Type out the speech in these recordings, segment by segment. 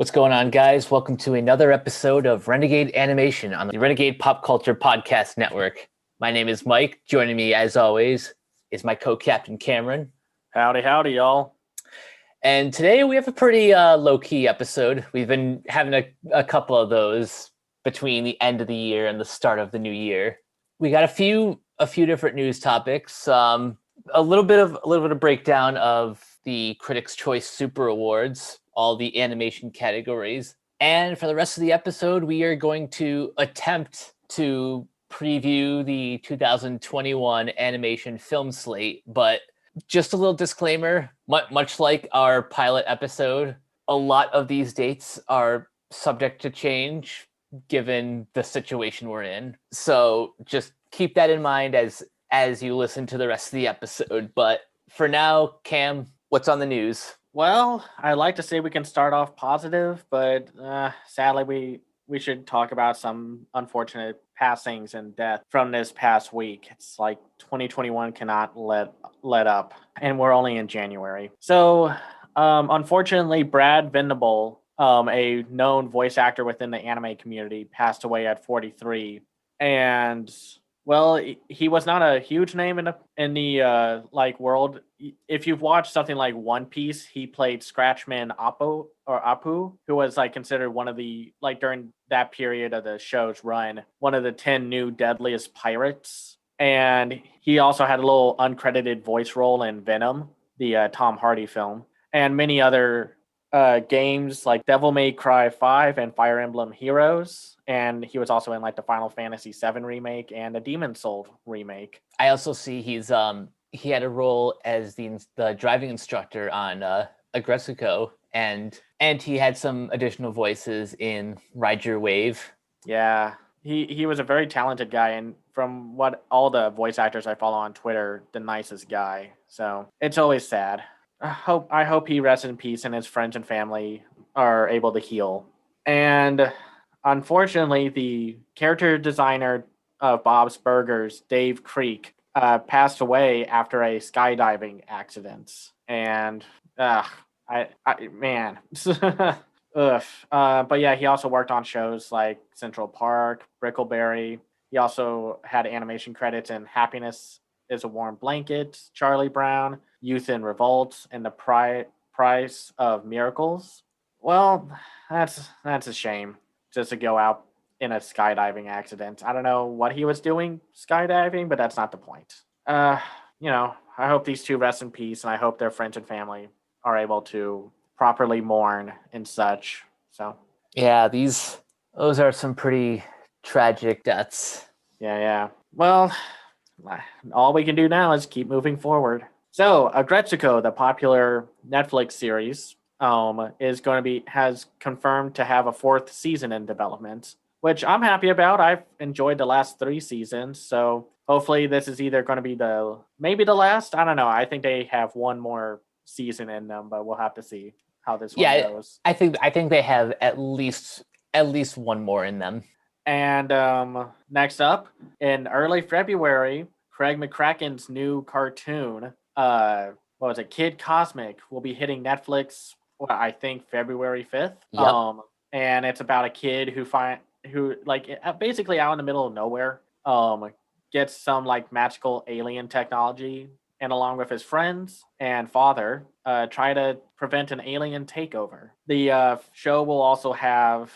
What's going on, guys? Welcome to another episode of Renegade Animation on the Renegade Pop Culture Podcast Network. My name is Mike. Joining me, as always, is my co-captain, Cameron. Howdy, y'all. And today we have a pretty low-key episode. We've been having a couple of those between the end of the year and the start of the new year. We got a few different news topics. A little bit of breakdown of the Critics' Choice Super Awards, all the animation categories. And for the rest of the episode, we are going to attempt to preview the 2021 animation film slate. But just a little disclaimer, much like our pilot episode, a lot of these dates are subject to change given the situation we're in. So just keep that in mind as you listen to the rest of the episode. But for now, Cam, what's on the news? Well, I'd like to say we can start off positive, but sadly we should talk about some unfortunate passings and death from this past week. It's like 2021 cannot let up, and we're only in January. So, unfortunately, Brad Venable, a known voice actor within the anime community, passed away at 43, and well, he was not a huge name in the world. If you've watched something like One Piece, he played Scratchman Apu, who was considered one of the during that period of the show's run, one of the 10 new deadliest pirates. And he also had a little uncredited voice role in Venom, the Tom Hardy film, and many other games like Devil May Cry 5 and Fire Emblem Heroes. And he was also in the Final Fantasy VII remake and the Demon Soul remake. I also see he had a role as the driving instructor on Aggressico, and he had some additional voices in Ride Your Wave. Yeah, he was a very talented guy, and from what all the voice actors I follow on Twitter, the nicest guy. So it's always sad. I hope he rests in peace and his friends and family are able to heal. And unfortunately, the character designer of Bob's Burgers, Dave Creek, passed away after a skydiving accident. And man, ugh. But yeah, he also worked on shows like Central Park, Brickleberry. He also had animation credits in Happiness is a Warm Blanket, Charlie Brown, Youth in Revolt, and The Price of Miracles. Well, that's a shame, just to go out in a skydiving accident. I don't know what he was doing skydiving, but that's not the point. I hope these two rest in peace, and I hope their friends and family are able to properly mourn and such. So yeah, those are some pretty tragic deaths. Yeah. Well, all we can do now is keep moving forward. So, Agretsuko, the popular Netflix series, has confirmed to have a 4th season in development, which I'm happy about. I've enjoyed the last 3 seasons, so hopefully this is either going to be maybe the last. I don't know. I think they have one more season in them, but we'll have to see how this one goes. I think they have at least one more in them. And next up, in early February, Craig McCracken's new cartoon, Kid Cosmic, will be hitting Netflix, I think February 5th. Yep. And it's about a kid who basically out in the middle of nowhere, gets some magical alien technology, and along with his friends and father, try to prevent an alien takeover. The show will also have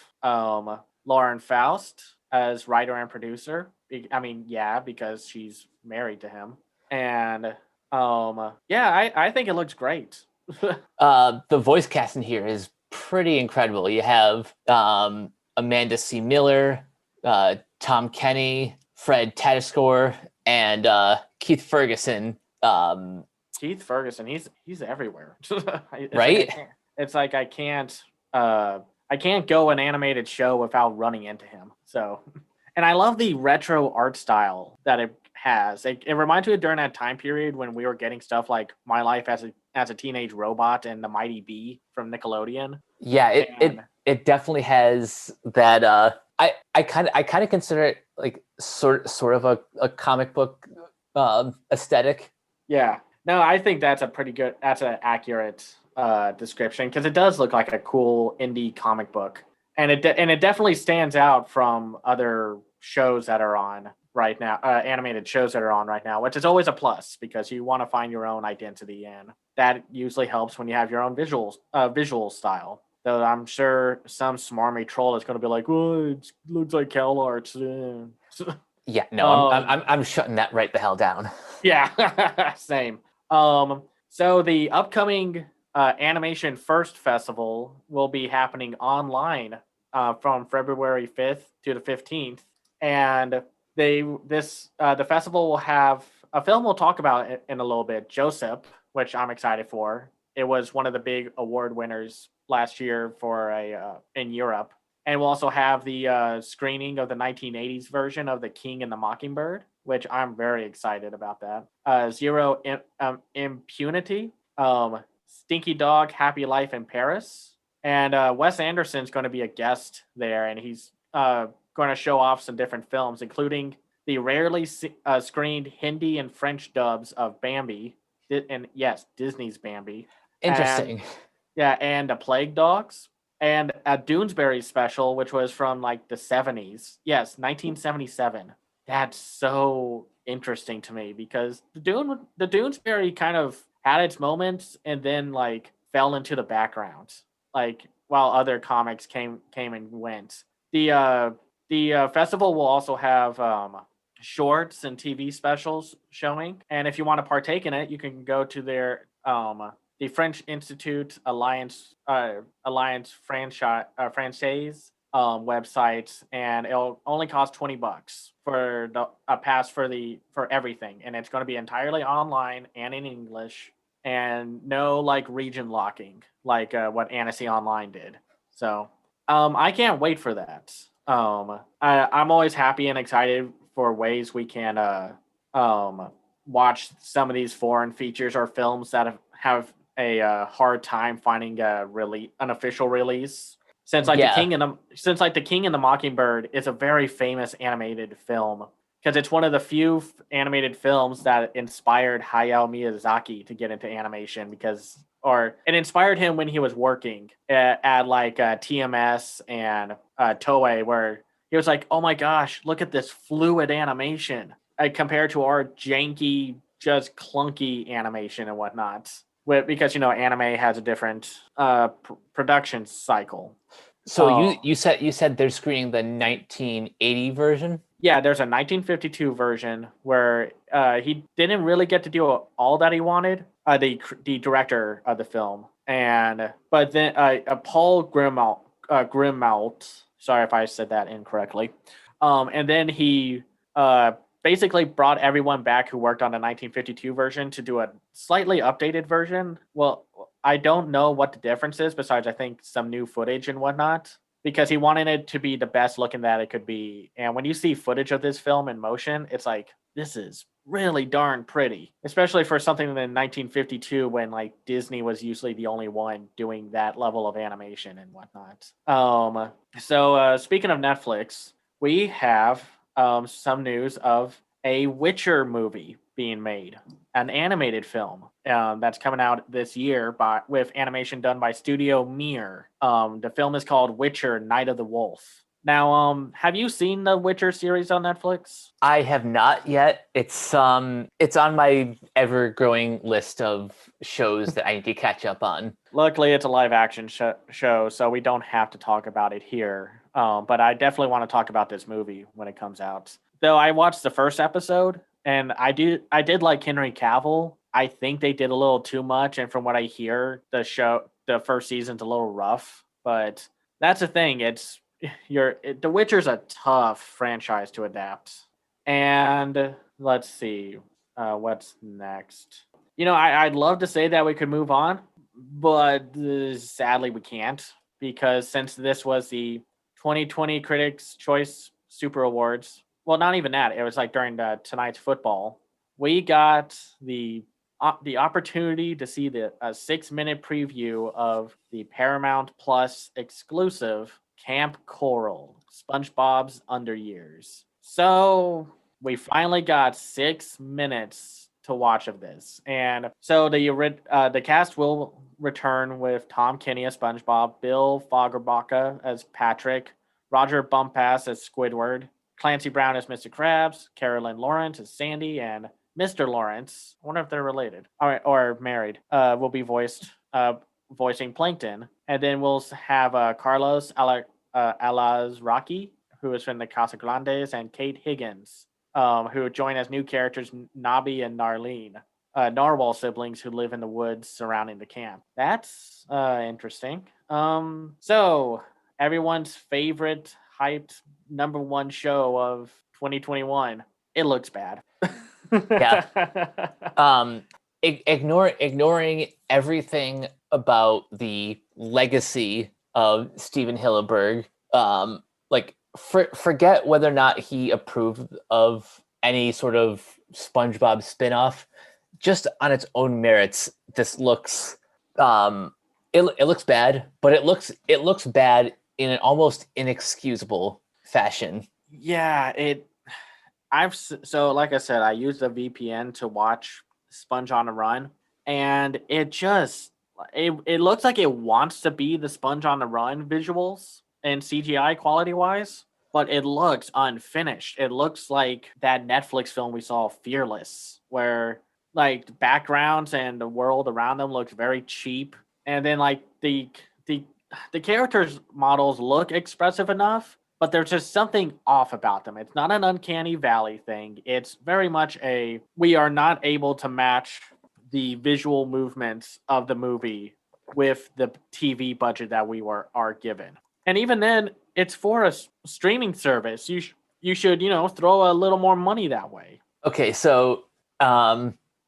Lauren Faust as writer and producer. I mean, yeah, because she's married to him. And I think it looks great. The voice casting here is pretty incredible. You have Amanda C. Miller, Tom Kenny, Fred Tatasciore, and Keith Ferguson. Keith Ferguson, he's everywhere. Right? It's like I can't go an animated show without running into him. So, and I love the retro art style that it has. It reminds me of during that time period when we were getting stuff like My Life as a Teenage Robot and The Mighty Bee from Nickelodeon. Yeah, it definitely has that. I kind of consider it like sort of a comic book aesthetic. Yeah. No, I think that's an accurate description because it does look like a cool indie comic book, and it definitely stands out from other shows that are on right now, animated shows that are on right now, which is always a plus because you want to find your own identity, and that usually helps when you have your own visual style. Though I'm sure some smarmy troll is going to be like, "Oh, it looks like Cal Arts." Yeah, no, I'm shutting that right the hell down. Yeah, same. So the upcoming Animation First Festival will be happening online from February 5th to the 15th, and the festival will have a film we'll talk about in a little bit, Joseph, which I'm excited for. It was one of the big award winners last year for a in Europe, and we'll also have the screening of the 1980s version of The King and the Mockingbird, which I'm very excited about that. Zero Impunity, Stinky Dog, Happy Life in Paris. And Wes Anderson's going to be a guest there, and he's going to show off some different films, including the rarely screened Hindi and French dubs of Bambi, and yes, Disney's Bambi. Interesting. And The Plague Dogs, and a Doonesbury special, which was from like the 70s. Yes, 1977. That's so interesting to me because the Doonesbury kind of had its moments and then like fell into the background, like while other comics came and went. The festival will also have shorts and TV specials showing, and if you want to partake in it, you can go to their the French Institute Alliance franchise website, and it'll only cost $20 for a pass for everything, and it's going to be entirely online and in English, and no like region locking like what Annecy Online did. So I can't wait for that. I'm always happy and excited for ways we can watch some of these foreign features or films that have a hard time finding an official release. Since like the King and the Mockingbird is a very famous animated film because it's one of the few animated films that inspired Hayao Miyazaki to get into animation or it inspired him when he was working at like TMS and Toei, where he was like, "Oh my gosh, look at this fluid animation compared to our janky, just clunky animation and whatnot." Because anime has a different production cycle. So you said they're screening the 1980 version? Yeah, there's a 1952 version where he didn't really get to do all that he wanted. The director of the film, but then Paul Grimmault. Sorry if I said that incorrectly. And then he basically brought everyone back who worked on the 1952 version to do a slightly updated version. Well, I don't know what the difference is besides I think some new footage and whatnot, because he wanted it to be the best looking that it could be. And when you see footage of this film in motion, it's like, this is really darn pretty, especially for something in 1952 when like Disney was usually the only one doing that level of animation and whatnot. So speaking of Netflix, we have some news of a Witcher movie being made, an animated film that's coming out this year with animation done by Studio Mir. The film is called Witcher: Night of the Wolf. Now, have you seen the Witcher series on Netflix? I have not yet. It's on my ever-growing list of shows that I need to catch up on. Luckily, it's a live-action show, so we don't have to talk about it here. But I definitely want to talk about this movie when it comes out. Though I watched the first episode, and I did like Henry Cavill. I think they did a little too much, and from what I hear, the first season's a little rough. But that's the thing. The Witcher's a tough franchise to adapt. And let's see, what's next. I'd love to say that we could move on, but sadly we can't, because since this was the 2020 Critics' Choice Super Awards, well, not even that. It was like during tonight's football, we got the opportunity to see a 6-minute preview of the Paramount Plus exclusive Camp Coral, SpongeBob's Underyears. So we finally got 6 minutes to watch of this, and so the cast will return with Tom Kenny as SpongeBob, Bill Fagerbakke as Patrick, Roger Bumpass as Squidward, Clancy Brown as Mr. Krabs, Carolyn Lawrence as Sandy, and Mr. Lawrence. I wonder if they're related or married. Will be voicing Plankton, and then we'll have Carlos Alazraki, who is from the Casagrandes, and Kate Higgins, who join as new characters Nobby and Narlene, narwhal siblings who live in the woods surrounding the camp. That's interesting. So everyone's favorite hyped number one show of 2021. It looks bad. Yeah. Ignoring everything about the legacy of Steven Hillenburg, forget whether or not he approved of any sort of SpongeBob spinoff. Just on its own merits, this looks it looks bad, but it looks bad in an almost inexcusable fashion. Yeah, so like I said, I used a VPN to watch Sponge on the Run, and it looks like it wants to be the Sponge on the Run visuals and CGI quality wise, but it looks unfinished. It looks like that Netflix film we saw, Fearless, where like backgrounds and the world around them looks very cheap, and then like the characters models look expressive enough, but there's just something off about them. It's not an uncanny valley thing. It's very much we are not able to match the visual movements of the movie with the TV budget that we are given. And even then, it's for a streaming service. You should throw a little more money that way. Okay, so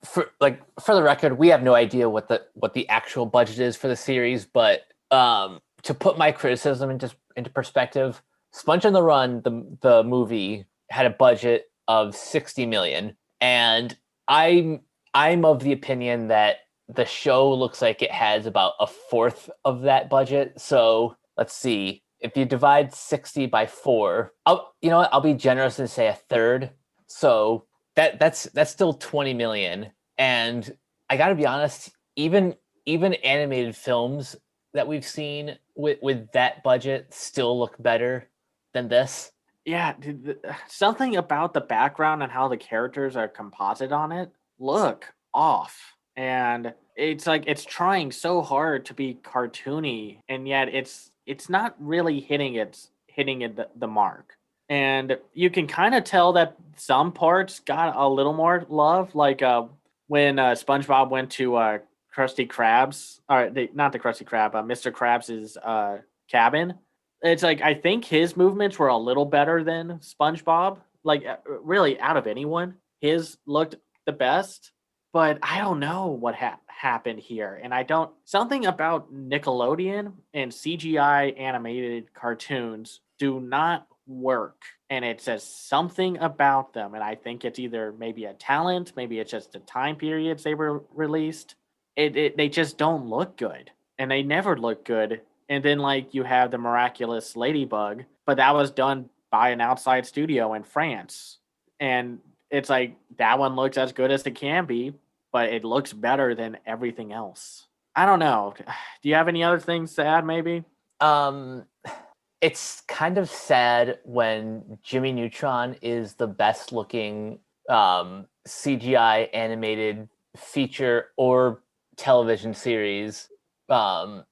for the record, we have no idea what the actual budget is for the series, but to put my criticism into perspective, Sponge on the Run, the movie, had a budget of $60 million, and I'm of the opinion that the show looks like it has about a fourth of that budget. So let's see, if you divide 60 by 4, I'll be generous and say a third. So that's still 20 million. And I got to be honest, even animated films that we've seen with that budget still look better than this. Yeah, something about the background and how the characters are composite on it look off. And it's like it's trying so hard to be cartoony, and yet it's not really hitting the mark. And you can kind of tell that some parts got a little more love, like when SpongeBob went to Krusty Krab's, or not the Krusty Krab, Mr. Krabs's cabin. It's like I think his movements were a little better than SpongeBob. Like really, out of anyone, his looked the best. But I don't know what happened here, and something about Nickelodeon and CGI animated cartoons do not work, and it says something about them. And I think it's either maybe a talent, maybe it's just the time periods they were released. They just don't look good, and they never look good. And then like you have the Miraculous Ladybug, but that was done by an outside studio in France, and it's like that one looks as good as it can be, but it looks better than everything else. I don't know. Do you have any other things to add, maybe? It's kind of sad when Jimmy Neutron is the best looking CGI animated feature or television series that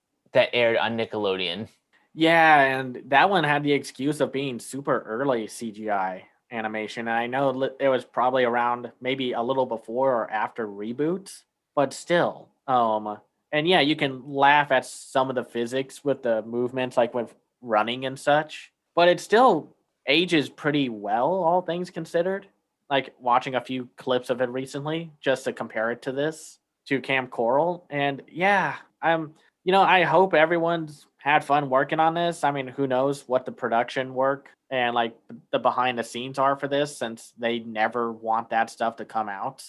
aired on Nickelodeon. Yeah, and that one had the excuse of being super early CGI animation, and I know it was probably around maybe a little before or after reboots, but still. And yeah, you can laugh at some of the physics with the movements, like with running and such, but it still ages pretty well, all things considered. Like watching a few clips of it recently, just to compare it to Camp Coral, and yeah, I hope everyone's had fun working on this. I mean, who knows what the production work and like the behind the scenes are for this, since they never want that stuff to come out.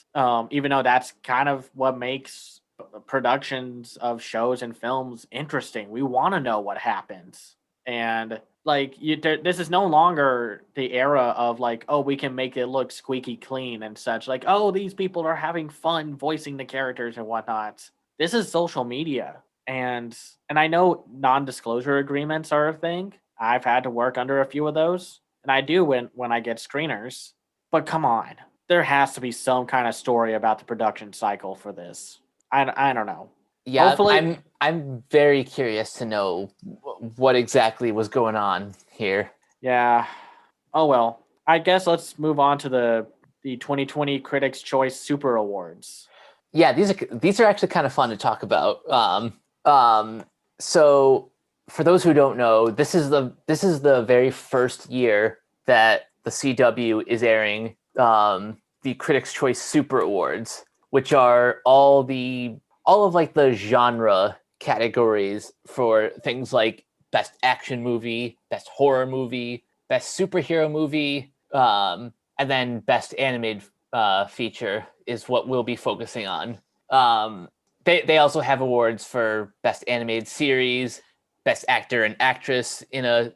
Even though that's kind of what makes productions of shows and films interesting. We want to know what happens. And like this is no longer the era of like, oh, we can make it look squeaky clean and such. Like, oh, these people are having fun voicing the characters and whatnot. This is social media. And I know non-disclosure agreements are a thing. I've had to work under a few of those, and I do when I get screeners. But come on, there has to be some kind of story about the production cycle for this. I don't know. Yeah, Hopefully, I'm very curious to know what exactly was going on here. yeah. Oh well. I guess let's move on to the 2020 Critics' Choice Super Awards. Yeah, these are actually kind of fun to talk about. So for those who don't know, this is the very first year that the CW is airing the Critics' Choice Super Awards, which are all of like the genre categories for things like best action movie, best horror movie, best superhero movie, and then best animated feature is what we'll be focusing on. They also have awards for best animated series, best actor and actress in an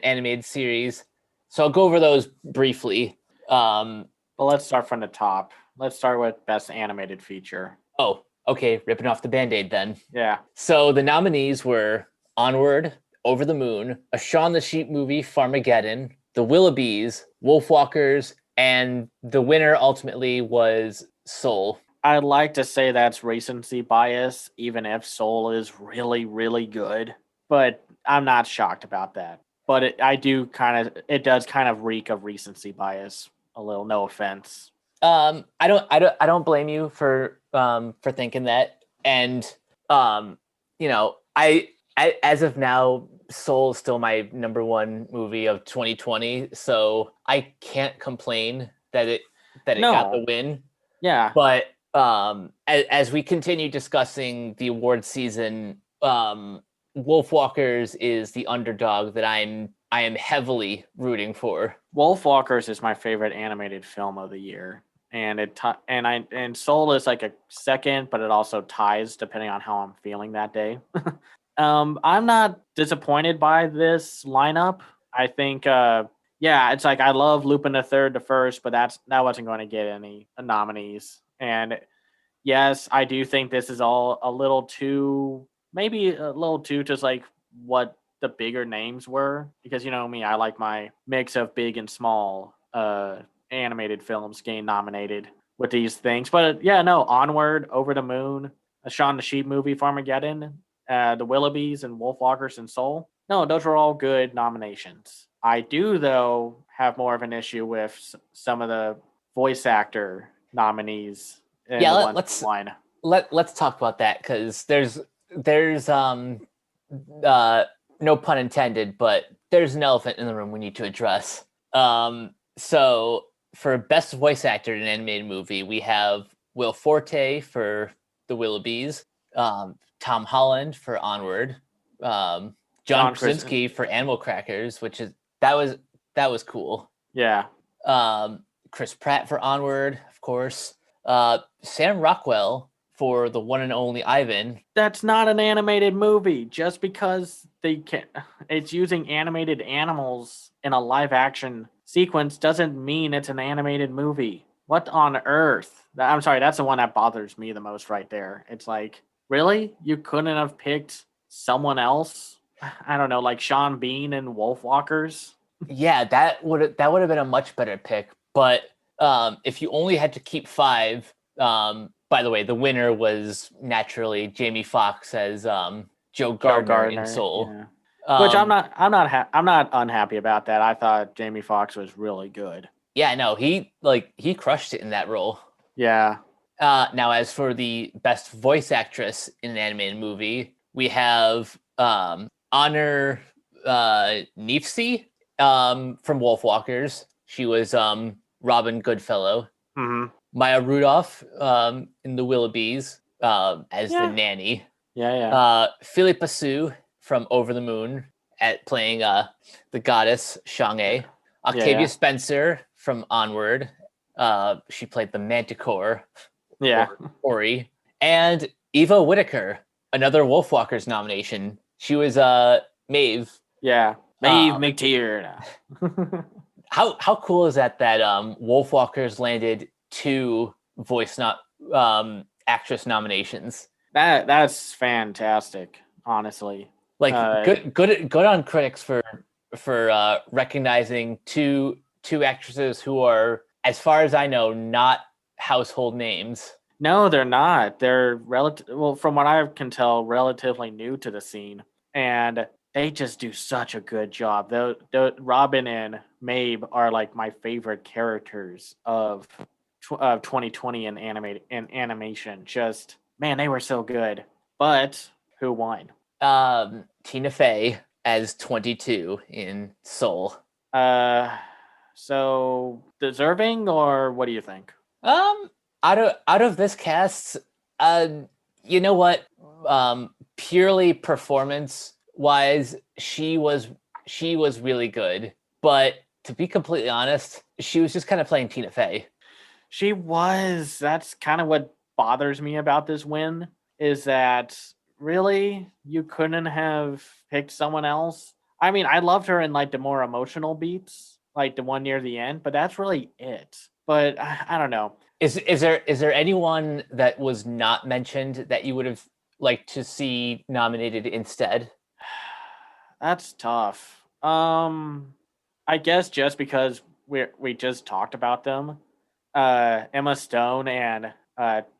animated series. So I'll go over those briefly. But let's start from the top. Let's start with best animated feature. Oh, okay, ripping off the Band-Aid then. Yeah. So the nominees were Onward, Over the Moon, a Shaun the Sheep movie, Farmageddon, The Willoughbys, Wolfwalkers, and the winner ultimately was Soul. I'd like to say that's recency bias, even if Soul is really, really good. But I'm not shocked about that. But it does kind of reek of recency bias a little. No offense. I don't blame you for thinking that. And you know, as of now, Soul is still my number one movie of 2020, so I can't complain that it got the No. win. Yeah. But as we continue discussing the award season, Wolfwalkers is the underdog that I am heavily rooting for. Wolfwalkers is my favorite animated film of the year. And Soul is like a second, but it also ties depending on how I'm feeling that day. I'm not disappointed by this lineup. I think yeah, it's like I love Lupin the Third, the first, but that wasn't going to get any nominees. And yes, I do think this is all a little too, maybe a little too just like what the bigger names were, because you know me, I like my mix of big and small animated films getting nominated with these things. But yeah, no, Onward, Over the Moon, a Shaun the Sheep movie, Farmageddon, the Willoughbys and Wolfwalkers and Soul. No, those are all good nominations. I do though have more of an issue with some of the voice actor nominees and Yeah, the ones who won. let's talk about that because there's uh no pun intended, but there's an elephant in the room we need to address. So for best voice actor in an animated movie, we have Will Forte for The Willoughbys, Tom Holland for Onward, John John Chris, Krasinski for Animal Crackers, which is that was cool. yeah, Chris Pratt for Onward, of course. Sam Rockwell for the one and only Ivan. that's not an animated movie. Just because it's using animated animals in a live action sequence doesn't mean it's an animated movie. What on earth? I'm sorry, that's the one that bothers me the most right there. It's like, really? You couldn't have picked someone else? I don't know, like Sean Bean and Wolfwalkers? Yeah, that would have been a much better pick. But if you only had to keep five, by the way, the winner was naturally Jamie Foxx as Joe Joe Gardner in Gardner, Soul. yeah. Which Um, I'm not unhappy about that. I thought Jamie Foxx was really good. yeah, no, he crushed it in that role. Yeah. Now, as for the best voice actress in an animated movie, we have Honor Neefsey from Wolfwalkers. She was Robin Goodfellow. Mm-hmm. Maya Rudolph in The Willoughbys as the Yeah. nanny. Yeah, yeah. Philippa Sue from Over the Moon at playing the goddess Shang-E. Yeah, Octavia yeah. Spencer from Onward. She played the Manticore, Yeah. Ori. And Eva Whitaker, another Wolfwalkers nomination. She was Maeve. Yeah. Maeve Um, McTeer. how cool is that Wolfwalkers landed two voice not actress nominations? That's fantastic, honestly. Like Uh, good on critics for recognizing two actresses who are, as far as I know, not household names. no, they're not. They're well, from what I can tell, relatively new to the scene, and they just do such a good job. The Robin and Mabe are like my favorite characters of 2020 in animation. Just man, they were so good. But who won? Tina Fey as 22 in Soul. Uh, so deserving, or what do you think? Um, out of this cast, uh, you know what? Purely performance wise, she was really good. But to be completely honest, she was just kind of playing Tina Fey. She was. That's kind of what bothers me about this win is that really you couldn't have picked someone else. I mean, I loved her in like the more emotional beats, like the one near the end, but that's really it. But I don't know. Is there anyone that was not mentioned that you would have liked to see nominated instead? That's tough. I guess just because we just talked about them, Emma Stone and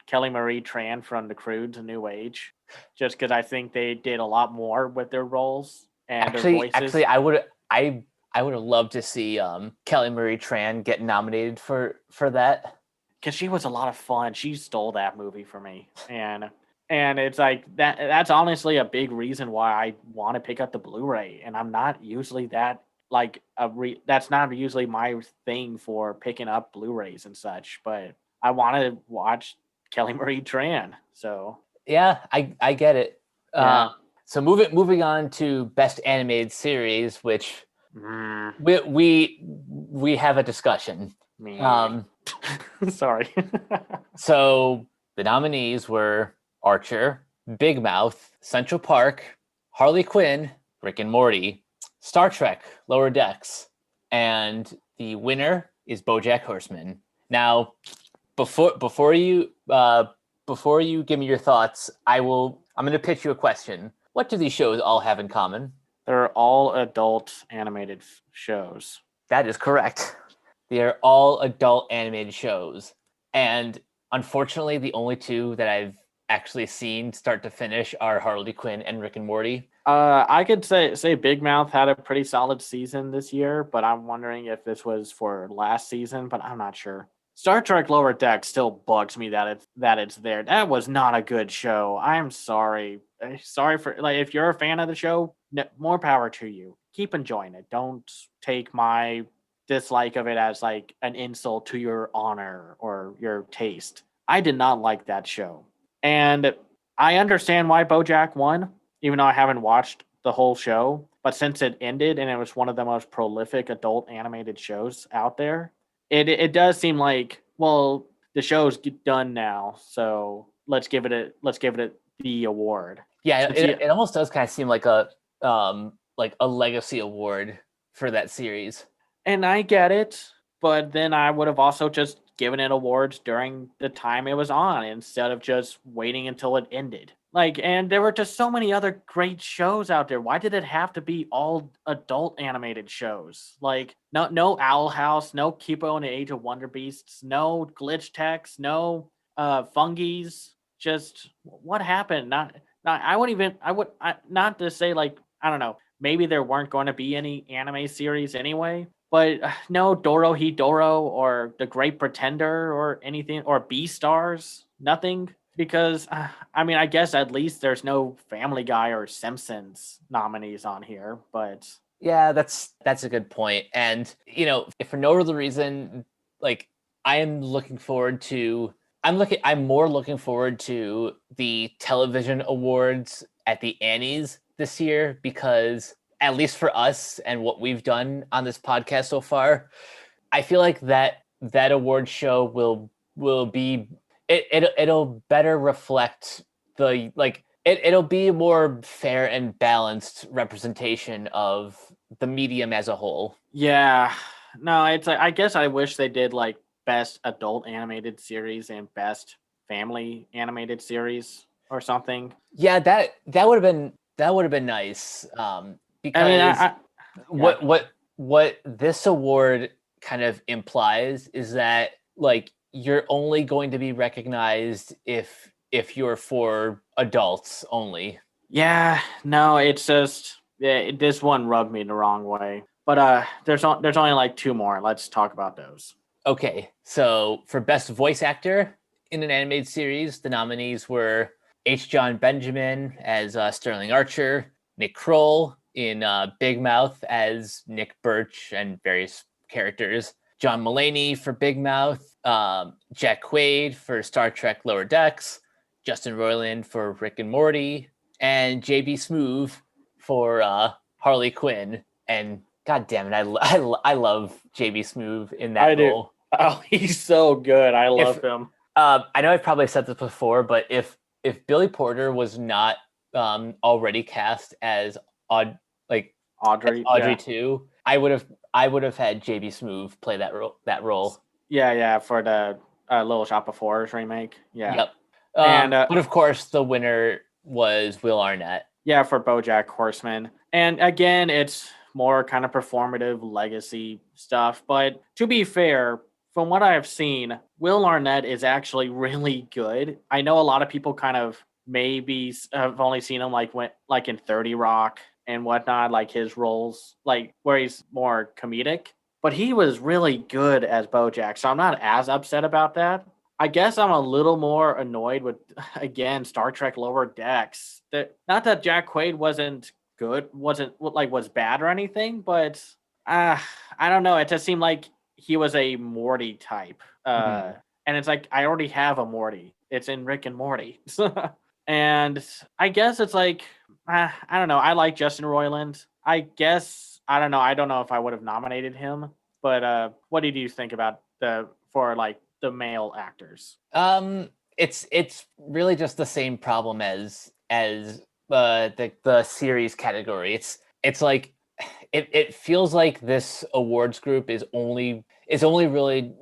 Kelly Marie Tran from The Croods: A New Age, just because I think they did a lot more with their roles and their Actually, voices. I would have loved to see Kelly Marie Tran get nominated for that. Because she was a lot of fun. She stole that movie for me, and it's like that. That's honestly a big reason why I want to pick up the Blu-ray. And I'm not usually that like that's not usually my thing for picking up Blu-rays and such. But I want to watch Kelly Marie Tran. So Yeah, I get it. Uh, yeah, so moving on to best animated series, which mm, we have a discussion. me. Um, Sorry. so the nominees were Archer, Big Mouth, Central Park, Harley Quinn, Rick and Morty, Star Trek, Lower Decks, and the winner is BoJack Horseman. Now, before you give me your thoughts, I'm going to pitch you a question. What do these shows all have in common? They're all adult animated shows. That is correct. They are all adult animated shows. And unfortunately, the only two that I've actually seen start to finish are Harley Quinn and Rick and Morty. I could say Big Mouth had a pretty solid season this year, but I'm wondering if this was for last season, but I'm not sure. Star Trek Lower Deck still bugs me that it's there. That was not a good show. I'm sorry. Sorry for like if you're a fan of the show, more power to you. Keep enjoying it. Don't take my dislike of it as like an insult to your honor or your taste. I did not like that show. And I understand why BoJack won even though I haven't watched the whole show. But since it ended and it was one of the most prolific adult animated shows out there, it does seem like well the show's done now, so let's give it the award. Yeah, Since it almost does kind of seem like a legacy award for that series. and I get it, but then I would have also just given it awards during the time it was on instead of just waiting until it ended. Like, and there were just so many other great shows out there. Why did it have to be all adult animated shows? Like, no Owl House, no Kipo and the Age of Wonder Beasts, no Glitch Techs, no Fungies. Just what happened? Not I wouldn't even not to say like I don't know. Maybe there weren't going to be any anime series anyway, but no Doro Hidoro or The Great Pretender or anything or B Stars, nothing. Because I mean, I guess at least there's no Family Guy or Simpsons nominees on here, but Yeah, that's a good point. And if for no other reason, like I am looking forward to I'm more looking forward to the television awards at the Annies this year because at least for us and what we've done on this podcast so far, I feel like that award show will be it'll better reflect the like it'll be a more fair and balanced representation of the medium as a whole. yeah, no, it's like I guess I wish they did like best adult animated series and best family animated series or something. Yeah, that would have been nice. I mean, Because yeah, what this award kind of implies is that like you're only going to be recognized if you're for adults only. yeah, no, it's just this one rubbed me the wrong way. But there's only like two more. Let's talk about those. Okay, so for best voice actor in an animated series, the nominees were H. John Benjamin as Sterling Archer, Nick Kroll in Big Mouth as Nick Birch and various characters, John Mulaney for Big Mouth, Jack Quaid for Star Trek Lower Decks, Justin Roiland for Rick and Morty, and JB Smoove for Harley Quinn. And God damn it, I love JB Smoove in that I do. role. Oh, he's so good. I If love him. I know I've probably said this before, but if Billy Porter was not already cast as Aud like as Audrey, Audrey yeah. too, I would have had JB Smoove play that role. Yeah, for the Little Shop of Horrors remake. Yeah. Yep. And But of course, the winner was Will Arnett. yeah, for BoJack Horseman. And again, it's more kind of performative legacy stuff. But to be fair, from what I've seen, Will Arnett is actually really good. I know a lot of people kind of maybe have only seen him like in 30 Rock and whatnot, like his roles, like where he's more comedic. But he was really good as BoJack, so I'm not as upset about that. I guess I'm a little more annoyed with again Star Trek Lower Decks. That not that Jack Quaid was bad or anything, but uh I don't know. It just seemed like he was a Morty type, Mhm. and it's like I already have a Morty. It's in Rick and Morty, and I guess it's like I don't know. I like Justin Roiland. I guess I don't know. I don't know if I would have nominated him, but what did you think about the male actors? It's really just the same problem as the series category. It's like it feels like this awards group is only really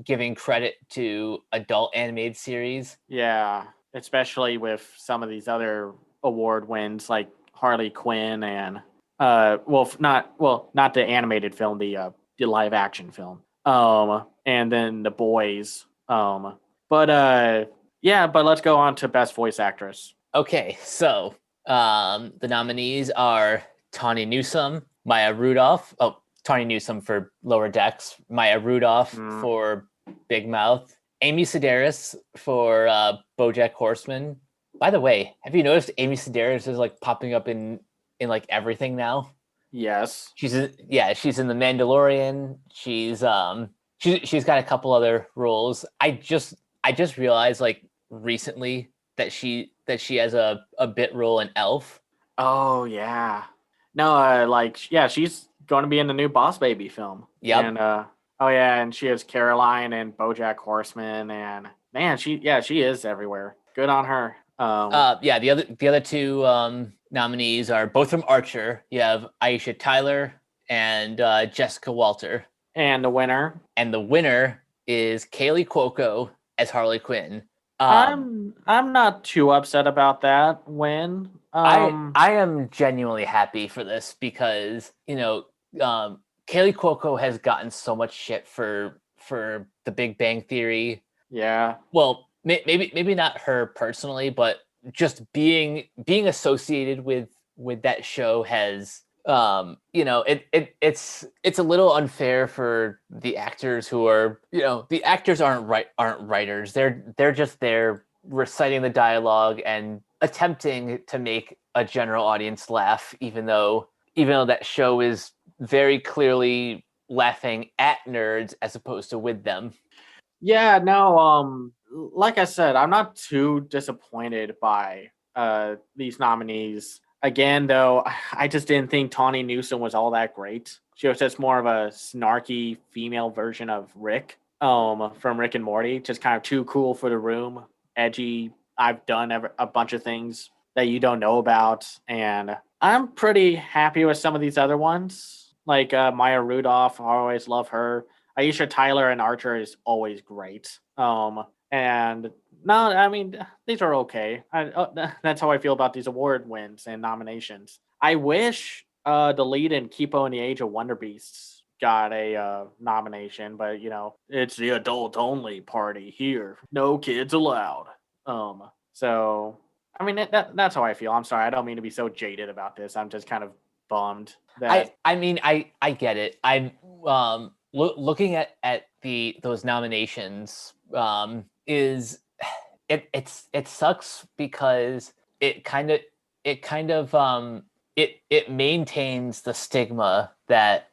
giving credit to adult animated series. Yeah, especially with some of these other award wins like Harley Quinn and not the animated film, the live action film. And then The Boys. But yeah, but let's go on to best voice actress. Okay, so the nominees are Tawny Newsome, Maya Rudolph. Oh, Tawny Newsome for Lower Decks, Maya Rudolph Mm, for Big Mouth, Amy Sedaris for BoJack Horseman. By the way, have you noticed Amy Sedaris is like popping up in like everything now? yes. She's in The Mandalorian. She's got a couple other roles. I just realized like recently that she has a bit role in Elf. Oh yeah. No, yeah, she's going to be in the new Boss Baby film. Yep. And oh yeah, and she is Caroline and BoJack Horseman, and man, she is everywhere. Good on her. Yeah, the other two nominees are both from Archer. You have Aisha Tyler and Jessica Walter, And the winner, and the winner is Kaylee Cuoco as Harley Quinn. I'm not too upset about that win. I am genuinely happy for this because Kaylee Cuoco has gotten so much shit for The Big Bang Theory. Yeah. Well, maybe not her personally, but just being associated with that show has it's a little unfair for the actors who are the actors aren't writers. They're just there reciting the dialogue and attempting to make a general audience laugh, even though that show is very clearly laughing at nerds as opposed to with them. Yeah, no, like I said, I'm not too disappointed by these nominees. Again, though, I just didn't think Tawny Newsome was all that great. She was just more of a snarky female version of Rick, from Rick and Morty, just kind of too cool for the room, edgy. I've done a bunch of things that you don't know about, and I'm pretty happy with some of these other ones, like Maya Rudolph. I always love her. Aisha Tyler and Archer is always great. And no, I mean these are okay. That's how I feel about these award wins and nominations. I wish the lead in Kipo and the Age of Wonder Beasts got a nomination, but it's the adult only party here, no kids allowed. So I mean that's how I feel. I'm sorry, I don't mean to be so jaded about this. I'm just kind of bummed that. I mean I get it. I'm looking at those nominations is it sucks because it kind of it kind of it maintains the stigma that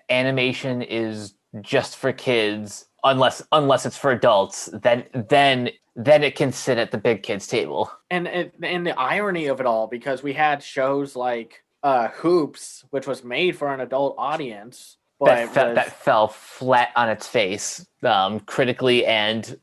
animation is just for kids unless it's for adults, then it can sit at the big kids table. And the irony of it all, because we had shows like Hoops, which was made for an adult audience, but That fell flat on its face, critically, and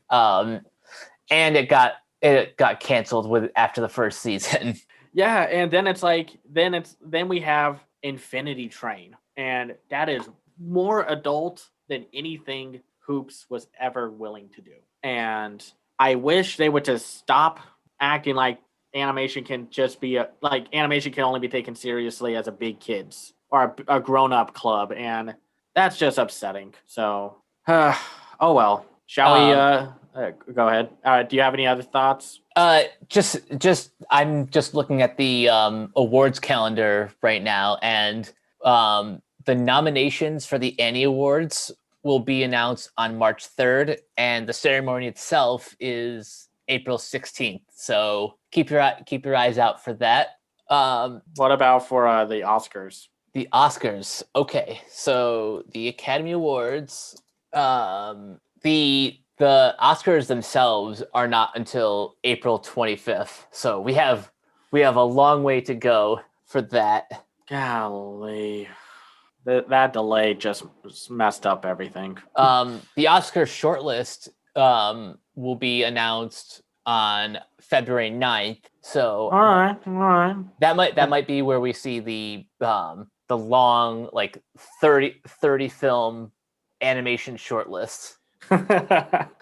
it got canceled after the first season. Yeah, and then it's like then we have Infinity Train, and that is more adult than anything Hoops was ever willing to do. And I wish they would just stop acting like animation can just be like animation can only be taken seriously as a big kids or a grown up club, and that's just upsetting. So, oh well. Shall we? Go ahead. Do you have any other thoughts? Just I'm just looking at the awards calendar right now, and the nominations for the Annie Awards will be announced on March 3rd, and the ceremony itself is April 16th. So keep your eyes out for that. What about for the Oscars? The Oscars. Okay, so the Academy Awards. The Oscars themselves are not until April 25th. So we have a long way to go for that. Golly. That delay just messed up everything. The Oscar shortlist will be announced on February 9th. So all right. That might be where we see the long, like 30 film animation shortlist.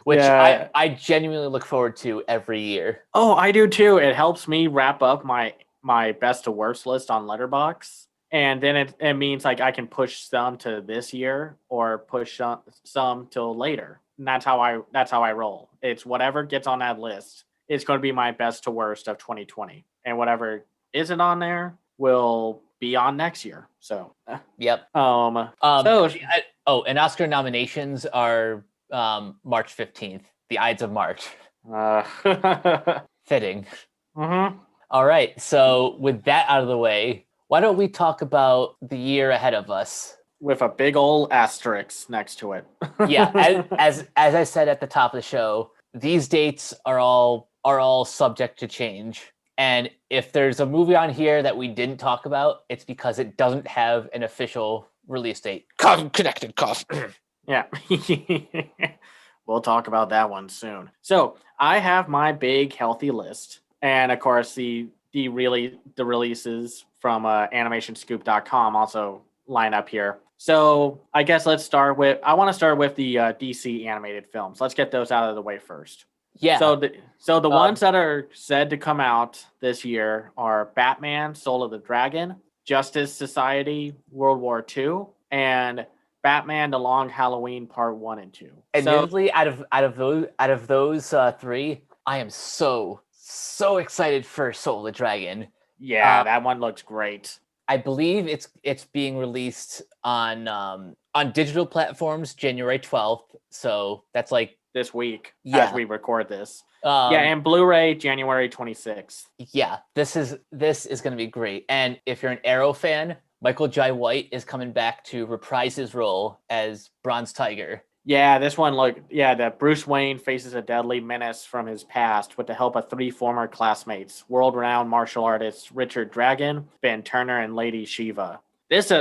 Which yeah. I genuinely look forward to every year. Oh, I do too. It helps me wrap up my best to worst list on Letterboxd, and then it means like I can push some to this year or push some till later. And that's how I roll. It's whatever gets on that list. It's going to be my best to worst of 2020, and whatever isn't on there will be on next year. So, yep. And Oscar nominations are March 15th, the Ides of March. Fitting. Mm-hmm. All right. So with that out of the way, why don't we talk about the year ahead of us? With a big old asterisk next to it. Yeah. As I said at the top of the show, these dates are all subject to change. And if there's a movie on here that we didn't talk about, it's because it doesn't have an official release date. Connected cough. Yeah. We'll talk about that one soon. So I have my big healthy list. And of course the releases from animationscoop.com also line up here. So I guess I want to start with the DC animated films. Let's get those out of the way first. Yeah. So the ones that are said to come out this year are Batman, Soul of the Dragon, Justice Society, World War II, and Batman: The Long Halloween Part 1 and 2. Admittedly, out of those three, I am so excited for Soul of the Dragon. Yeah, that one looks great. I believe it's being released on digital platforms January 12th. So that's like this week as we record this. And Blu-ray January 26th. Yeah, this is going to be great. And if you're an Arrow fan, Michael Jai White is coming back to reprise his role as Bronze Tiger. Yeah, this one that Bruce Wayne faces a deadly menace from his past with the help of 3 former classmates, world-renowned martial artists Richard Dragon, Ben Turner, and Lady Shiva. This,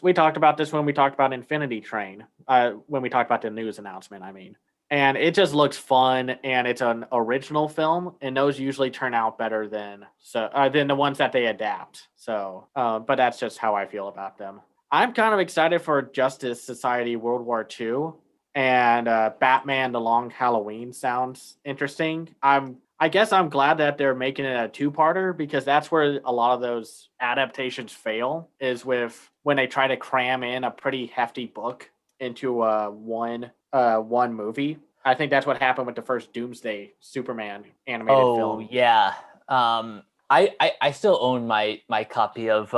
we talked about this when we talked about Infinity Train, when we talked about the news announcement, And it just looks fun, and it's an original film, and those usually turn out better than the ones that they adapt. So, but that's just how I feel about them. I'm kind of excited for Justice Society World War II. and Batman: The Long Halloween sounds interesting. I guess I'm glad that they're making it a two-parter because that's where a lot of those adaptations fail is with when they try to cram in a pretty hefty book into one movie. I think that's what happened with the first Doomsday Superman animated Oh film. yeah. I still own my copy of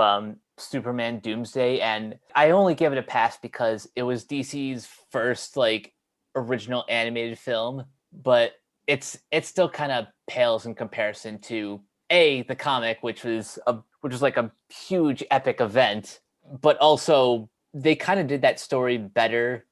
Superman Doomsday, and I only give it a pass because it was DC's first like original animated film, but it still kind of pales in comparison to the comic, which was like a huge epic event, but also they kind of did that story better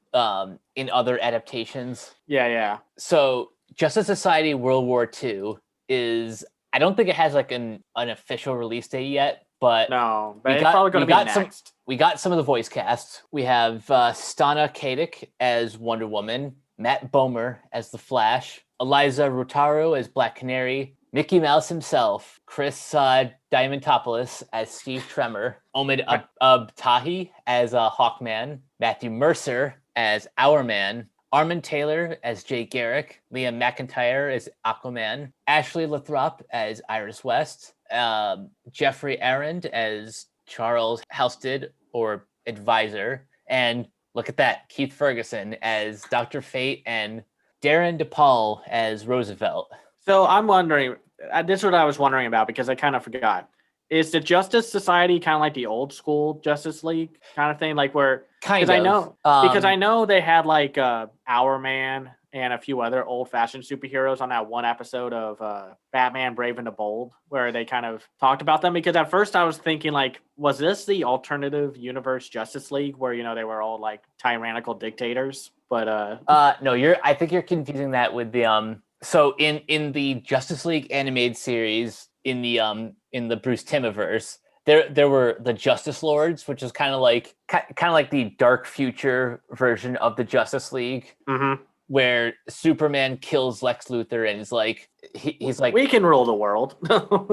in other adaptations. Yeah, yeah. So Justice Society World War II is, I don't think it has like an official release date yet, but No, but it's probably going to be next. we got some of the voice cast. We have Stana Katic as Wonder Woman, Matt Bomer as the Flash, Eliza Rotaro as Black Canary, Mickey Mouse himself, Chris Diamantopoulos as Steve Tremor, Omid Abtahi as Hawkman, Matthew Mercer as Hourman, Armin Taylor as Jay Garrick, Liam McIntyre as Aquaman, Ashley Lathrop as Iris West, Jeffrey Arend as Charles Halstead or Advisor, and look at that, Keith Ferguson as Dr. Fate and Darren DePaul as Roosevelt. So I'm wondering, this is what I was wondering about because I kind of forgot. Is the Justice Society kind of like the old school Justice League kind of thing, like where? Kind Because of. I know they had like Hourman and a few other old fashioned superheroes on that one episode of Batman: Brave and the Bold, where they kind of talked about them. Because at first I was thinking like, was this the alternative universe Justice League where they were all like tyrannical dictators? But no, I think you're confusing that with the so in the Justice League animated series in the Bruce Timmiverse, there were the Justice Lords, which is kind of like the dark future version of the Justice League, where Superman kills Lex Luthor and he's like, we can rule the world.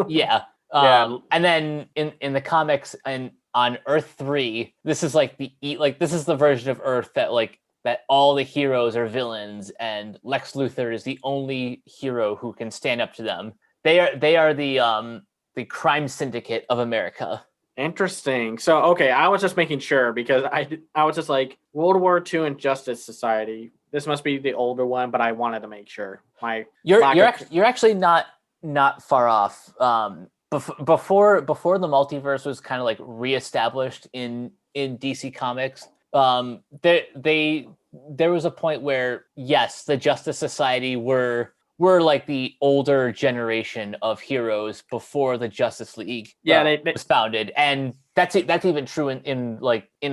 yeah. Yeah. And then in the comics and on Earth 3, this is like this is the version of Earth that all the heroes are villains and Lex Luthor is the only hero who can stand up to them. They are the crime syndicate of America. Interesting. So, okay, I was just making sure because I was just like World War II and Justice Society. This must be the older one, but I wanted to make sure. You're actually not far off. Before the multiverse was kind of like reestablished in DC Comics, there was a point where yes, the Justice Society were like the older generation of heroes before the Justice League was founded, and that's even true in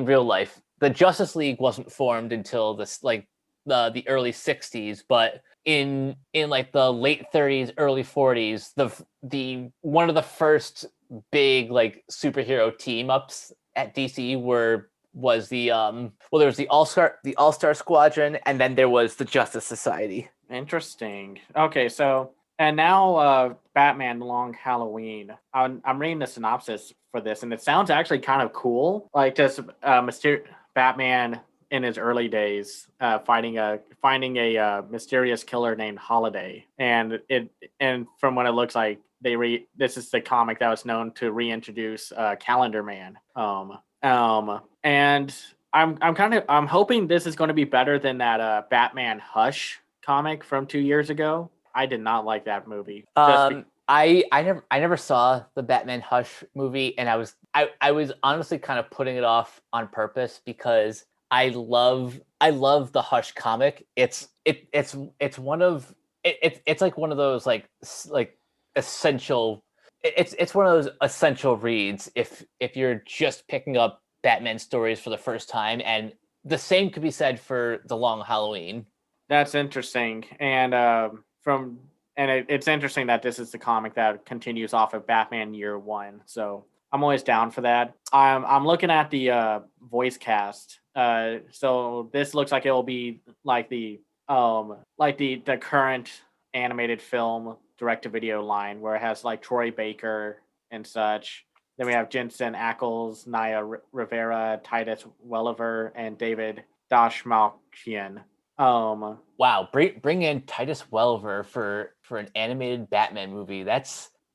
real life. The Justice League wasn't formed until the early 60s, but in like the late 30s, early 40s, the one of the first big like superhero team ups at DC was there was the All-Star Squadron, and then there was the Justice Society. Interesting. Okay, so and now Batman: Long Halloween. I'm reading the synopsis for this, and it sounds actually kind of cool. Like just Batman in his early days, finding a mysterious killer named Holiday, and from what it looks like, this is the comic that was known to reintroduce Calendar Man. And I'm hoping this is going to be better than that Batman Hush comic from 2 years ago. I did not like that movie. I never saw the Batman Hush movie, and I was honestly kind of putting it off on purpose because I love the Hush comic. It's one of it's like one of those like essential. It's one of those essential reads if you're just picking up Batman stories for the first time, and the same could be said for The Long Halloween. That's interesting, and it's interesting that this is the comic that continues off of Batman Year One. So I'm always down for that. I'm looking at the voice cast. So this looks like it will be like the current animated film direct to video line where it has like Troy Baker and such. Then we have Jensen Ackles, Naya Rivera, Titus Welliver, and David Dashmalchian. Wow, bring in Titus Welliver for an animated Batman movie.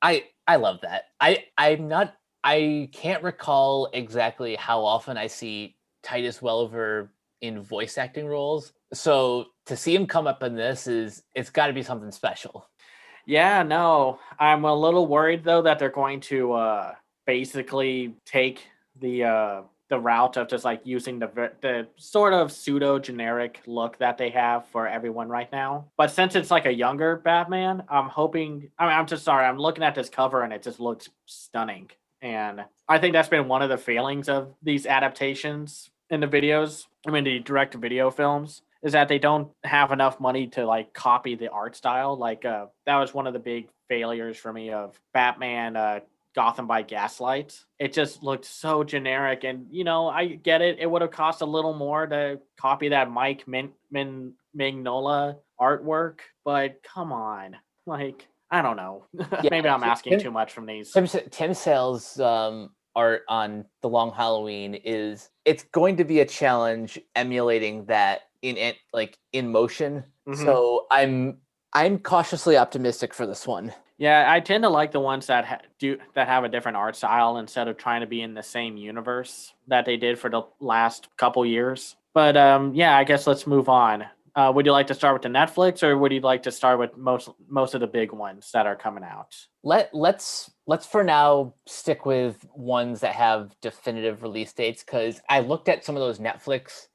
I love that. I can't recall exactly how often I see Titus Welliver in voice acting roles. So to see him come up in this it's got to be something special. Yeah, no, I'm a little worried though that they're going to basically take the route of just like using the sort of pseudo generic look that they have for everyone right now. But since it's like a younger Batman, I'm hoping. I mean, I'm just sorry. I'm looking at this cover and it just looks stunning, and I think that's been one of the failings of these adaptations in the videos. I mean, the direct to video films is that they don't have enough money to like copy the art style. Like that was one of the big failures for me of Batman Gotham by Gaslight. It just looked so generic, and I get it. It would have cost a little more to copy that Mike Mignola artwork, but come on, like I don't know. Yeah, Maybe I'm asking too much from these. Tim Sale's art on The Long Halloween it's going to be a challenge emulating that in motion. Mm-hmm. So I'm cautiously optimistic for this one. Yeah, I tend to like the ones that have a different art style instead of trying to be in the same universe that they did for the last couple years. But yeah, I guess let's move on. Would you like to start with the Netflix, or would you like to start with most of the big ones that are coming out? Let's for now stick with ones that have definitive release dates, because I looked at some of those Netflix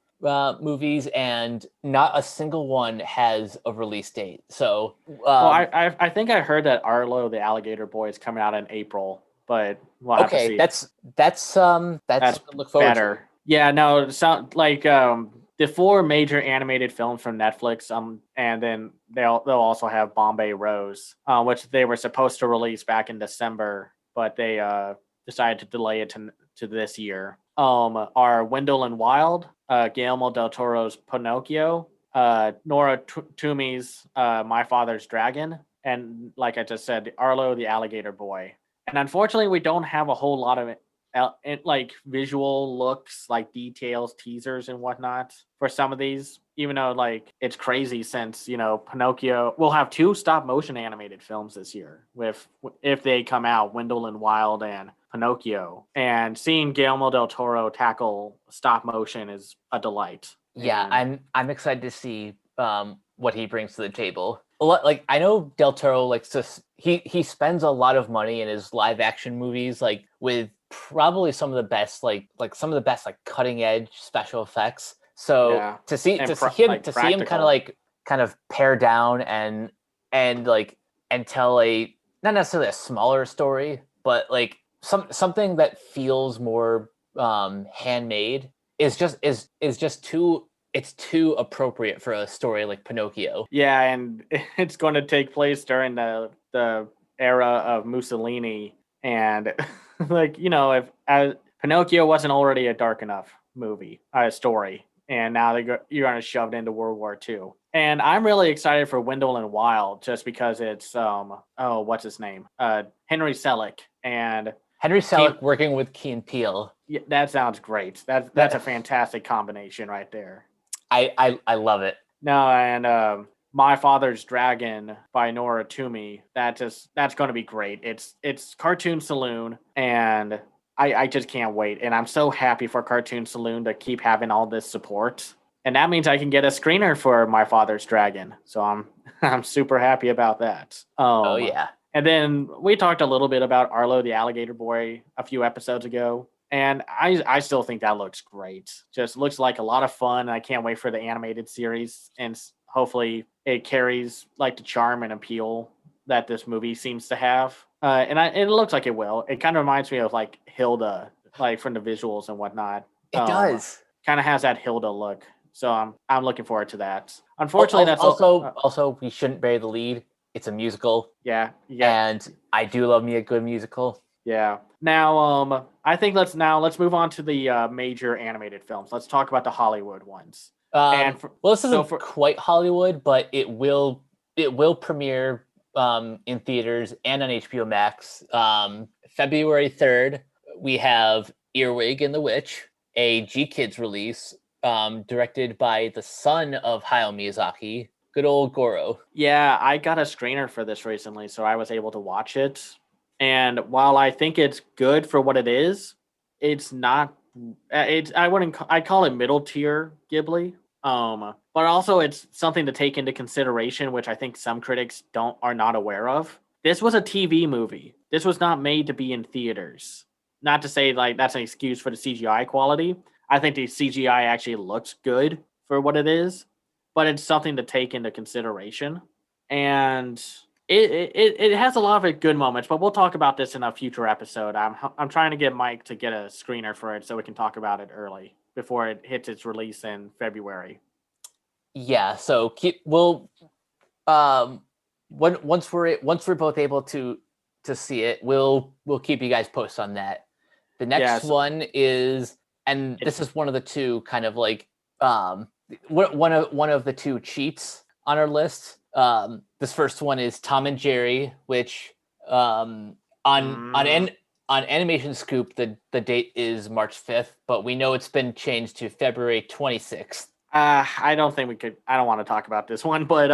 movies and not a single one has a release date. So well, I think I heard that Arlo the Alligator Boy is coming out in April, but we'll have to see. That's something to look forward better. to. Yeah, no, it sound like the four major animated films from Netflix, and then they'll also have Bombay Rose, which they were supposed to release back in December, but they decided to delay it to this year. Are Wendell and Wild, Guillermo del Toro's Pinocchio, Nora Toomey's My Father's Dragon, and like I just said, Arlo the Alligator Boy. And unfortunately, we don't have a whole lot of like visual looks, like details, teasers, and whatnot for some of these. Even though like it's crazy since Pinocchio, we'll have two stop motion animated films this year with if they come out, Wendell and Wild and Pinocchio. And seeing Guillermo del Toro tackle stop motion is a delight. Yeah, And I'm excited to see what he brings to the table. Like I know Del Toro likes to he spends a lot of money in his live action movies, like with probably some of the best like cutting edge special effects. So yeah, to see and see him kind of pare down and tell a not necessarily a smaller story, but like something that feels more handmade is just too appropriate for a story like Pinocchio. Yeah, and it's going to take place during the era of Mussolini, and like if as Pinocchio wasn't already a dark enough movie, story, and now you're going to shove it into World War II. And I'm really excited for Wendell and Wild just because it's what's his name, Henry Selick, and Henry Selick working with Key and Peele. Yeah, that sounds great. That's a fantastic combination right there. I love it. No, and My Father's Dragon by Nora Toomey. That's going to be great. It's Cartoon Saloon, and I just can't wait. And I'm so happy for Cartoon Saloon to keep having all this support. And that means I can get a screener for My Father's Dragon. So I'm super happy about that. Oh yeah. And then we talked a little bit about Arlo the Alligator Boy a few episodes ago. And I still think that looks great. Just looks like a lot of fun. I can't wait for the animated series, and hopefully it carries like the charm and appeal that this movie seems to have. And it looks like it will. It kind of reminds me of like Hilda, like from the visuals and whatnot. It does. Kind of has that Hilda look. So I'm looking forward to that. Unfortunately, that's also we shouldn't bury the lead. It's a musical. Yeah. And I do love me a good musical. Yeah. Now, I think let's move on to the major animated films. Let's talk about the Hollywood ones. This isn't quite Hollywood, but it will premiere in theaters and on HBO Max. February 3rd, we have Earwig and the Witch, a G Kids release. directed by the son of Hayao Miyazaki, good old Goro. Yeah, I got a screener for this recently, so I was able to watch it. And while I think it's good for what it is, it's not. It's I wouldn't. I call it middle tier Ghibli. But also it's something to take into consideration, which I think some critics are not aware of. This was a TV movie. This was not made to be in theaters. Not to say like that's an excuse for the CGI quality. I think the CGI actually looks good for what it is, but it's something to take into consideration. And it has a lot of good moments, but we'll talk about this in a future episode. I'm trying to get Mike to get a screener for it so we can talk about it early before it hits its release in February. Yeah, so we'll once we're both able to see it, we'll keep you guys posted on that. The next one is, and this is one of the two kind of like one of the two cheats on our list. This first one is Tom and Jerry, which on Animation Scoop the date is March 5th, but we know it's been changed to February 26th. I don't think we could. I don't want to talk about this one, but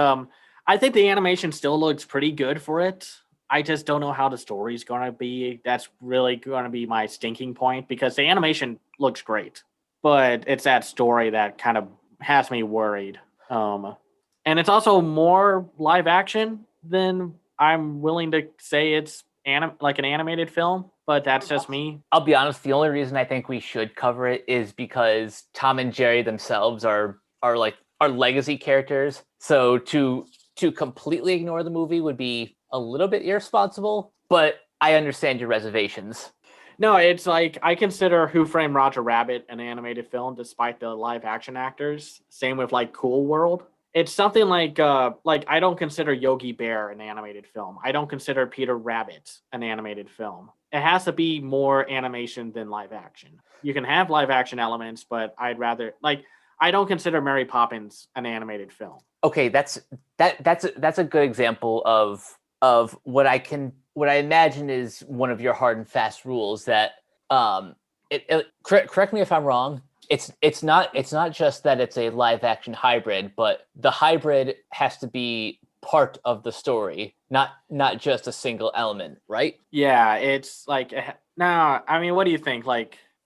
I think the animation still looks pretty good for it. I just don't know how the story's going to be. That's really going to be my stinking point because the animation looks great, but it's that story that kind of has me worried. And it's also more live action than I'm willing to say it's like an animated film, but that's just me. I'll be honest, the only reason I think we should cover it is because Tom and Jerry themselves are legacy characters. So to completely ignore the movie would be a little bit irresponsible, but I understand your reservations. No, it's like I consider Who Framed Roger Rabbit an animated film despite the live action actors. Same with like Cool World. It's something like I don't consider Yogi Bear an animated film. I don't consider Peter Rabbit an animated film. It has to be more animation than live action. You can have live action elements, but I'd rather I don't consider Mary Poppins an animated film. Okay, that's a good example of what I imagine is one of your hard and fast rules that correct me if I'm wrong. It's not just that it's a live action hybrid, but the hybrid has to be part of the story, not just a single element, right? Yeah, it's like now. I mean, what do you think?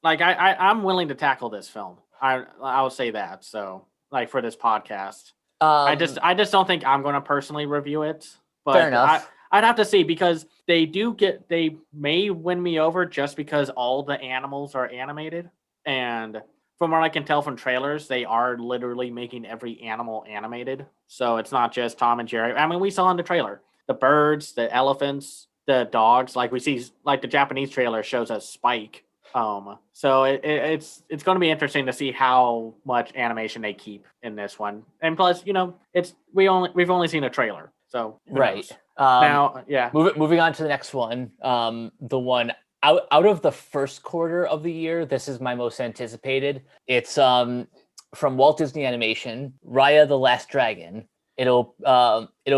I'm willing to tackle this film. I'll say that. So like for this podcast, I just don't think I'm going to personally review it. But fair enough. I'd have to see because they may win me over just because all the animals are animated. And from what I can tell from trailers, they are literally making every animal animated. So it's not just Tom and Jerry. I mean, we saw in the trailer, the birds, the elephants, the dogs, like we see, like the Japanese trailer shows us Spike. So it's going to be interesting to see how much animation they keep in this one. And plus, we've only seen a trailer. So right. Now, yeah. Moving on to the next one. The one out of the first quarter of the year, this is my most anticipated. It's from Walt Disney Animation, Raya the Last Dragon. It'll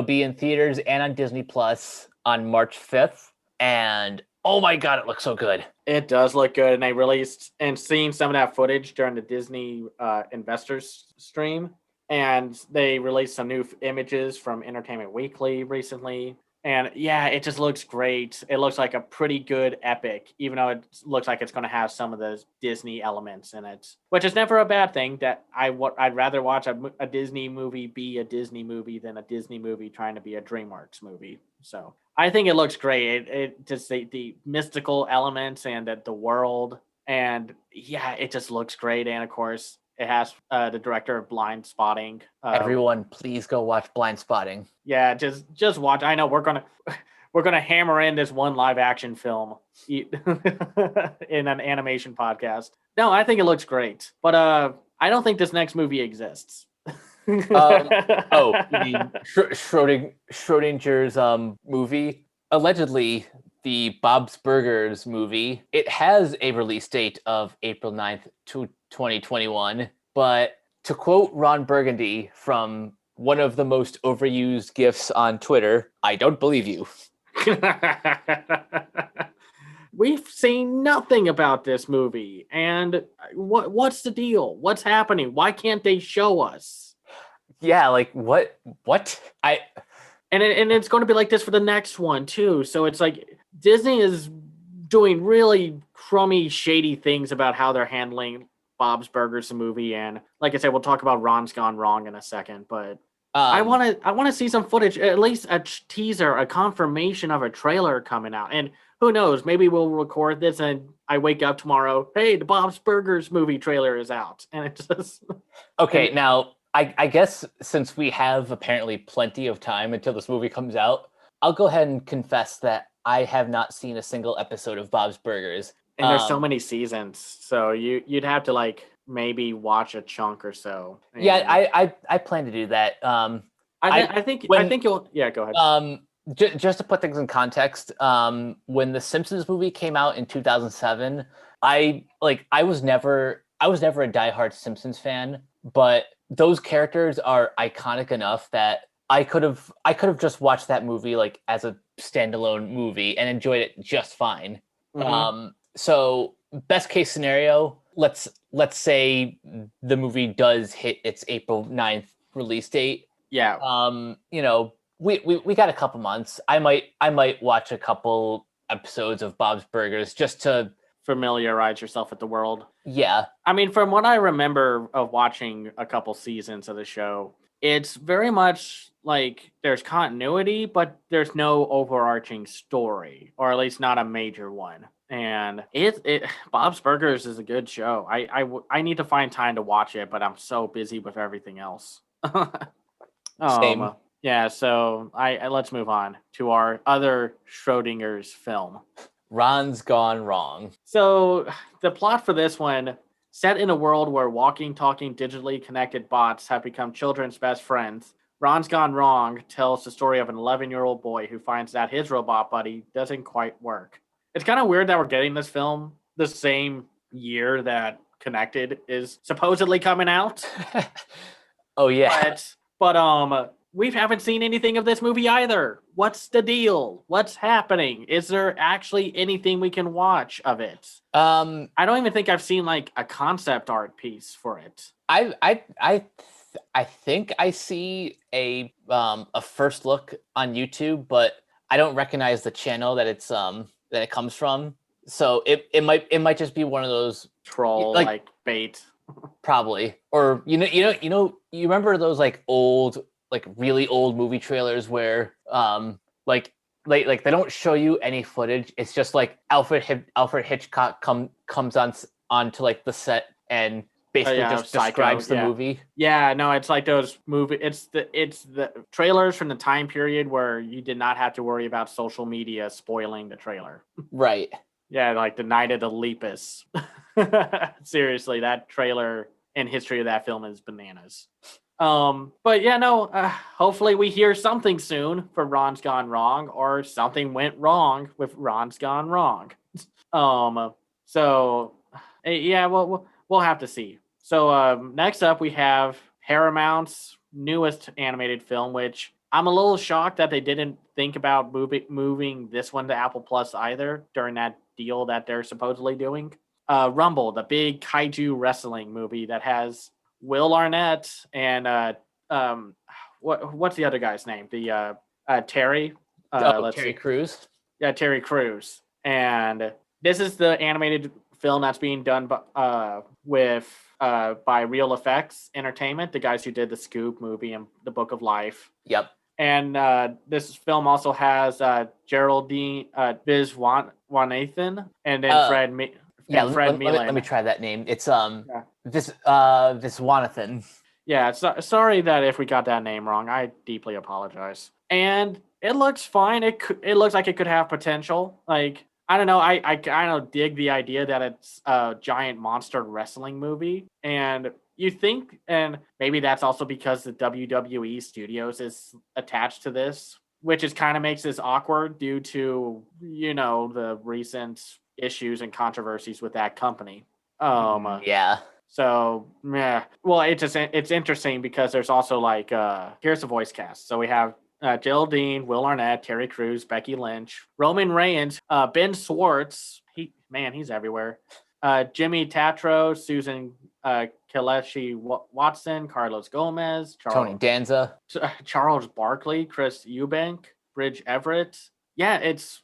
be in theaters and on Disney Plus on March 5th. And oh my God, it looks so good. It does look good. And they released and seeing some of that footage during the Disney investors stream. And they released some new images from Entertainment Weekly recently. And yeah, it just looks great. It looks like a pretty good epic, even though it looks like it's going to have some of the Disney elements in it, which is never a bad thing. That I'd rather watch a Disney movie be a Disney movie than a Disney movie trying to be a DreamWorks movie. So I think it looks great. It just the mystical elements and the world, and yeah, it just looks great. And of course, it has the director of Blind Spotting. Everyone, please go watch Blind Spotting. Yeah, just watch. I know we're gonna hammer in this one live action film in an animation podcast. No, I think it looks great, but I don't think this next movie exists. You mean Schrodinger's movie? Allegedly, the Bob's Burgers movie. It has a release date of April 9th, 2021, but to quote Ron Burgundy from one of the most overused GIFs on Twitter, I don't believe you. we've seen nothing about this movie, and what's the deal? What's happening? Why can't they show us? Yeah, like what I And it's going to be like this for the next one too. So it's like Disney is doing really crummy, shady things about how they're handling Bob's Burgers, the movie, and like I said, we'll talk about Ron's Gone Wrong in a second. But I um want to see some footage, at least a teaser, a confirmation of a trailer coming out. And who knows, maybe we'll record this and I wake up tomorrow, hey, the Bob's Burgers movie trailer is out, and it just okay, and now I guess since we have apparently plenty of time until this movie comes out, I'll go ahead and confess that I have not seen a single episode of Bob's Burgers. and there's so many seasons, so you'd have to like maybe watch a chunk or so. Yeah, And I plan to do that. I think you'll go ahead. Just to put things in context, when the Simpsons movie came out in 2007, I was never a diehard Simpsons fan, but those characters are iconic enough that I could have just watched that movie like as a standalone movie and enjoyed it just fine. Mhm. So best case scenario, let's say the movie does hit its April 9th release date. Yeah, You know, we got a couple months. I might watch a couple episodes of Bob's Burgers just to familiarize yourself with the world. yeah. I mean, from what I remember of watching a couple seasons of the show, it's very much like there's continuity, but there's no overarching story, or at least not a major one. And it Bob's Burgers is a good show. I need to find time to watch it, but I'm so busy with everything else. Same. Yeah, so I let's move on to our other Schrodinger's film. Ron's Gone Wrong. So the plot for this one, set in a world where walking, talking, digitally connected bots have become children's best friends, Ron's Gone Wrong tells the story of an 11-year-old boy who finds that his robot buddy doesn't quite work. It's kind of weird that we're getting this film the same year that Connected is supposedly coming out. Oh yeah. But we haven't seen anything of this movie either. What's the deal? What's happening? Is there actually anything we can watch of it? I don't even think I've seen like a concept art piece for it. I think I see a first look on YouTube, but I don't recognize the channel that it comes from. So it might just be one of those Troll like bait. Probably. Or you remember those like old, like really old movie trailers where like they don't show you any footage. It's just like Alfred Hitchcock comes onto like the set and basically just Psycho, describes the movie. Yeah, no, it's like those movie. It's the trailers from the time period where you did not have to worry about social media spoiling the trailer. Right. Yeah, like the Night of the Lepus. Seriously, that trailer and history of that film is bananas. But yeah, no. Hopefully, we hear something soon for Ron's Gone Wrong, or something went wrong with Ron's Gone Wrong. So yeah, we'll have to see. So next up, we have Paramount's newest animated film, which I'm a little shocked that they didn't think about moving this one to Apple Plus either during that deal that they're supposedly doing. Rumble, the big kaiju wrestling movie that has Will Arnett and what's the other guy's name? The Terry. Terry Crews. Yeah, Terry Crews. And this is the animated film that's being done by Real Effects Entertainment, the guys who did the Scoop movie and the Book of Life. Yep. And this film also has Geraldine Viswanathan and then Fred Meelan. Let me try that name. It's Viswanathan. Yeah, sorry that if we got that name wrong. I deeply apologize. And it looks fine. It looks like it could have potential. Like, I don't know. I kind of dig the idea that it's a giant monster wrestling movie. And you think, and maybe that's also because the WWE Studios is attached to this, which is kind of makes this awkward due to, the recent issues and controversies with that company. Yeah. So, yeah. Well, it's interesting because there's also like, here's the voice cast. So we have Geraldine, Will Arnett, Terry Crews, Becky Lynch, Roman Reigns, Ben Schwartz, Man, he's everywhere. Jimmy Tatro, Susan Kelechi Watson, Carlos Gomez, Tony Danza. Charles Barkley, Chris Eubank, Bridge Everett. Yeah, it's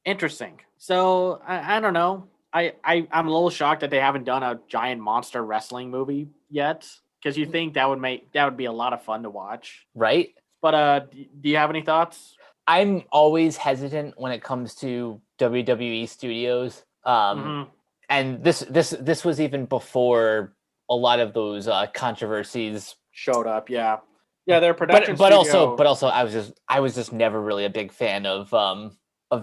interesting. So I don't know. I'm a little shocked that they haven't done a giant monster wrestling movie yet, because you think that would be a lot of fun to watch. Right? But do you have any thoughts? I'm always hesitant when it comes to WWE studios. And this was even before a lot of those controversies Showed up, yeah. Yeah, their production but studio. also I was just never really a big fan of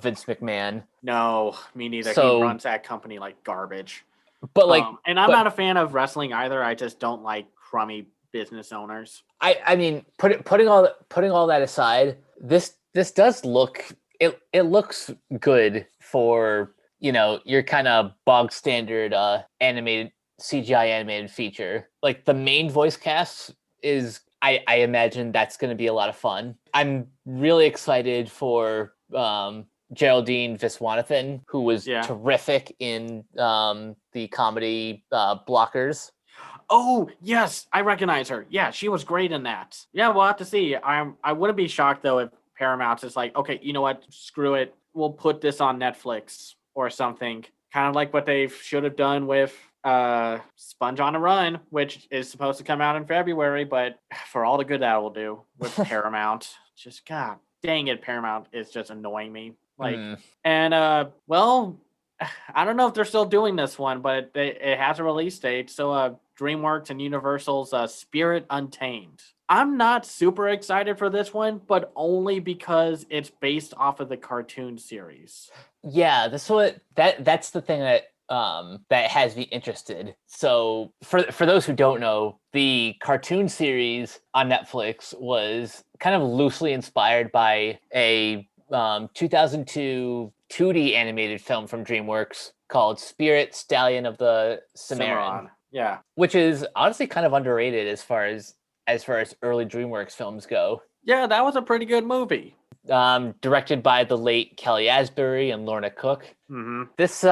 Vince McMahon. No, me neither. He So, runs that company like garbage. but like, And I'm but not a fan of wrestling either. I just don't like crummy business owners. I mean, putting all that aside, this does look, it looks good for, you know, your kind of bog standard animated CGI animated feature. Like the main voice cast is, I imagine that's going to be a lot of fun. I'm really excited for Geraldine Viswanathan, who was terrific in the comedy Blockers. Oh yes, I recognize her. Yeah, she was great in that. Yeah, we'll have to see. I wouldn't be shocked though if Paramount's is like, okay, you know what? Screw it. We'll put this on Netflix or something. Kind of like what they should have done with Sponge on a Run, which is supposed to come out in February, but for all the good that will do with Paramount, just God dang it, Paramount is just annoying me. Like, and well, I don't know if they're still doing this one, but it has a release date. So DreamWorks and Universal's Spirit Untamed. I'm not super excited for this one, but only because it's based off of the cartoon series. Yeah, that's the thing that that has me interested. So for those who don't know, the cartoon series on Netflix was kind of loosely inspired by a 2002 2D animated film from DreamWorks called Spirit Stallion of the Cimarron. Yeah, which is honestly kind of underrated as far as early DreamWorks films go. Yeah, that was a pretty good movie. Directed by the late Kelly Asbury and Lorna Cook. Mm-hmm. This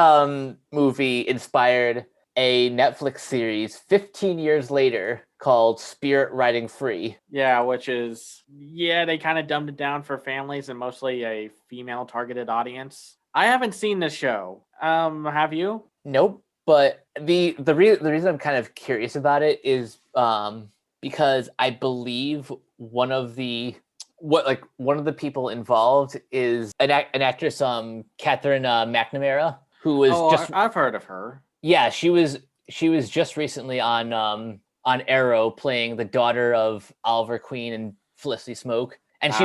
movie inspired a Netflix series 15 years later called Spirit Riding Free. Yeah, which is, they kind of dumbed it down for families and mostly a female targeted audience. I haven't seen this show. Have you? Nope. But the reason I'm kind of curious about it is because I believe one of the people involved is an actress, Catherine McNamara, who was I've heard of her. Yeah, she was just recently on Arrow playing the daughter of Oliver Queen and Felicity Smoke, and she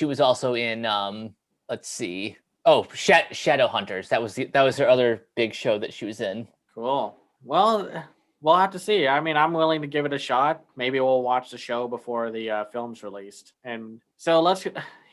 was also in let's see. Oh, Shadow Hunters. That was her other big show that she was in. Cool. Well, we'll have to see. I mean, I'm willing to give it a shot. Maybe we'll watch the show before the film's released. And so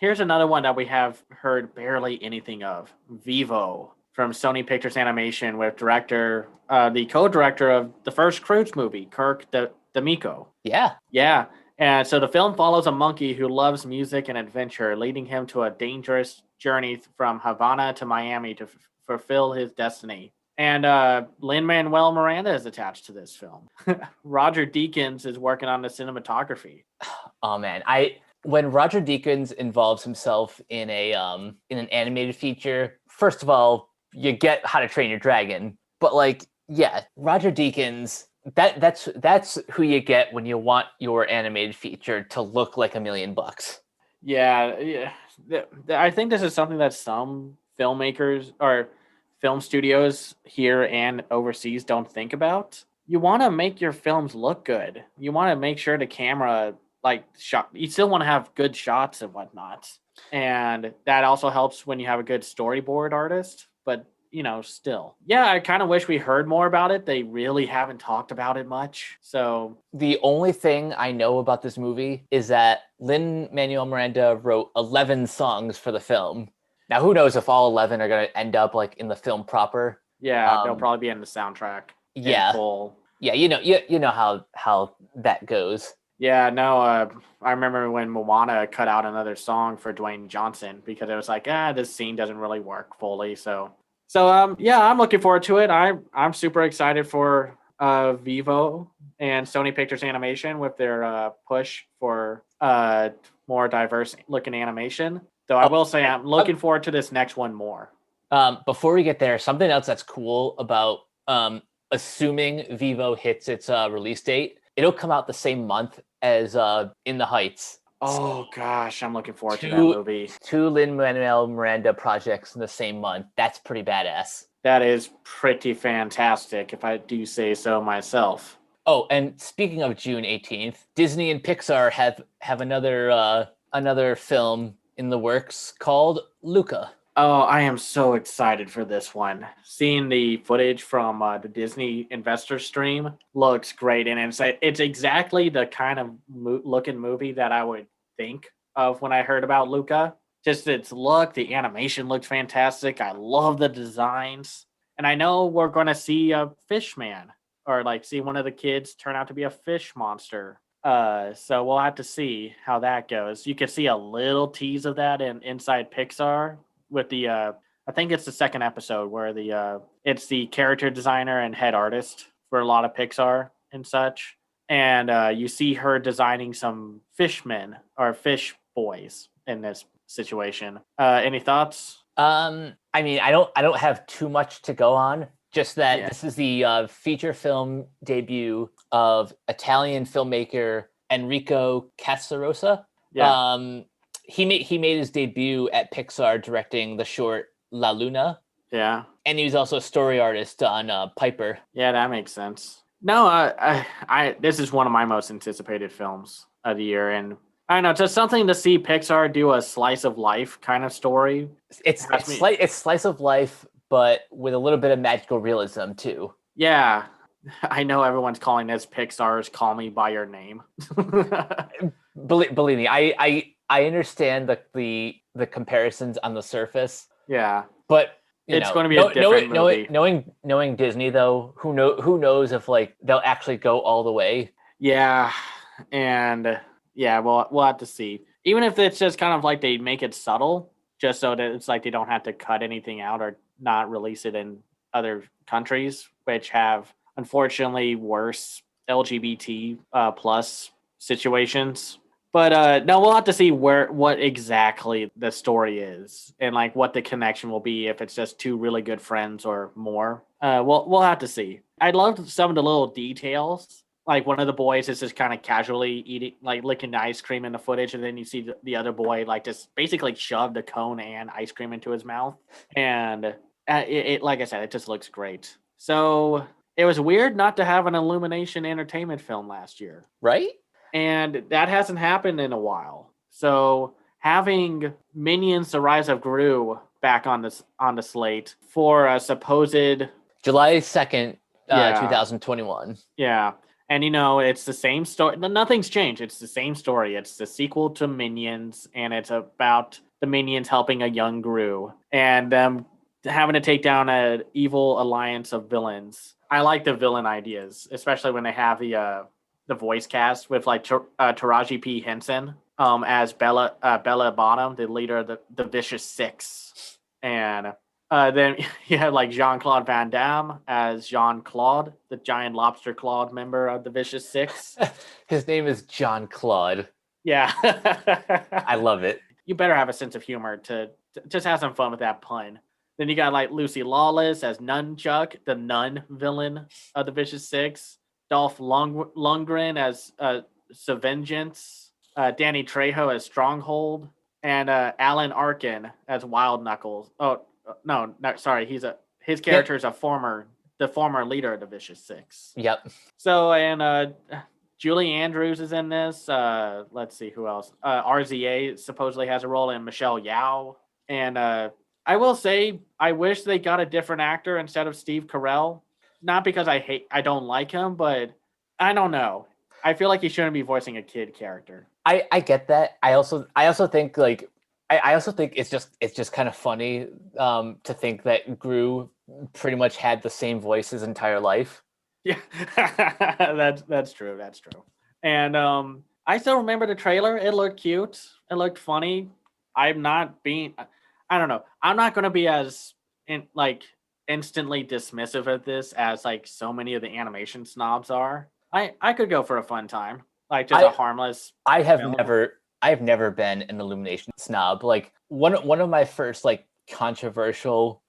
here's another one that we have heard barely anything of. Vivo from Sony Pictures Animation with the co-director of the first Cruise movie, Kirk D'Amico. Yeah. Yeah. And so the film follows a monkey who loves music and adventure, leading him to a dangerous journey from Havana to Miami to fulfill his destiny. And Lin-Manuel Miranda is attached to this film. Roger Deakins is working on the cinematography. Oh man, when Roger Deakins involves himself in an animated feature, first of all, you get How to Train Your Dragon, but Roger Deakins, that's who you get when you want your animated feature to look like $1 million. Yeah. I think this is something that some filmmakers or film studios here and overseas don't think about. You want to make your films look good. You want to make sure the camera shot. You still want to have good shots and whatnot, and that also helps when you have a good storyboard artist. But still, I kind of wish we heard more about it. They really haven't talked about it much. So the only thing I know about this movie is that Lin-Manuel Miranda wrote 11 songs for the film. Now, who knows if all 11 are going to end up in the film proper? Yeah, they'll probably be in the soundtrack. Yeah, full. Yeah, you know how that goes. Yeah, no, I remember when Moana cut out another song for Dwayne Johnson because it was like, this scene doesn't really work fully. So So yeah, I'm looking forward to it. I'm super excited for Vivo and Sony Pictures Animation with their push for more diverse looking animation. Though I Oh, will say I'm uh, looking forward to this next one more. before we get there, something else that's cool about assuming Vivo hits its release date, it'll come out the same month as In the Heights. Oh gosh, I'm looking forward to that two movie. two Lin-Manuel Miranda projects in the same month. That's pretty badass. That is pretty fantastic, if I do say so myself. Oh, and speaking of June 18th, Disney and Pixar have another film in the works called Luca. Oh, I am so excited for this one. Seeing the footage from the Disney investor stream looks great, and it's exactly the kind of looking movie that I would think of when I heard about Luca. Just its look, the animation looked fantastic. I love the designs, and I know we're going to see a fish man or like see one of the kids turn out to be a fish monster. So we'll have to see how that goes. You can see a little tease of that in Inside Pixar with the I think it's the second episode where the it's the character designer and head artist for a lot of Pixar and such. And you see her designing some fishmen or fish boys in this situation. Any thoughts? I mean, I don't have too much to go on. Just that Yeah. this is the feature film debut of Italian filmmaker Enrico Casarosa. Yeah. He made his debut at Pixar directing the short La Luna, Yeah. and he was also a story artist on Piper. Yeah, that makes sense. No, this is one of my most anticipated films of the year, and I don't know, just something to see Pixar do a slice of life kind of story. That's me. It's slice of life, but with a little bit of magical realism too. Yeah, I know everyone's calling this Pixar's "Call Me by Your Name." Believe me, I understand the comparisons on the surface, Yeah, but it's going to be a different movie. knowing Disney though, who knows if like they'll actually go all the way. Yeah, and yeah, we'll have to see. Even if it's just kind of like they make it subtle, just so that it's like they don't have to cut anything out or not release it in other countries, which have unfortunately worse LGBT plus situations. But no, we'll have to see what exactly the story is and like what the connection will be if it's just two really good friends or more. We'll have to see. I loved some of the little details. Like one of the boys is just kind of casually eating, like licking the ice cream in the footage, and then you see the other boy like just basically shove the cone and ice cream into his mouth. And like I said, it just looks great. So it was weird not to have an Illumination Entertainment film last year, Right? and that hasn't happened in a while. So having Minions: The Rise of Gru back on the slate for a supposed July 2nd, yeah 2021. yeah, and it's the same story. Nothing's changed. It's the same story. It's the sequel to Minions, and it's about the Minions helping a young Gru and them having to take down an evil alliance of villains. I like the villain ideas, especially when they have the voice cast with like Taraji P. Henson as Bella Bottom, the leader of the Vicious Six, and then you have like Jean-Claude Van Damme as Jean-Claude, the giant lobster clawed member of the Vicious Six. His name is John Claude. Yeah, I love it. You better have a sense of humor to just have some fun with that pun. Then you got like Lucy Lawless as Nunchuck, the nun villain of the Vicious Six. Dolph Lundgren as Vengeance, Danny Trejo as Stronghold, and Alan Arkin as Wild Knuckles. Oh no, sorry, his character is the former leader of the Vicious Six. Yep. So and Julie Andrews is in this. Let's see who else. RZA supposedly has a role in Michelle Yao, and I will say I wish they got a different actor instead of Steve Carell. Not because I don't like him, but I don't know. I feel like he shouldn't be voicing a kid character. I get that. I also think like I also think it's just kind of funny to think that Gru pretty much had the same voice his entire life. Yeah, that's true. That's true. And I still remember the trailer. It looked cute. It looked funny. I don't know. I'm not going to be as instantly dismissive of this as like so many of the animation snobs are. I could go for a fun time, like just a I harmless I have film. never been an Illumination snob. Like one of my first like controversial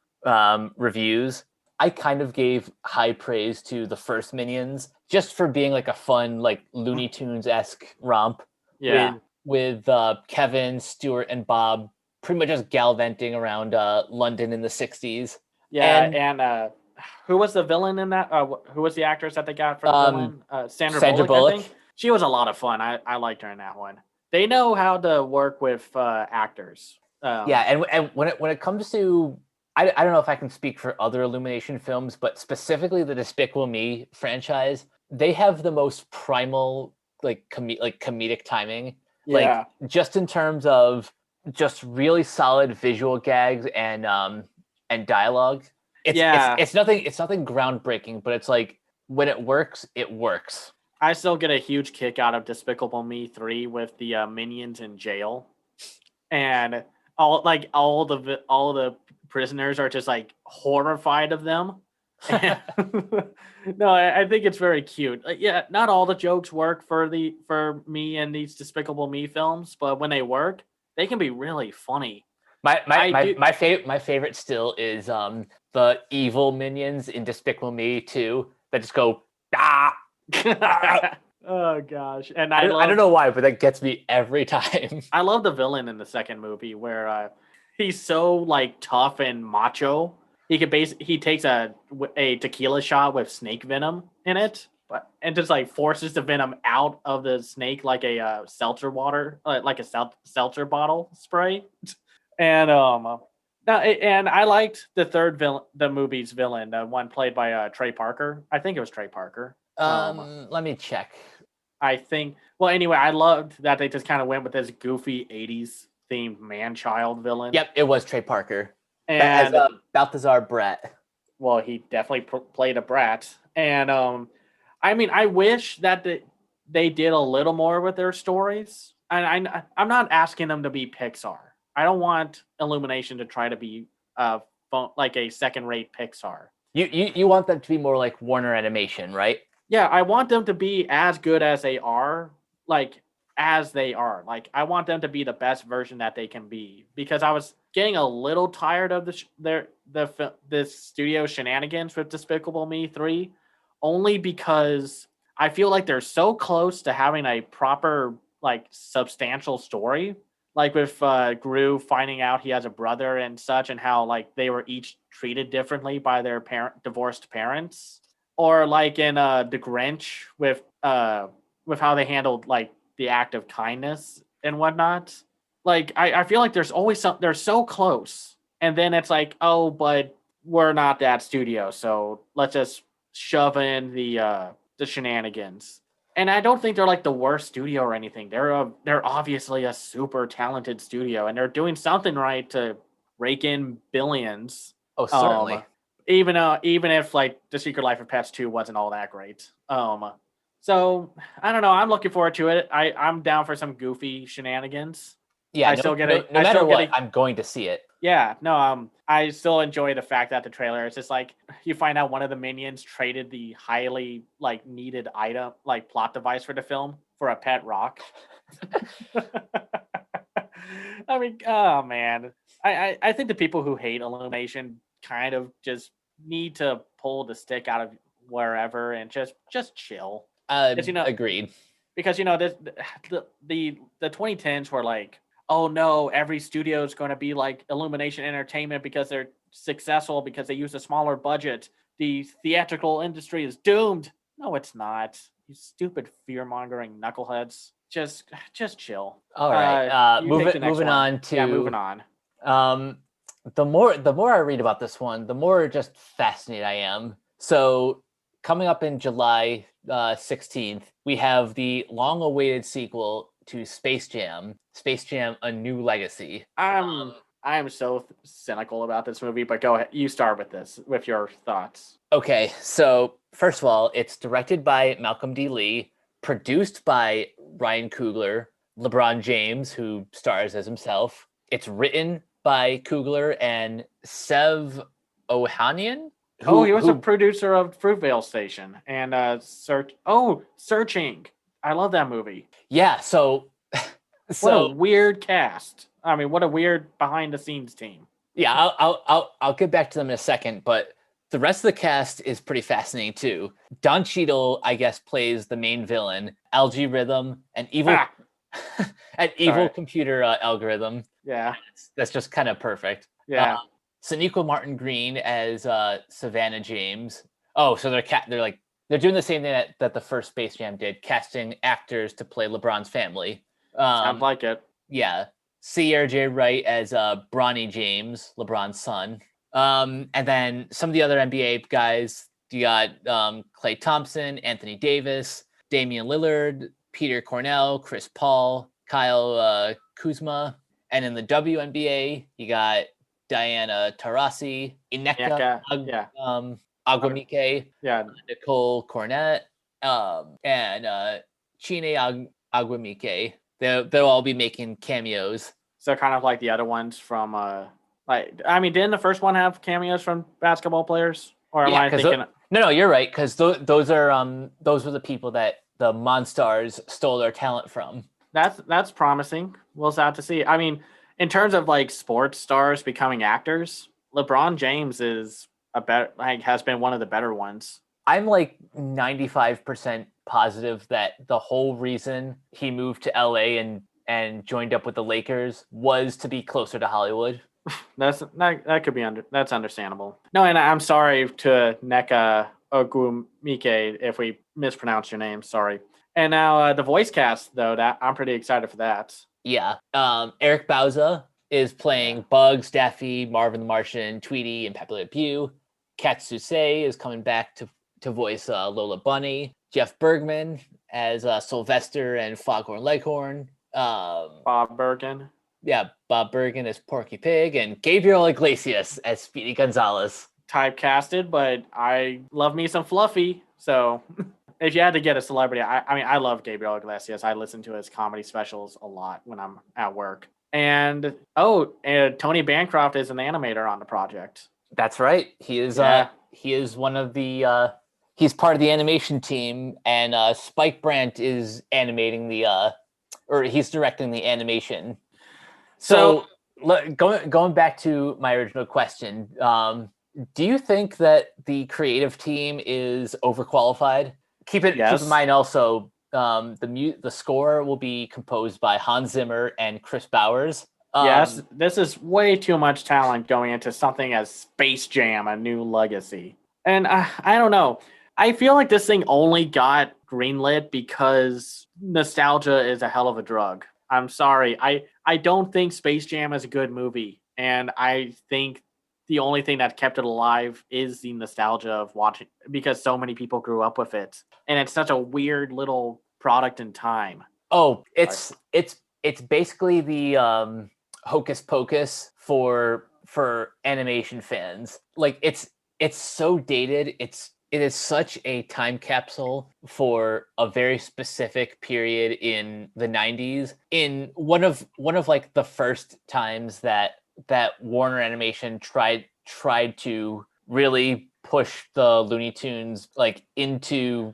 reviews, I kind of gave high praise to the first Minions just for being like a fun like Looney Tunes esque romp Yeah, with Kevin, Stuart, and Bob pretty much just gallivanting around London in the '60s. yeah, And and who was the villain in that? Who was the actress that they got for the um, villain? Sandra Sandra Bullock, I Bullock. think. She was a lot of fun. I liked her in that one. They know how to work with actors. Yeah, and when it comes to I don't know if I can speak for other Illumination films, but specifically the Despicable Me franchise, they have the most primal like comedic timing. Like Yeah, just in terms of just really solid visual gags and dialogue. yeah. It's nothing groundbreaking, but it's like when it works, it works. I still get a huge kick out of Despicable Me 3 with the minions in jail, and all the prisoners are just like horrified of them. And no, I think it's very cute. Yeah, not all the jokes work for me in these Despicable Me films, but when they work, they can be really funny. I do. My favorite still is the evil minions in Despicable Me 2 that just go ah, ah. Oh gosh, and I don't know why, but that gets me every time. I love the villain in the second movie where he's so like tough and macho. He takes a tequila shot with snake venom in it, but and just like forces the venom out of the snake like a seltzer water, like a seltzer bottle spray. And and I liked the third villain, the movie's villain, the one played by Trey Parker. I think it was Trey Parker. Let me check. I think. Well, anyway, I loved that they just kind of went with this goofy '80s themed man-child villain. Yep, it was Trey Parker as And Balthazar Brett. well, he definitely played a brat. And I mean, I wish that they did a little more with their stories. And I'm not asking them to be Pixar. I don't want Illumination to try to be like a second-rate Pixar. You want them to be more like Warner Animation, right? Yeah, I want them to be as good as they are, like as they are. Like I want them to be the best version that they can be because I was getting a little tired of the studio shenanigans with Despicable Me 3 only because I feel like they're so close to having a proper like substantial story. Like with Gru finding out he has a brother and such and how like they were each treated differently by their divorced parents or like in the Grinch with how they handled like the act of kindness and whatnot. Like I feel like there's always they're so close, and then it's like, oh, but we're not that studio, so let's just shove in the shenanigans. And I don't think they're like the worst studio or anything. They're obviously a super talented studio, and they're doing something right to rake in billions. Oh, certainly. Even if like The Secret Life of Pets 2 wasn't all that great. So I don't know. I'm looking forward to it. I'm down for some goofy shenanigans. Yeah, no matter what, I'm going to see it. Yeah, no, I still enjoy the fact that the trailer is just like you find out one of the minions traded the highly like needed item, like plot device for the film for a pet rock. I mean, oh man. I think the people who hate Illumination kind of just need to pull the stick out of wherever and just chill. Agreed. Because the 2010s were like, oh no, every studio is going to be like Illumination Entertainment because they're successful because they use a smaller budget. The theatrical industry is doomed. No, it's not. You stupid fear-mongering knuckleheads. Just chill. All right. Moving on to moving on. The more I read about this one, the more just fascinated I am. So coming up in July 16th, we have the long-awaited sequel to Space Jam, A New Legacy. I'm so cynical about this movie, but go ahead. You start with your thoughts. Okay, so first of all, it's directed by Malcolm D. Lee, produced by Ryan Coogler, LeBron James, who stars as himself. It's written by Coogler and Sev Ohanian. Oh, he was a Who producer of Fruitvale Station and Searching. I love that movie. Yeah, so What a so weird cast. I mean, what a weird behind the scenes team. yeah, I'll get back to them in a second, but the rest of the cast is pretty fascinating too. Don Cheadle, I guess, plays the main villain, Algae Rhythm, an evil Ah, an evil sorry. computer algorithm. Yeah. That's just kind of perfect. Yeah. Sonequa Martin Green as Savannah James. Oh, so they're doing the same thing that the first Space Jam did, casting actors to play LeBron's family. Sounds like it. Yeah, Sierra J. Wright as Bronny James, LeBron's son. And then some of the other NBA guys, you got Klay Thompson, Anthony Davis, Damian Lillard, Peter Cornell, Chris Paul, Kyle Kuzma. And in the WNBA, you got Diana Taurasi, Ineka Yeah. Aguamike, Yeah. Nicole Cornett, and Chine Aguamike. They'll all be making cameos. So kind of like the other ones from didn't the first one have cameos from basketball players? Or am I thinking no, you're right, because those were the people that the Monstars stole their talent from. that's promising. We'll have to see. I mean, in terms of like sports stars becoming actors, LeBron James is has been one of the better ones. I'm like 95% positive that the whole reason he moved to LA and joined up with the Lakers was to be closer to Hollywood. That could be that's understandable. No, and I'm sorry to Neka Ogumike if we mispronounce your name. Sorry. And now the voice cast though, that I'm pretty excited for that. Yeah. Eric Bauza is playing Bugs, Daffy, Marvin the Martian, Tweety, and Pepe Le Pew. Kat Susay is coming back to voice Lola Bunny. Jeff Bergman as Sylvester and Foghorn Leghorn. Bob Bergen. Yeah, Bob Bergen as Porky Pig, and Gabriel Iglesias as Speedy Gonzalez. Typecasted, but I love me some Fluffy. So if you had to get a celebrity, I love Gabriel Iglesias. I listen to his comedy specials a lot when I'm at work. And Tony Bancroft is an animator on the project. That's right. He is. Yeah. He is one of the. He's part of the animation team, and Spike Brandt is animating or he's directing the animation. So going back to my original question, do you think that the creative team is overqualified? Keep in mind also, the score will be composed by Hans Zimmer and Chris Bowers. Yes, this is way too much talent going into something as Space Jam, a new legacy. And I don't know. I feel like this thing only got greenlit because nostalgia is a hell of a drug. I'm sorry. I don't think Space Jam is a good movie. And I think the only thing that kept it alive is the nostalgia of watching, because so many people grew up with it. And it's such a weird little product in time. Oh, it's basically the hocus pocus for animation fans. Like it's so dated. It is such a time capsule for a very specific period in the 90s. In one of like the first times that Warner Animation tried to really push the Looney Tunes like into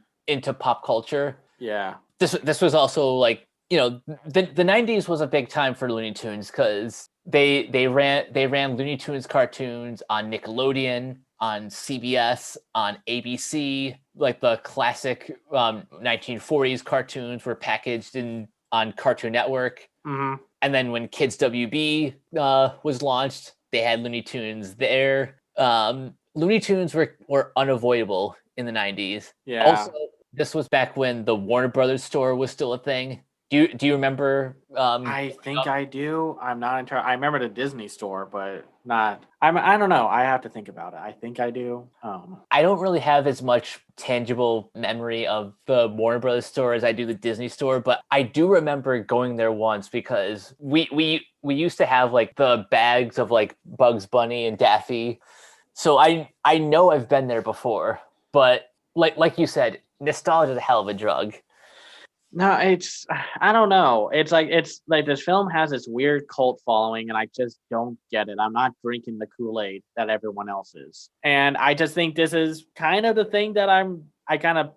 pop culture. Yeah. This was also like, the 90s was a big time for Looney Tunes because they ran Looney Tunes cartoons on Nickelodeon, on CBS, on ABC. Like the classic 1940s cartoons were packaged on Cartoon Network. Mm-hmm. And then when Kids WB was launched, they had Looney Tunes there. Looney Tunes were unavoidable in the 90s. Yeah. Also, this was back when the Warner Brothers store was still a thing. Do you remember? I think I do. I'm not entirely. I remember the Disney store, but not. I don't know. I have to think about it. I think I do. I don't really have as much tangible memory of the Warner Brothers store as I do the Disney store, but I do remember going there once because we used to have like the bags of like Bugs Bunny and Daffy, so I know I've been there before. But like you said, nostalgia is a hell of a drug. No, it's I don't know. It's like this film has this weird cult following, and I just don't get it. I'm not drinking the Kool-Aid that everyone else is, and I just think this is kind of the thing that I kind of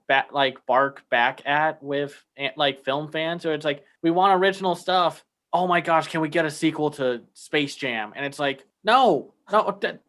bark back at with like film fans. So it's like we want original stuff. Oh my gosh, can we get a sequel to Space Jam? And it's like no,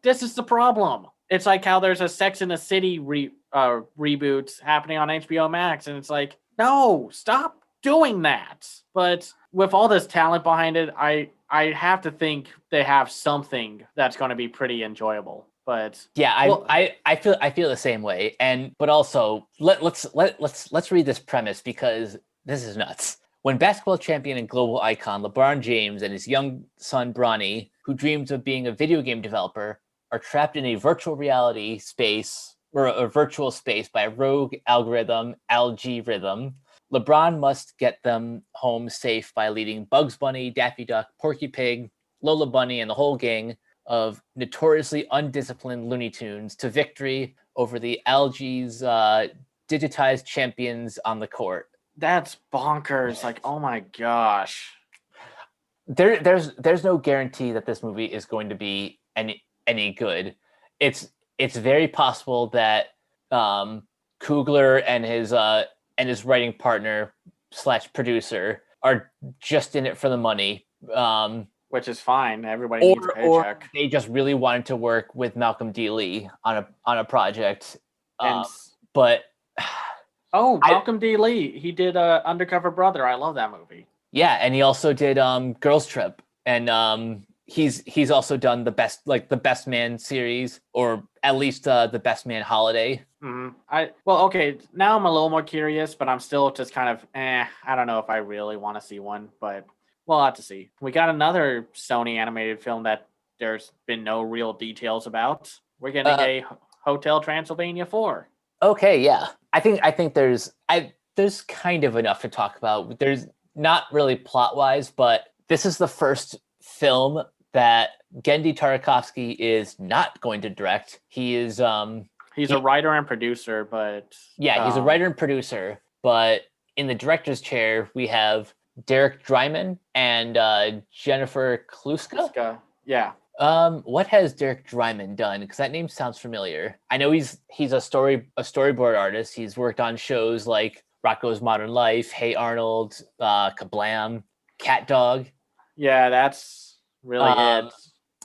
this is the problem. It's like how there's a Sex in the City reboot happening on HBO Max, and it's like, no, stop doing that. But with all this talent behind it, I have to think they have something that's going to be pretty enjoyable. But Yeah, well, I feel the same way. And but also let's read this premise because this is nuts. When basketball champion and global icon LeBron James and his young son Bronny, who dreams of being a video game developer, are trapped in a virtual reality space or a virtual space by a rogue algorithm, LeBron must get them home safe by leading Bugs Bunny, Daffy Duck, Porky Pig, Lola Bunny, and the whole gang of notoriously undisciplined Looney Tunes to victory over the algae's digitized champions on the court. that's bonkers. Like, oh my gosh. There's no guarantee that this movie is going to be any good. It's very possible that Coogler and his writing partner slash producer are just in it for the money. Which is fine. Everybody needs a Or paycheck. they just really wanted to work with Malcolm D. Lee on a project. And But oh, I Malcolm D. Lee. He did Undercover Brother. I love that movie. yeah, and he also did Girls Trip, and he's also done the Best Man series, or at least the Best Man Holiday. Okay. Now I'm a little more curious, but I'm still just kind of I don't know if I really want to see one, but we'll have to see. We got another Sony animated film that there's been no real details about. We're getting Uh, a Hotel Transylvania 4. okay, yeah, I think there's kind of enough to talk about. There's not really plot wise, but this is the first film that Gendy Tartakovsky is not going to direct. He is He's a writer and producer, but yeah, he's a writer and producer, but in the director's chair we have Derek Dryman and Jennifer Kluska. Yeah. What has Derek Dryman done? Because that name sounds familiar. I know he's a storyboard artist. He's worked on shows like Rocko's Modern Life, Hey Arnold, Kablam, Cat Dog. Yeah, that's really Um, it.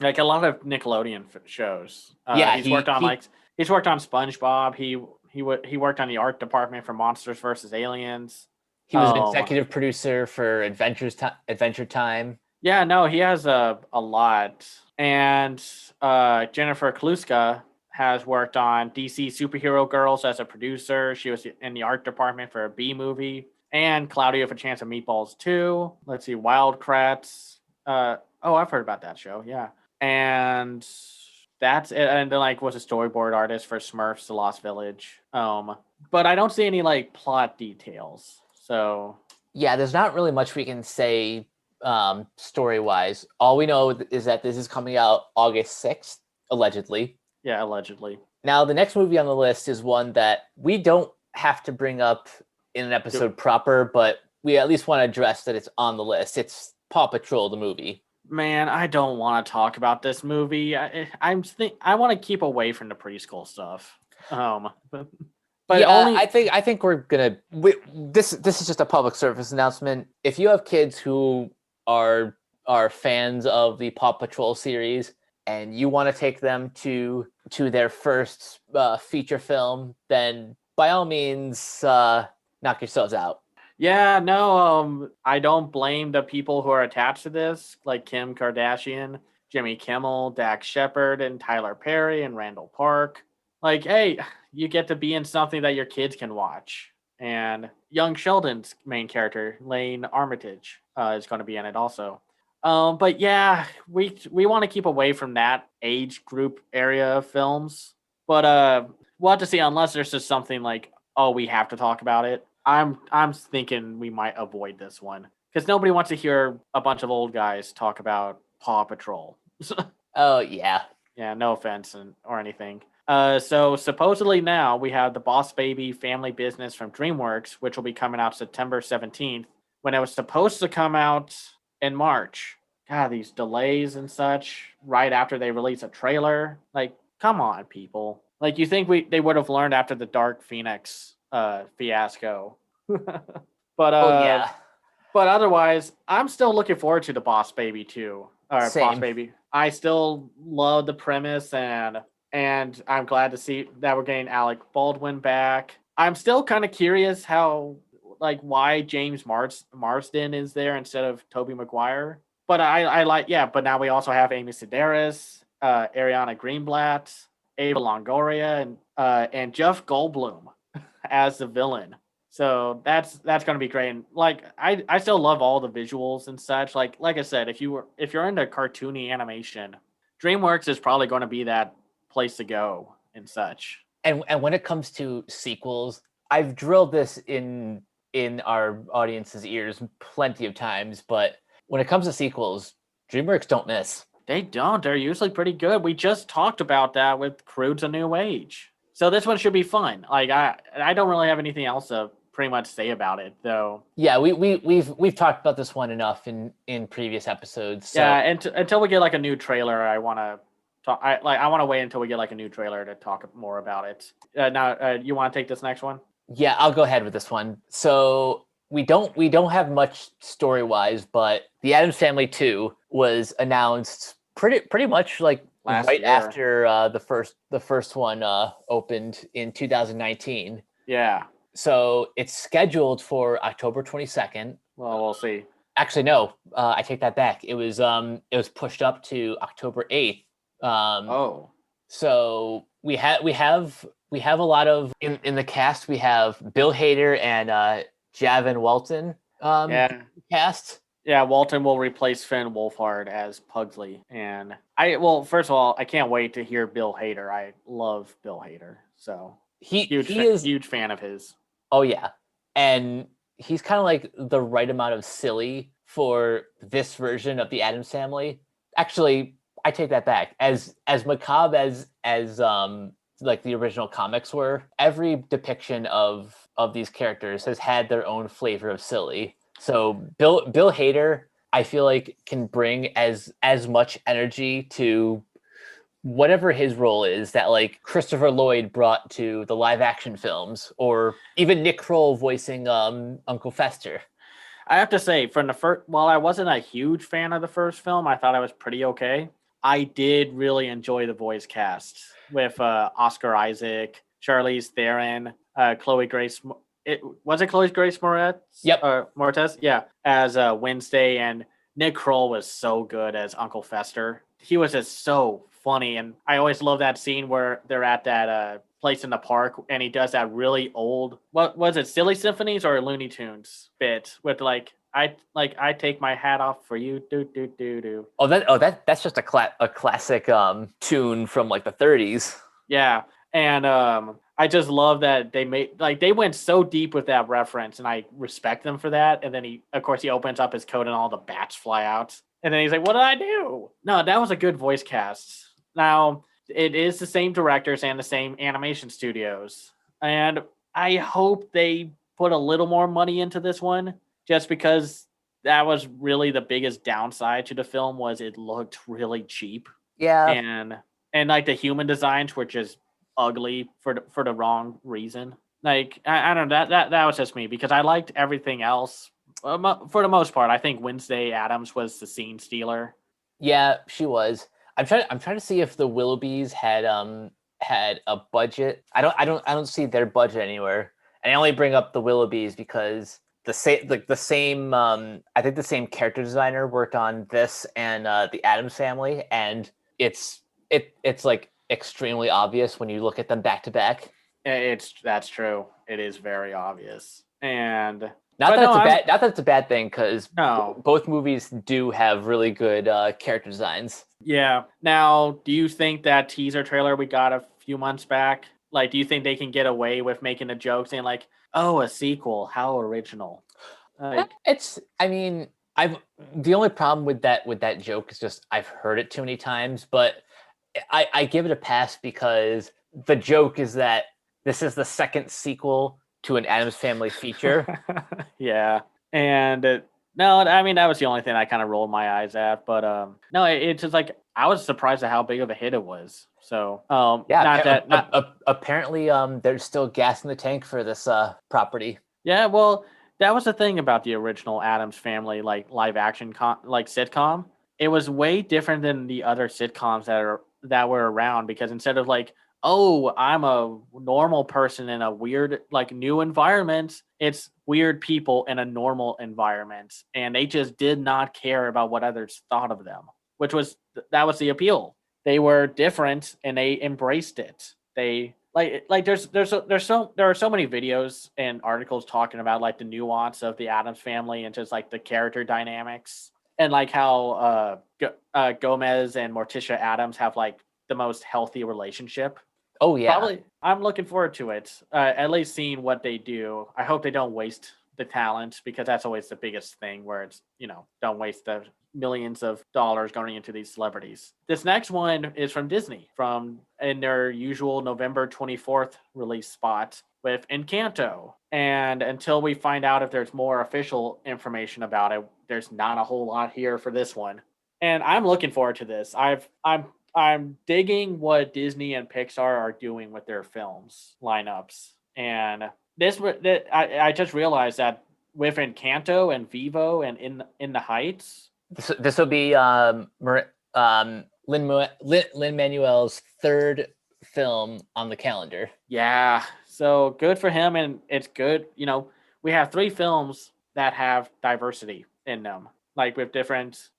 Like a lot of Nickelodeon shows. yeah, He's worked on he's worked on SpongeBob. He worked on the art department for Monsters vs. Aliens. he was an executive producer for Adventure Time. Yeah, no, he has a lot. And Jennifer Kluska has worked on DC Superhero Girls as a producer. She was in the art department for a B movie. And Cloudy with a Chance of Meatballs 2. Let's see, Wild Kratts. I've heard about that show. Yeah. And that's it. And then like was a storyboard artist for Smurfs: The Lost Village. But I don't see any like plot details. So Yeah, there's not really much we can say story wise. All we know is that this is coming out August 6th, allegedly. yeah, allegedly. Now, the next movie on the list is one that we don't have to bring up in an episode proper, but we at least want to address that it's on the list. It's Paw Patrol, the movie. Man, I don't want to talk about this movie. I want to keep away from the preschool stuff. But Yeah, only I think we're gonna. This is just a public service announcement. If you have kids who are fans of the Paw Patrol series and you want to take them to their first feature film, then by all means, knock yourselves out. yeah, no, I don't blame the people who are attached to this, like Kim Kardashian, Jimmy Kimmel, Dax Shepard, and Tyler Perry and Randall Park. Like, hey, you get to be in something that your kids can watch. And young Sheldon's main character, Lane Armitage, is going to be in it also. But yeah, we want to keep away from that age group area of films. But we'll have to see unless there's just something like, oh, we have to talk about it. I'm thinking we might avoid this one because nobody wants to hear a bunch of old guys talk about Paw Patrol. Oh yeah, Yeah, no offense or anything. So supposedly now we have the Boss Baby Family Business from DreamWorks, which will be coming out September 17th, when it was supposed to come out in March. God, these delays and such right after they release a trailer. Like, come on, people. Like, you think they would have learned after the Dark Phoenix fiasco. but Oh uh yeah, but otherwise, I'm still looking forward to the Boss Baby 2. Or Boss same. Baby. I still love the premise, and I'm glad to see that we're getting Alec Baldwin back. I'm still kind of curious how, like, why James Marsden is there instead of Tobey Maguire. But I like, yeah. But now we also have Amy Sedaris, Ariana Greenblatt, Ava Longoria, and Jeff Goldblum as the villain. So that's going to be great. And like, I still love all the visuals and such. Like I said, if you're into cartoony animation, DreamWorks is probably going to be that place to go and such. And when it comes to sequels, I've drilled this in our audience's ears plenty of times, but when it comes to sequels, DreamWorks don't miss. They don't. They're usually pretty good. We just talked about that with Crude's A New Age. So this one should be fun. Like, I don't really have anything else to pretty much say about it, though. Yeah, we've talked about this one enough in previous episodes. So. Yeah, and until we get like a new trailer, I want to talk. I want to wait until we get like a new trailer to talk more about it. Now, you want to take this next one? Yeah, I'll go ahead with this one. So we don't have much story wise, but the Addams Family 2 was announced pretty much like Last right year. after the first one opened in 2019. Yeah. So it's scheduled for October 22nd. Well, we'll see. Actually, no, I take that back. It was pushed up to October 8th. Oh. So we have a lot of in the cast. We have Bill Hader and Javon Walton Yeah. cast. Yeah, Walton will replace Finn Wolfhard as Pugsley. And first of all, I can't wait to hear Bill Hader. I love Bill Hader. So He is huge fan of his. Oh yeah, and he's kind of like the right amount of silly for this version of the Addams Family. Actually, I take that back. As macabre as like the original comics were, every depiction of these characters has had their own flavor of silly. So Bill Hader, I feel like, can bring as much energy to whatever his role is that like Christopher Lloyd brought to the live action films, or even Nick Kroll voicing Uncle Fester. I have to say, from the first, while I wasn't a huge fan of the first film, I thought I was pretty okay. I did really enjoy the voice cast with Oscar Isaac, Charlize Theron, Chloe Grace. Was it Chloe Grace Moretz? Yep. Moretz, yeah, as Wednesday, and Nick Kroll was so good as Uncle Fester. He was just so funny, and I always love that scene where they're at that place in the park, and he does that really old, what was it, Silly Symphonies or Looney Tunes bit with I take my hat off for you, do do do do. That's just a classic tune from like the 30s. Yeah, and I just love that they went so deep with that reference, and I respect them for that. And then he opens up his coat and all the bats fly out, and then he's like, "What did I do?" No, that was a good voice cast. Now it is the same directors and the same animation studios, and I hope they put a little more money into this one, just because that was really the biggest downside to the film, was it looked really cheap. Yeah, and like the human designs were just ugly for the wrong reason. Like I don't know, that was just me, because I liked everything else for the most part. I think Wednesday Addams was the scene stealer. Yeah, she was. I'm trying to see if the Willoughbys had a budget. I don't see their budget anywhere. And I only bring up the Willoughbys because the same I think the same character designer worked on this and the Addams Family, and it's like extremely obvious when you look at them back to back. That's true. It is very obvious. And not that it's a bad thing, because no, both movies do have really good character designs. Yeah. Now, do you think that teaser trailer we got a few months back, like, do you think they can get away with making a joke saying like, "Oh, a sequel? How original"? Like, the only problem with that joke is just I've heard it too many times, but I give it a pass because the joke is that this is the second sequel to an Addams Family feature. Yeah. And no, I mean that was the only thing I kind of rolled my eyes at, but no, it's just like I was surprised at how big of a hit it was. So Yeah, not apparently there's still gas in the tank for this property. yeah, well, that was the thing about the original Addams Family like live action like sitcom. It was way different than the other sitcoms that were around because instead of like, oh, I'm a normal person in a weird like new environment, it's weird people in a normal environment and they just did not care about what others thought of them, which was that was the appeal. They were different and they embraced it. They like there are so many videos and articles talking about like the nuance of the Addams family and just like the character dynamics and like how Gomez and Morticia Adams have like the most healthy relationship. Oh yeah. Probably, I'm looking forward to it. At least seeing what they do. I hope they don't waste the talent because that's always the biggest thing. Where it's don't waste the millions of dollars going into these celebrities. This next one is from Disney, from in their usual November 24th release spot with Encanto. And until we find out if there's more official information about it, there's not a whole lot here for this one. And I'm looking forward to this. I'm digging what Disney and Pixar are doing with their films lineups. And I just realized that with Encanto and Vivo and in the Heights, This will be Lin Manuel's third film on the calendar. yeah. So good for him, and it's good. We have three films that have diversity in them, like with different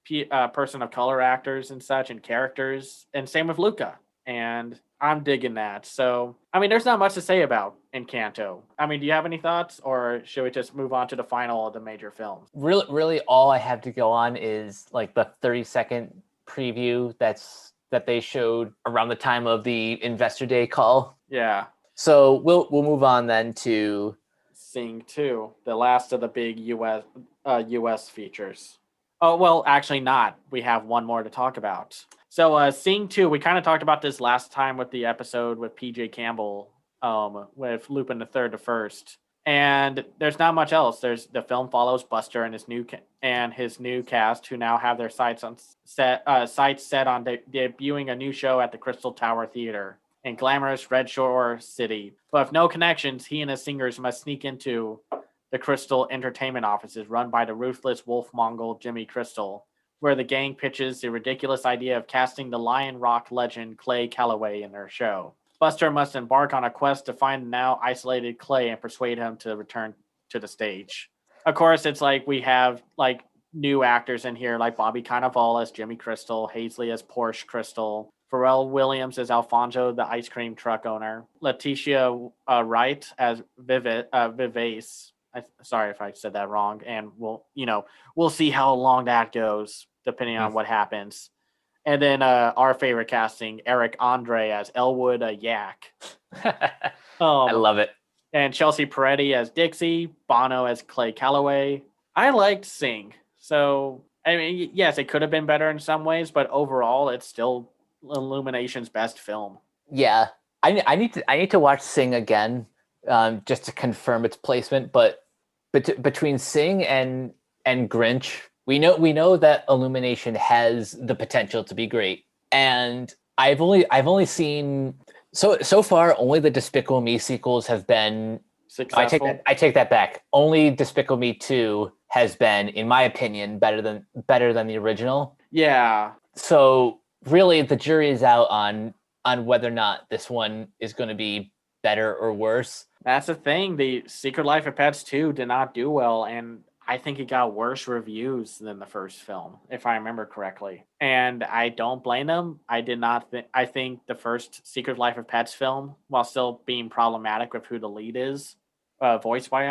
person of color actors and such, and characters, and same with Luca. And I'm digging that. So, I mean, there's not much to say about Encanto. I mean, do you have any thoughts, or should we just move on to the final of the major films? Really, all I have to go on is like the 30-second preview that they showed around the time of the Investor Day call. Yeah. So we'll move on then to Sing 2, the last of the big US features. Oh, well, actually not. We have one more to talk about. So Sing 2, we kind of talked about this last time with the episode with PJ Campbell with Lupin the Third the First. And there's not much else. There's the film follows Buster and his new cast who now have their sights set on debuting a new show at the Crystal Tower Theater in glamorous Red Shore City. But with no connections, he and his singers must sneak into the Crystal Entertainment offices run by the ruthless wolf Mongol Jimmy Crystal, where the gang pitches the ridiculous idea of casting the Lion Rock legend Clay Calloway in their show. Buster must embark on a quest to find the now isolated Clay and persuade him to return to the stage. Of course, it's like we have like new actors in here, like Bobby Cannavale as Jimmy Crystal, Hazley as Porsche Crystal, Pharrell Williams as Alfonso, the ice cream truck owner, Letitia Wright as Vivace. Sorry if I said that wrong, and we'll see how long that goes depending on what happens. And then our favorite casting, Eric Andre as Elwood Yak. I love it. And Chelsea Peretti as Dixie, Bono as Clay Calloway. I liked Sing. So, I mean, yes, it could have been better in some ways, but overall, it's still Illumination's best film. Yeah, I need to watch Sing again, just to confirm its placement. But between Sing and Grinch, we know that Illumination has the potential to be great, and I've only seen so far only the Despicable Me sequels have been Successful. I take that back. Only Despicable Me 2 has been, in my opinion, better than the original. Yeah. So really, the jury is out on whether or not this one is going to be better or worse. That's the thing. The Secret Life of Pets 2 did not do well, and I think it got worse reviews than the first film, if I remember correctly. And I don't blame them. I think the first Secret Life of Pets film, while still being problematic with who the lead is, voiced by,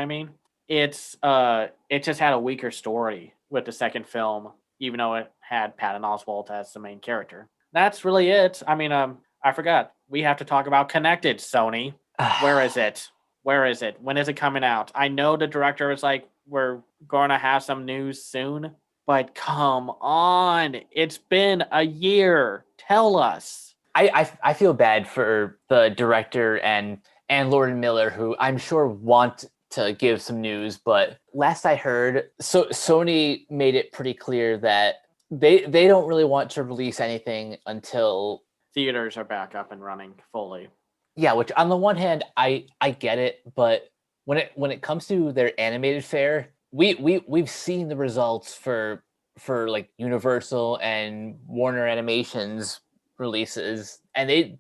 it just had a weaker story with the second film, even though it had Patton Oswalt as the main character. That's really it. I mean, I forgot. We have to talk about Connected, Sony. Where is it? Where is it? When is it coming out? I know the director is like, we're going to have some news soon, but come on. It's been a year. Tell us. I feel bad for the director and Lord and Miller, who I'm sure want to give some news, but last I heard, so Sony made it pretty clear that they don't really want to release anything until Theaters are back up and running fully. yeah, which on the one hand I get it, but when it comes to their animated fare, we've seen the results for like Universal and Warner Animation's releases, and they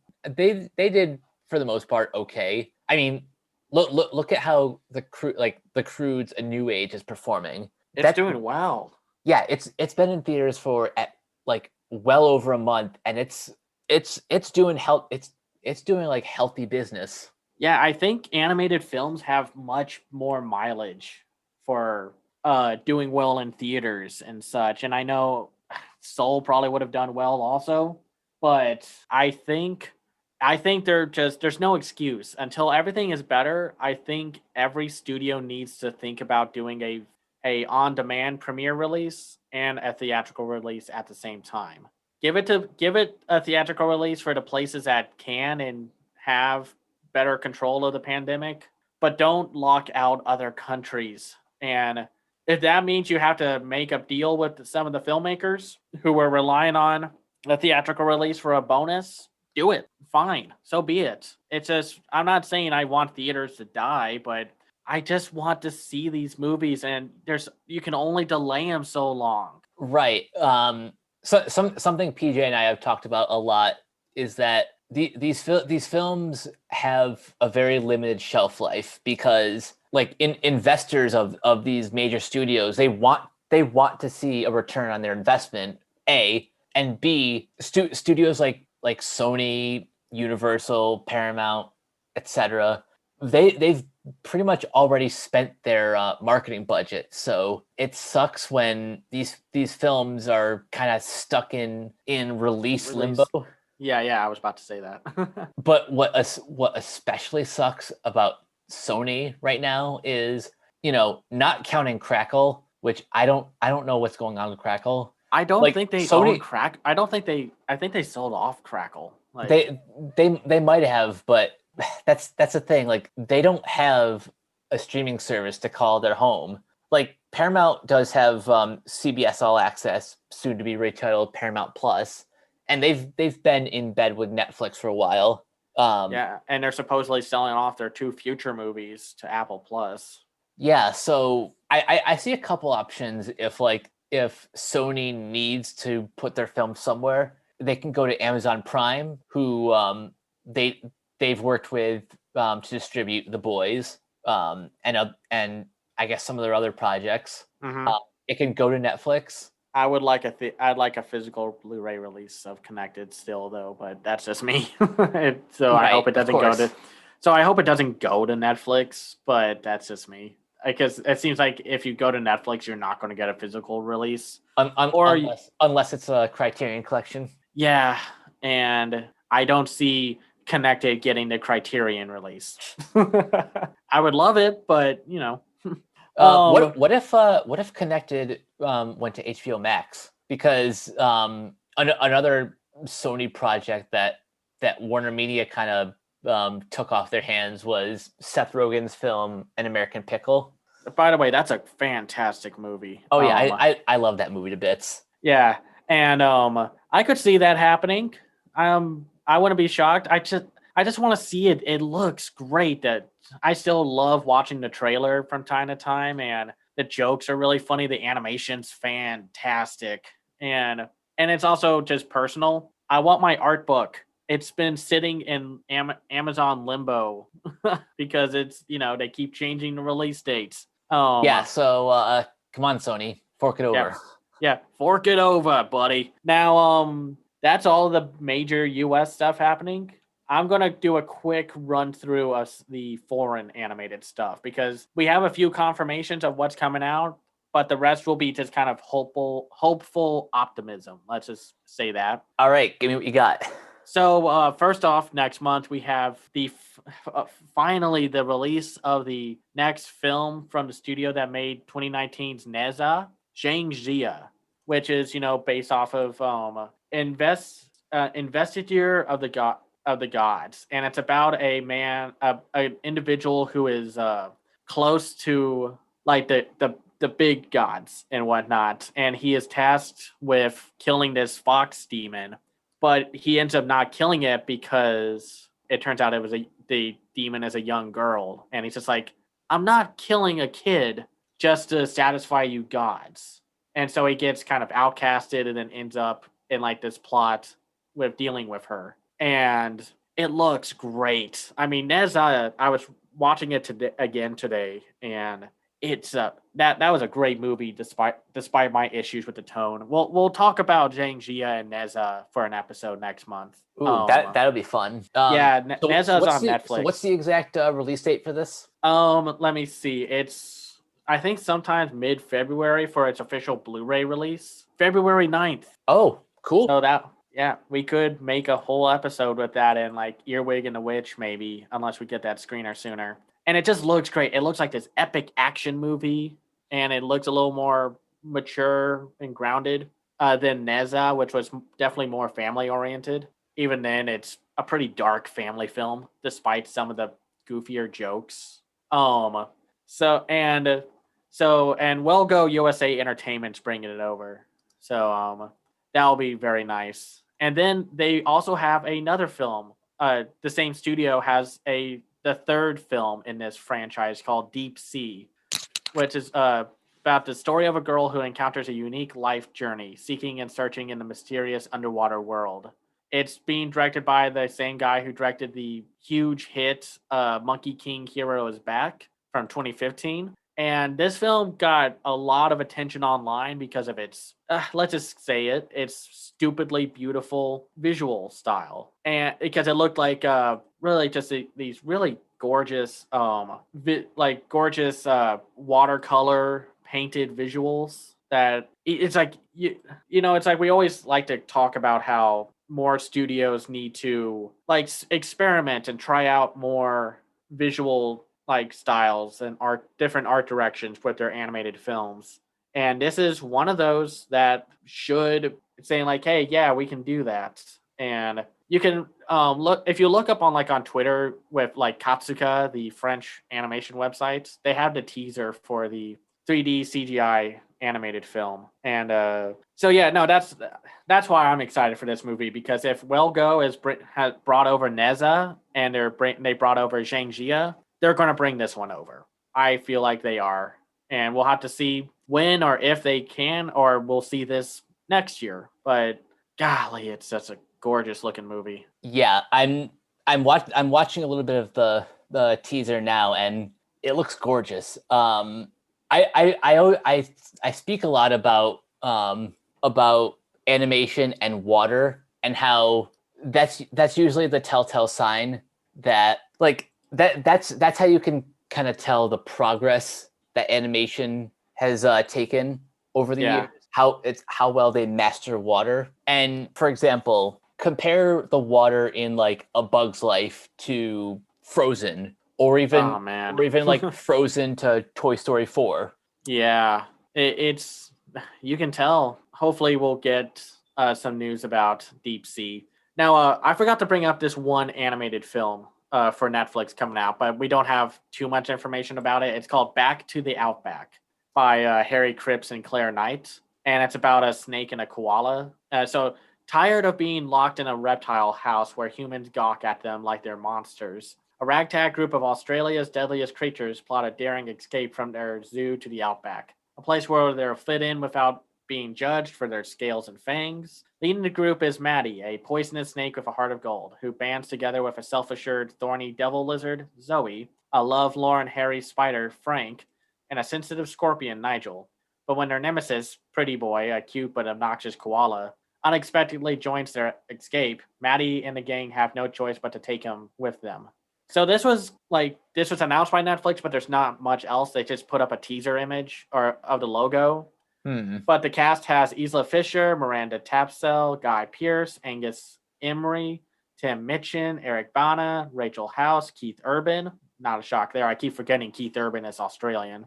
did for the most part okay. I mean, look at how the Croods A New Age is performing. It's That doing well. yeah, it's been in theaters for at like well over a month, and it's doing it's doing like healthy business. Yeah, I think animated films have much more mileage for doing well in theaters and such. And I know Soul probably would have done well also, but I think there's no excuse until everything is better. I think every studio needs to think about doing a on demand premiere release and a theatrical release at the same time. Give it a theatrical release for the places that can and have better control of the pandemic, but don't lock out other countries. And if that means you have to make a deal with some of the filmmakers who are relying on a theatrical release for a bonus, do it. Fine. So be it. It's just, I'm not saying I want theaters to die, but I just want to see these movies, and you can only delay them so long. Right. So something PJ and I have talked about a lot is that these films have a very limited shelf life because like investors of these major studios, they want to see a return on their investment, A, and B, studios like Sony, Universal, Paramount, etc. They've pretty much already spent their marketing budget, so it sucks when these films are kind of stuck in release limbo. Yeah, yeah, I was about to say that. But what especially sucks about Sony right now is, not counting Crackle, which I don't know what's going on with Crackle. I don't Like think they own Sony, Crack. I don't think they. I think they sold off Crackle. Like, they might have, but that's the thing. Like they don't have a streaming service to call their home. Like Paramount does have CBS All Access, soon to be retitled Paramount Plus, and they've been in bed with Netflix for a while. yeah, and they're supposedly selling off their 2 future movies to Apple Plus. Yeah, so I see a couple options if Sony needs to put their film somewhere, they can go to Amazon Prime, who they they've worked with to distribute The Boys, and I guess some of their other projects. Mm-hmm. It can go to Netflix. I would like I'd like a physical Blu-ray release of Connected still though, but that's just me. So I Right, hope it of doesn't go course. to. So I hope it doesn't go to Netflix, but that's just me. Because it seems like if you go to Netflix, you're not going to get a physical release. Or Unless it's a Criterion Collection. yeah, and I don't see Connected getting the Criterion release. I would love it, but What if Connected went to HBO Max? Because another Sony project that Warner Media kind of took off their hands was Seth Rogen's film An American Pickle. By the way, that's a fantastic movie. Oh yeah, I love that movie to bits. Yeah, and I could see that happening. I wouldn't be shocked. I just want to see it. It looks great. That I still love watching the trailer from time to time, and the jokes are really funny. The animation's fantastic, and it's also just personal. I want my art book. It's been sitting in Amazon limbo because it's they keep changing the release dates. Yeah, so come on, Sony, fork it over. Yeah, yeah, fork it over, buddy. Now, that's all the major U.S. stuff happening. I'm gonna do a quick run through of the foreign animated stuff because we have a few confirmations of what's coming out, but the rest will be just kind of hopeful optimism. Let's just say that. All right, give me what you got. So first off, next month we have finally the release of the next film from the studio that made 2019's Neza, Zhang Jia, which is based off of Investiture of the Gods, and it's about a man, an individual who is close to like the big gods and whatnot, and he is tasked with killing this fox demon, but he ends up not killing it because it turns out the demon is a young girl, and he's just like, I'm not killing a kid just to satisfy you gods. And so he gets kind of outcasted and then ends up in like this plot with dealing with her. And it looks great. I mean, Neza, I was watching it again today, and it's that was a great movie despite my issues with the tone. We'll talk about Zhang Jia and Neza for an episode next month. Ooh, that'll be fun. Yeah, Neza is on Netflix. So what's the exact release date for this? Let me see. It's I think sometimes mid-February for its official Blu-ray release. February 9th. Oh, cool. So we could make a whole episode with that and like Earwig and the Witch maybe, unless we get that screener sooner. And it just looks great. It looks like this epic action movie, and it looks a little more mature and grounded than Neza, which was definitely more family-oriented. Even then, it's a pretty dark family film, despite some of the goofier jokes. And Well Go USA Entertainment's bringing it over. So that'll be very nice. And then they also have another film. The same studio has the third film in this franchise called Deep Sea, which is about the story of a girl who encounters a unique life journey, seeking and searching in the mysterious underwater world. It's being directed by the same guy who directed the huge hit Monkey King Hero is Back from 2015. And this film got a lot of attention online because of its, let's just say it's stupidly beautiful visual style. And because it looked like really just these really gorgeous, gorgeous watercolor painted visuals that it's like, it's like we always like to talk about how more studios need to like experiment and try out more visual like styles and different art directions with their animated films. And this is one of those that should saying like, hey, yeah, we can do that. And you can look if you look up on Twitter with like Katsuka, the French animation website, they have the teaser for the 3D CGI animated film. And that's why I'm excited for this movie, because if Well Go has brought over Neza and they brought over Zhang Jia, they're going to bring this one over. I feel like they are. And we'll have to see when or if they can, or we'll see this next year. But golly, it's such a gorgeous looking movie. Yeah, I'm watching a little bit of the teaser now, and it looks gorgeous. I speak a lot about animation and water, and how that's usually the telltale sign that that's how you can kind of tell the progress that animation has taken over the years. How well they master water. And for example, compare the water in like A Bug's Life to Frozen, or even like Frozen to Toy Story 4. Yeah, it's you can tell. Hopefully, we'll get some news about Deep Sea. Now, I forgot to bring up this one animated film for Netflix coming out, but we don't have too much information about it. It's called Back to the Outback by Harry Cripps and Claire Knight, and it's about a snake and a koala. So tired of being locked in a reptile house where humans gawk at them like they're monsters, a ragtag group of Australia's deadliest creatures plot a daring escape from their zoo to the outback, a place where they'll fit in without being judged for their scales and fangs. Leading the group is Maddie, a poisonous snake with a heart of gold, who bands together with a self-assured, thorny devil lizard, Zoe, a love-lorn hairy spider, Frank, and a sensitive scorpion, Nigel. But when their nemesis, Pretty Boy, a cute but obnoxious koala, unexpectedly joins their escape, Maddie and the gang have no choice but to take him with them. So this was announced by Netflix, but there's not much else. They just put up a teaser image of the logo. But the cast has Isla Fisher, Miranda Tapsell, Guy Pearce, Angus Emery, Tim Mitchin, Eric Bana, Rachel House, Keith Urban. Not a shock there. I keep forgetting Keith Urban is Australian.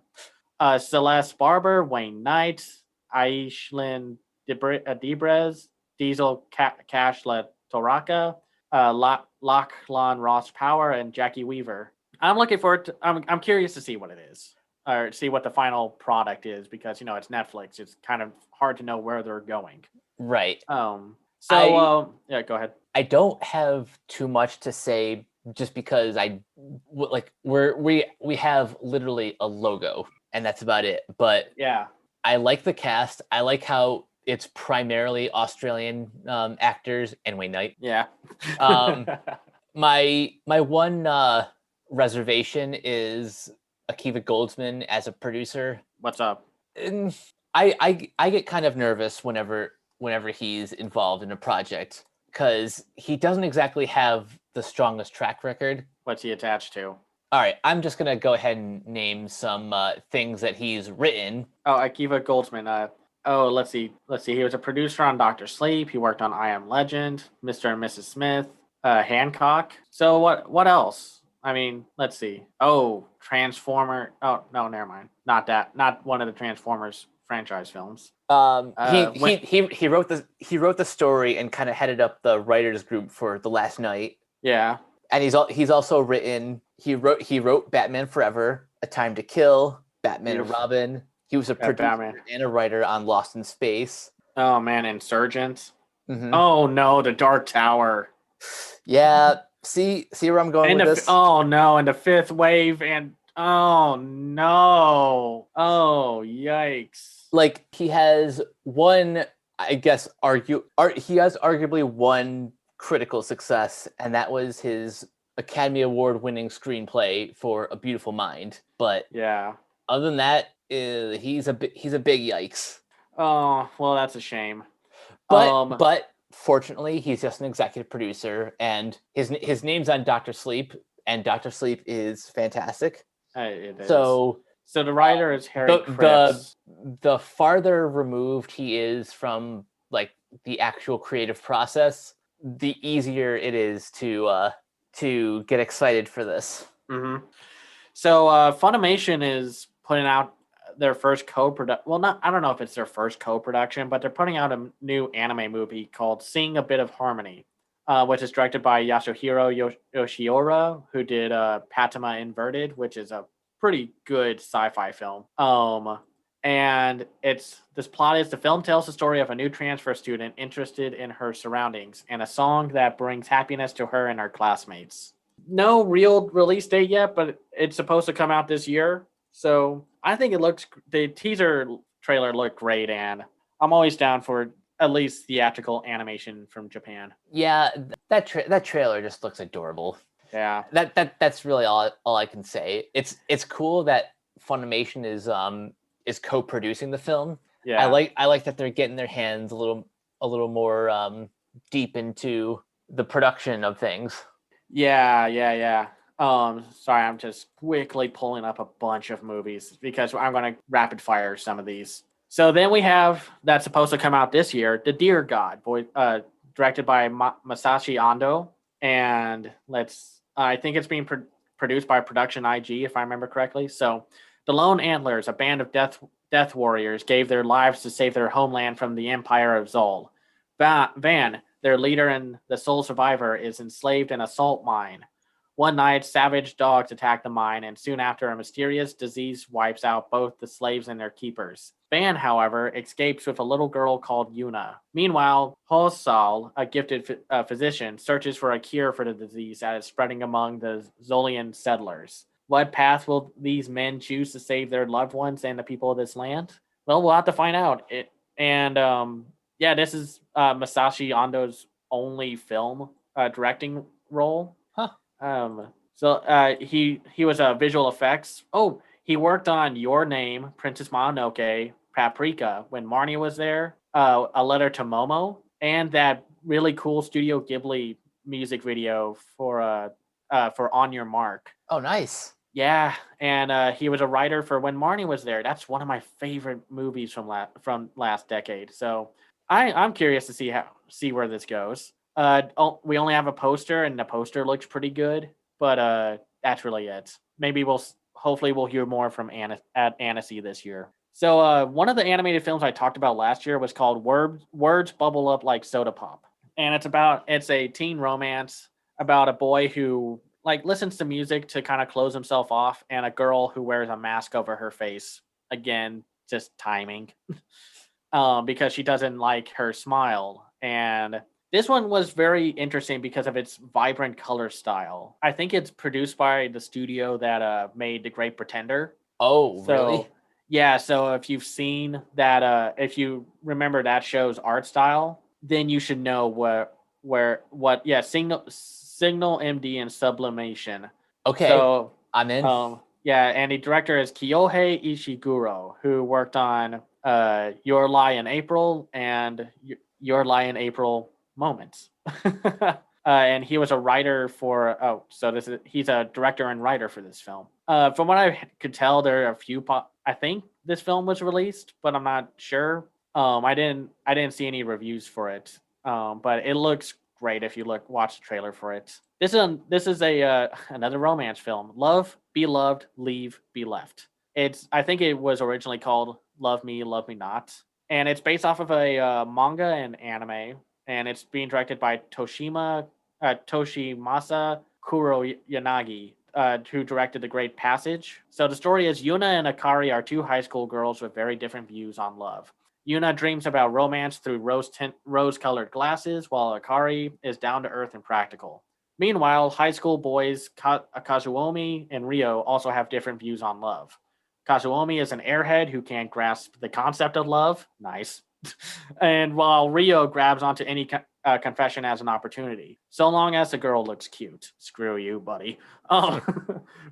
Celeste Barber, Wayne Knight, Aishlin Debrez, Diesel Cash Toraka, Lachlan Ross Power, and Jackie Weaver. I'm looking forward to. I'm curious to see what it is, or see what the final product is, because it's Netflix. It's kind of hard to know where they're going. Right. Yeah, go ahead. I don't have too much to say, just because we have literally a logo and that's about it. But yeah, I like the cast. I like how it's primarily Australian actors and Wayne Knight. Yeah. My one reservation is Akiva Goldsman as a producer. What's up? And I get kind of nervous whenever he's involved in a project, because he doesn't exactly have the strongest track record. What's he attached to? All right, I'm just gonna go ahead and name some things that he's written. Oh, Akiva Goldsman. Let's see. He was a producer on Doctor Sleep. He worked on I Am Legend, Mr. and Mrs. Smith, Hancock. So what else? I mean, let's see. Oh, Transformer. Oh no, never mind. Not that. Not one of the Transformers franchise films. He wrote the story and kind of headed up the writers group for The Last Night. Yeah. And he's also written. He wrote Batman Forever, A Time to Kill, Batman and Robin. He was a producer and a writer on Lost in Space. Oh man, Insurgents. Mm-hmm. Oh no, The Dark Tower. Yeah, see where I'm going with this. Oh no, and The Fifth Wave, and oh no, oh yikes! Like, he has one, I guess, he has arguably one critical success, and that was his Academy Award winning screenplay for A Beautiful Mind. But yeah, other than that, he's a big yikes. Oh well, that's a shame. But fortunately, he's just an executive producer, and his name's on Dr. Sleep, and Dr. Sleep is fantastic. It is. So the writer is Harry Cripps. The farther removed he is from like the actual creative process, the easier it is to get excited for this. Mm-hmm. So Funimation is putting out their first co-production. Well, I don't know if it's their first co-production, but they're putting out a new anime movie called Sing a Bit of Harmony, which is directed by Yasuhiro Yoshiura, who did Patama Inverted, which is a pretty good sci-fi film. And this plot is the film tells the story of a new transfer student interested in her surroundings and a song that brings happiness to her and her classmates. No real release date yet, but it's supposed to come out this year. So I think the teaser trailer looked great, and I'm always down for at least theatrical animation from Japan. Yeah, that trailer just looks adorable. Yeah, that's really all I can say. It's cool that Funimation is co-producing the film. Yeah, I like that they're getting their hands a little more deep into the production of things. Yeah. Sorry, I'm just quickly pulling up a bunch of movies because I'm going to rapid fire some of these. So then we have that's supposed to come out this year, The Deer God, directed by Masashi Ando, and I think it's being produced by Production IG, if I remember correctly. So the Lone Antlers, a band of death warriors, gave their lives to save their homeland from the Empire of Zol. Van, their leader and the sole survivor, is enslaved in a salt mine. One night, savage dogs attack the mine, and soon after, a mysterious disease wipes out both the slaves and their keepers. Van, however, escapes with a little girl called Yuna. Meanwhile, Hosal, a gifted physician, searches for a cure for the disease that is spreading among the Zolian settlers. What path will these men choose to save their loved ones and the people of this land? Well, we'll have to find out. This is Masashi Ando's only film directing role. Huh. He was visual effects. Oh, he worked on Your Name, Princess Mononoke, Paprika, When Marnie Was There, A Letter to Momo, and that really cool Studio Ghibli music video for On Your Mark. Oh, nice. Yeah, and he was a writer for When Marnie Was There. That's one of my favorite movies from last decade. So I'm curious to see where this goes. We only have a poster, and the poster looks pretty good, but that's really it. Maybe hopefully we'll hear more from at Annecy this year. So one of the animated films I talked about last year was called Words Bubble Up Like Soda Pop. And it's a teen romance about a boy who like listens to music to kind of close himself off, and a girl who wears a mask over her face. Again, just timing. Because she doesn't like her smile. And this one was very interesting because of its vibrant color style. I think it's produced by the studio that made The Great Pretender. Oh, So really? yeah, so if you've seen that, if you remember that show's art style, then you should know what yeah, Signal MD and Sublimation. Okay, So I'm in. yeah, and the director is Kyohei Ishiguro, who worked on Your Lie in April and Your Lie in April Moments. And he was a writer for he's a director and writer for this film. From what I could tell, there are a few. I think this film was released, but I'm not sure. I didn't see any reviews for it. But it looks great if you watch the trailer for it. This is another romance film. Love, Be Loved, Leave, Be Left. I think it was originally called Love Me, Love Me Not, and it's based off of a manga and anime, and it's being directed by Toshimasa Kuroyanagi, who directed The Great Passage. So the story is Yuna and Akari are two high school girls with very different views on love. Yuna dreams about romance through rose-colored glasses, while Akari is down to earth and practical. Meanwhile, high school boys Kazuomi and Rio also have different views on love. Kazuomi is an airhead who can't grasp the concept of love. Nice. And while Rio grabs onto any confession as an opportunity, so long as the girl looks cute. Screw you, buddy.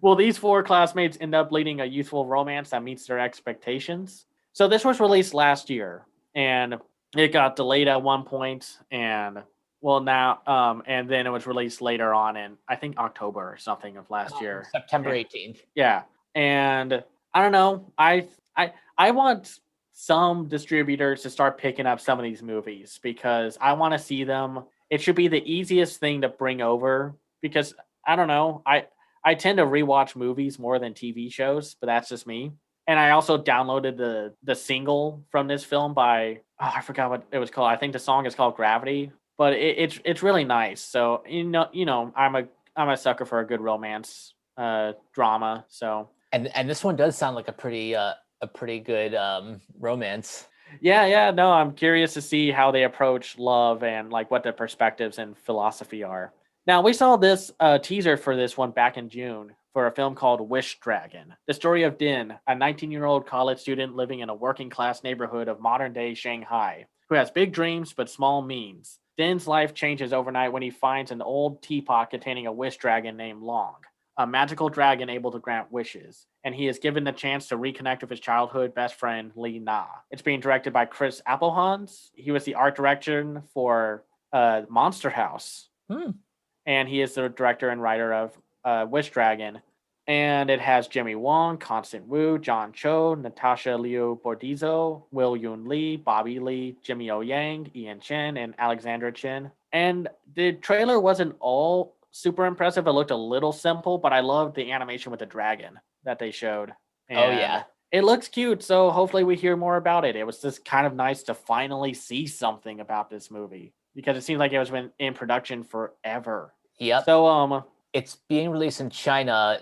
Will these four classmates end up leading a youthful romance that meets their expectations? So this was released last year, and it got delayed at one point, and well now, and then it was released later on in I think October or something of last year. September 18th. Yeah, and I don't know. I want some distributors to start picking up some of these movies because I want to see them. It should be the easiest thing to bring over because I don't know. I tend to rewatch movies more than TV shows, but that's just me. And I also downloaded the single from this film by I forgot what it was called. I think the song is called Gravity, but it's really nice. So I'm a sucker for a good romance drama. So And this one does sound like a pretty good romance. yeah, no, I'm curious to see how they approach love and like what their perspectives and philosophy are. Now, we saw this teaser for this one back in June for a film called Wish Dragon. The story of Din, a 19-year-old college student living in a working class neighborhood of modern day Shanghai, who has big dreams but small means. Din's life changes overnight when he finds an old teapot containing a wish dragon named Long, a magical dragon able to grant wishes, and he is given the chance to reconnect with his childhood best friend, Li Na. It's being directed by Chris Applehans. He was the art director for Monster House, and he is the director and writer of Wish Dragon. And it has Jimmy Wong, Constant Wu, John Cho, Natasha Liu Bordizzo, Will Yoon Lee, Bobby Lee, Jimmy O Yang, Ian Chen, and Alexandra Chen. And the trailer wasn't all super impressive. It looked a little simple, but I loved the animation with the dragon that they showed. Oh And yeah. it looks cute, so hopefully we hear more about it. It was just kind of nice to finally see something about this movie because it seems like it was been in production forever. Yep. So It's being released in China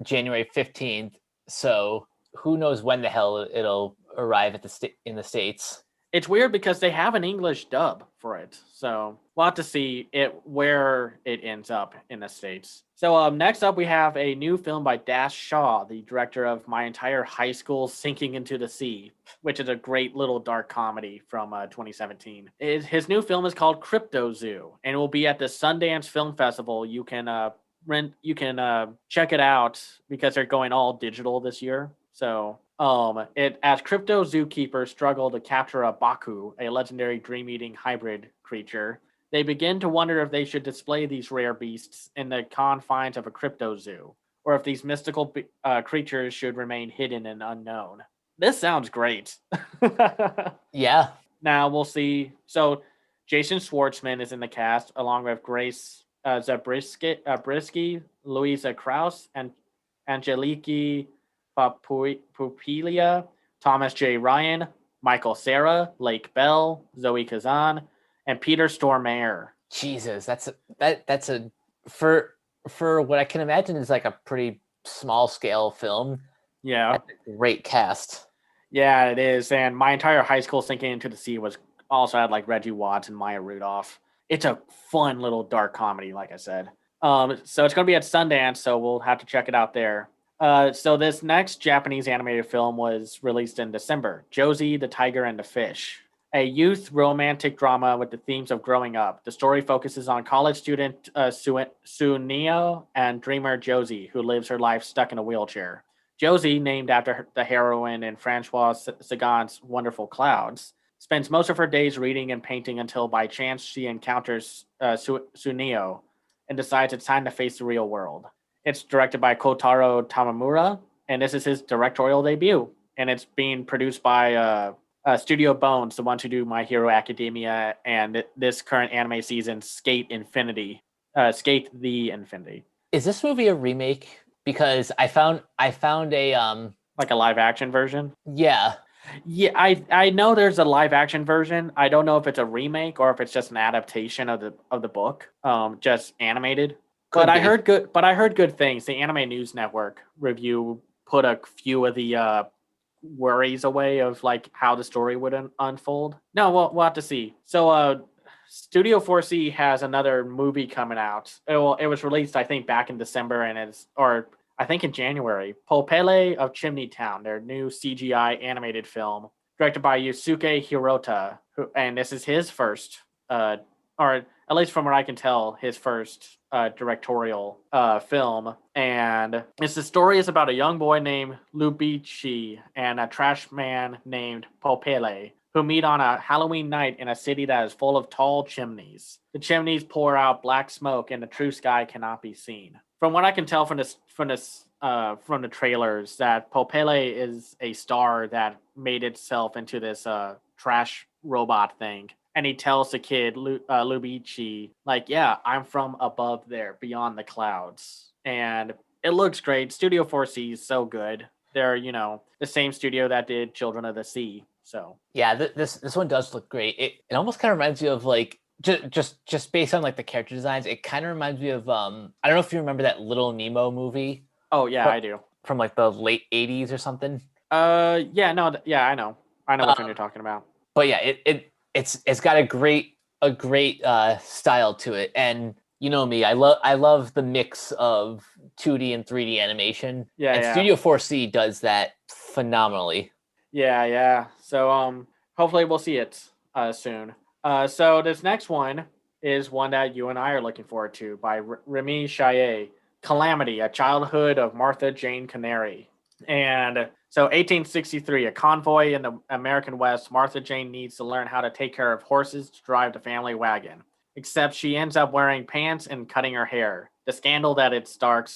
January 15th. So who knows when the hell it'll arrive at in the States. it's weird because they have an English dub for it. So we'll have to see where it ends up in the States. So next up, we have a new film by Dash Shaw, the director of My Entire High School Sinking into the Sea, which is a great little dark comedy from 2017. His new film is called Crypto Zoo, and it will be at the Sundance Film Festival. You can check it out because they're going all digital this year. So it as crypto zookeepers struggle to capture a Baku, a legendary dream-eating hybrid creature, they begin to wonder if they should display these rare beasts in the confines of a crypto zoo, or if these mystical creatures should remain hidden and unknown. This sounds great. Yeah. Now we'll see. So Jason Schwartzman is in the cast, along with Grace Zabriskie, Louisa Krause, and Angeliki Pupilia, Thomas J. Ryan, Michael Cera, Lake Bell, Zoe Kazan, and Peter Stormare. Jesus, that's a for what I can imagine is like a pretty small scale film. Yeah. That's a great cast. Yeah, it is. And my entire high school Sinking into the Sea was also had like Reggie Watts and Maya Rudolph. It's a fun little dark comedy, like I said. So it's going to be at Sundance, so we'll have to check it out there. So this next Japanese animated film was released in December, Josie, the Tiger and the Fish, a youth romantic drama with the themes of growing up. The story focuses on college student Sunio and dreamer Josie, who lives her life stuck in a wheelchair. Josie, named after the heroine in Francois Sagan's Wonderful Clouds, spends most of her days reading and painting until by chance she encounters Sunio and decides it's time to face the real world. It's directed by Kotaro Tamamura, and this is his directorial debut. And it's being produced by Studio Bones, the ones who do My Hero Academia and this current anime season, Skate Infinity. Skate the Infinity. Is this movie a remake? Because I found a like a live action version. Yeah. Yeah, I know there's a live action version. I don't know if it's a remake or if it's just an adaptation of the book, just animated. Could But be. I heard good things. The Anime News Network review put a few of the worries away of like how the story would unfold. No, we'll have to see. So Studio 4C has another movie coming out. It was released, I think, back in December, and I think in January. Popele of Chimney Town, their new CGI animated film, directed by Yusuke Hirota, and this is his first, or at least from what I can tell, his first directorial film. And the story is about a young boy named Lubichi and a trash man named Popele, who meet on a Halloween night in a city that is full of tall chimneys. The chimneys pour out black smoke, and the true sky cannot be seen. From what I can tell from the trailers, that Popele is a star that made itself into this trash robot thing. And he tells the kid, Lubichi, like, yeah, I'm from above there, beyond the clouds. And it looks great. Studio 4C is so good. They're, the same studio that did Children of the Sea. So yeah, this one does look great. It almost kind of reminds me of like just based on like the character designs. It kind of reminds me of I don't know if you remember that Little Nemo movie. Oh yeah, I do. From like the late '80s or something. Yeah, no, yeah, I know which one you're talking about. But yeah, it's got a great style to it, and you know me, I love the mix of 2D and 3D animation. Yeah, and yeah. Studio 4C does that phenomenally. Yeah. So hopefully we'll see it soon. So this next one is one that you and I are looking forward to, by Remy Chaillet, Calamity, A Childhood of Martha Jane Canary. And so 1863, a convoy in the American West, Martha Jane needs to learn how to take care of horses to drive the family wagon. Except she ends up wearing pants and cutting her hair. The scandal that its dark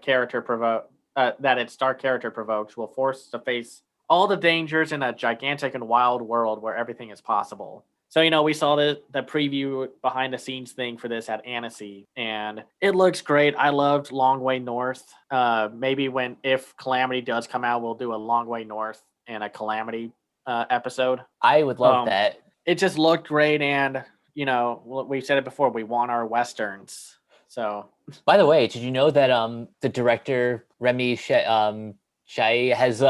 character provokes will force to face all the dangers in a gigantic and wild world where everything is possible. So, we saw the preview behind the scenes thing for this at Annecy, and it looks great. I loved Long Way North. Maybe if Calamity does come out, we'll do a Long Way North and a Calamity episode. I would love that. It just looked great, and, we've said it before, we want our Westerns. So, by the way, did you know that the director, Remy Chaillet, has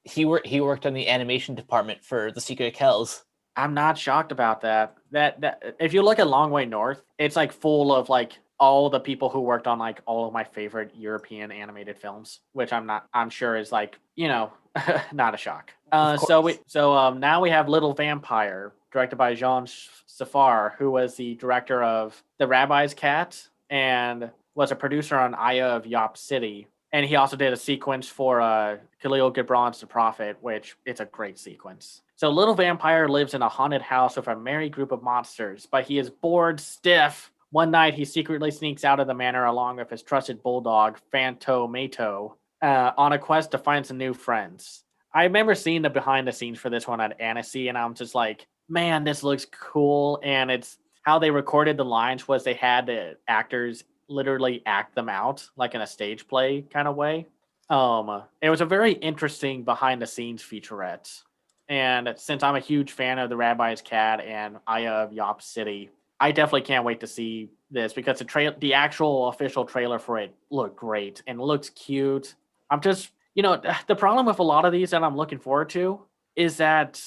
he worked on the animation department for The Secret of Kells? I'm not shocked about that. That if you look at Long Way North, it's like full of like all the people who worked on like all of my favorite European animated films, which I'm sure is like, not a shock. So now we have Little Vampire, directed by Jean Safar, who was the director of The Rabbi's Cat and was a producer on Aya of Yop City. And he also did a sequence for Khalil Gibran's The Prophet, which it's a great sequence. So Little Vampire lives in a haunted house with a merry group of monsters, but he is bored stiff. One night, he secretly sneaks out of the manor along with his trusted bulldog, Fantomato, on a quest to find some new friends. I remember seeing the behind the scenes for this one at Annecy, and I'm just like, man, this looks cool. And it's how they recorded the lines was they had the actors literally act them out like in a stage play kind of way. It was a very interesting behind the scenes featurette. And since I'm a huge fan of The Rabbi's Cat and Aya of Yop City, I definitely can't wait to see this because the actual official trailer for it looked great and looks cute. I'm just, the problem with a lot of these that I'm looking forward to is that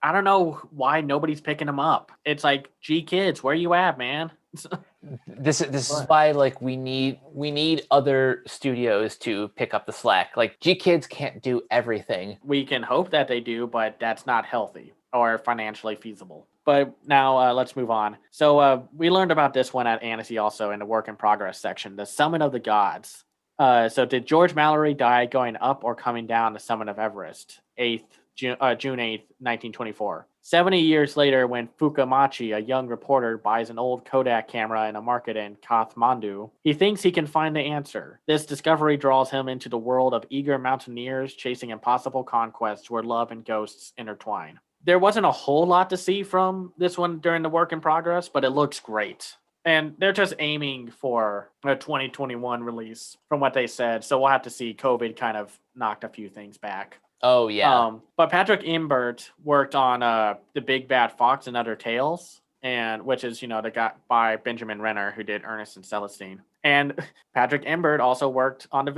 I don't know why nobody's picking them up. It's like, gee, kids, where you at, man? This is why like we need other studios to pick up the slack. Like G Kids can't do everything. We can hope that they do, but that's not healthy or financially feasible. But now let's move on. So we learned about this one at Annecy also in the work in progress section, the Summit of the Gods. So did George Mallory die going up or coming down the summit of Everest? June 8th, 1924. 70 years later, when Fukamachi, a young reporter, buys an old Kodak camera in a market in Kathmandu, he thinks he can find the answer. This discovery draws him into the world of eager mountaineers chasing impossible conquests where love and ghosts intertwine. There wasn't a whole lot to see from this one during the work in progress, but it looks great. And they're just aiming for a 2021 release from what they said. So we'll have to see. COVID kind of knocked a few things back. Oh yeah. But Patrick Imbert worked on The Big Bad Fox and Other Tales, and which is the guy by Benjamin Renner who did Ernest and Celestine. And Patrick Imbert also worked on the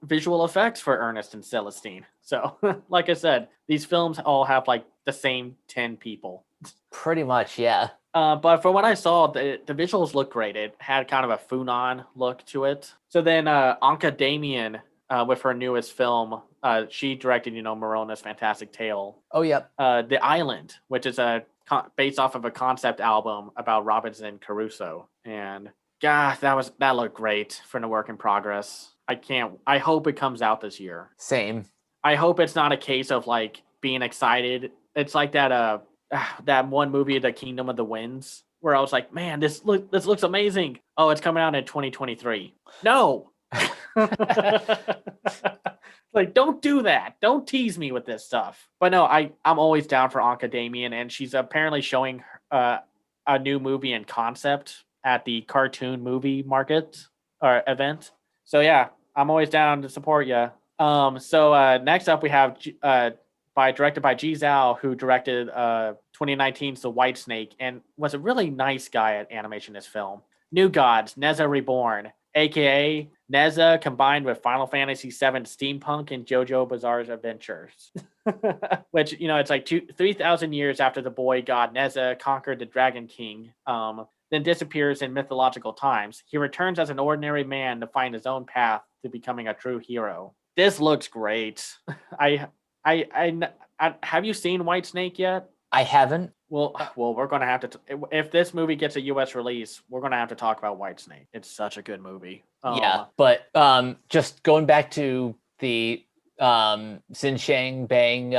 visual effects for Ernest and Celestine. So, like I said, these films all have like the same 10 people. Pretty much, yeah. But from what I saw, the visuals look great. It had kind of a Funan look to it. So then Anka Damian, with her newest film, she directed, Morona's Fantastic Tale. Oh, yeah. The Island, which is based off of a concept album about Robinson Crusoe. And God, that looked great for the work in progress. I hope it comes out this year. Same. I hope it's not a case of like being excited. It's like that one movie, The Kingdom of the Winds, where I was like, man, this looks amazing. Oh, it's coming out in 2023. No. Like, don't do that. Don't tease me with this stuff. But no, I'm always down for Anka Damian, and she's apparently showing a new movie in concept at the cartoon movie market or event. So yeah, I'm always down to support you. So next up we have directed by Ji Zhao, who directed 2019's The White Snake and was a really nice guy at animation this film. New Gods, Neza Reborn, aka Neza combined with Final Fantasy VII Steampunk and JoJo Bizarre's Adventures. Which, it's like 3,000 years after the boy god Neza conquered the Dragon King, then disappears in mythological times. He returns as an ordinary man to find his own path to becoming a true hero. This looks great. I have you seen White Snake yet? I haven't. Well, we're going to have to, if this movie gets a US release, we're going to have to talk about White Snake. It's such a good movie. Yeah, but just going back to the Xinjiang Bang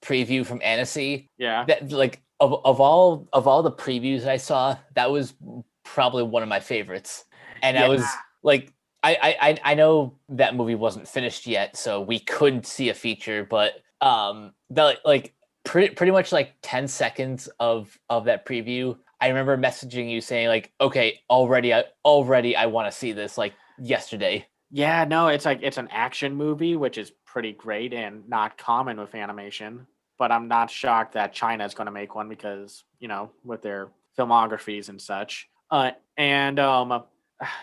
preview from Annecy. Yeah. That like of all the previews I saw, that was probably one of my favorites. And I was like, I know that movie wasn't finished yet, so we couldn't see a feature, but pretty much like 10 seconds of that preview, I remember messaging you saying like, okay, already I want to see this like yesterday. Yeah, no, it's like it's an action movie, which is pretty great and not common with animation. But I'm not shocked that China is going to make one because, with their filmographies and such.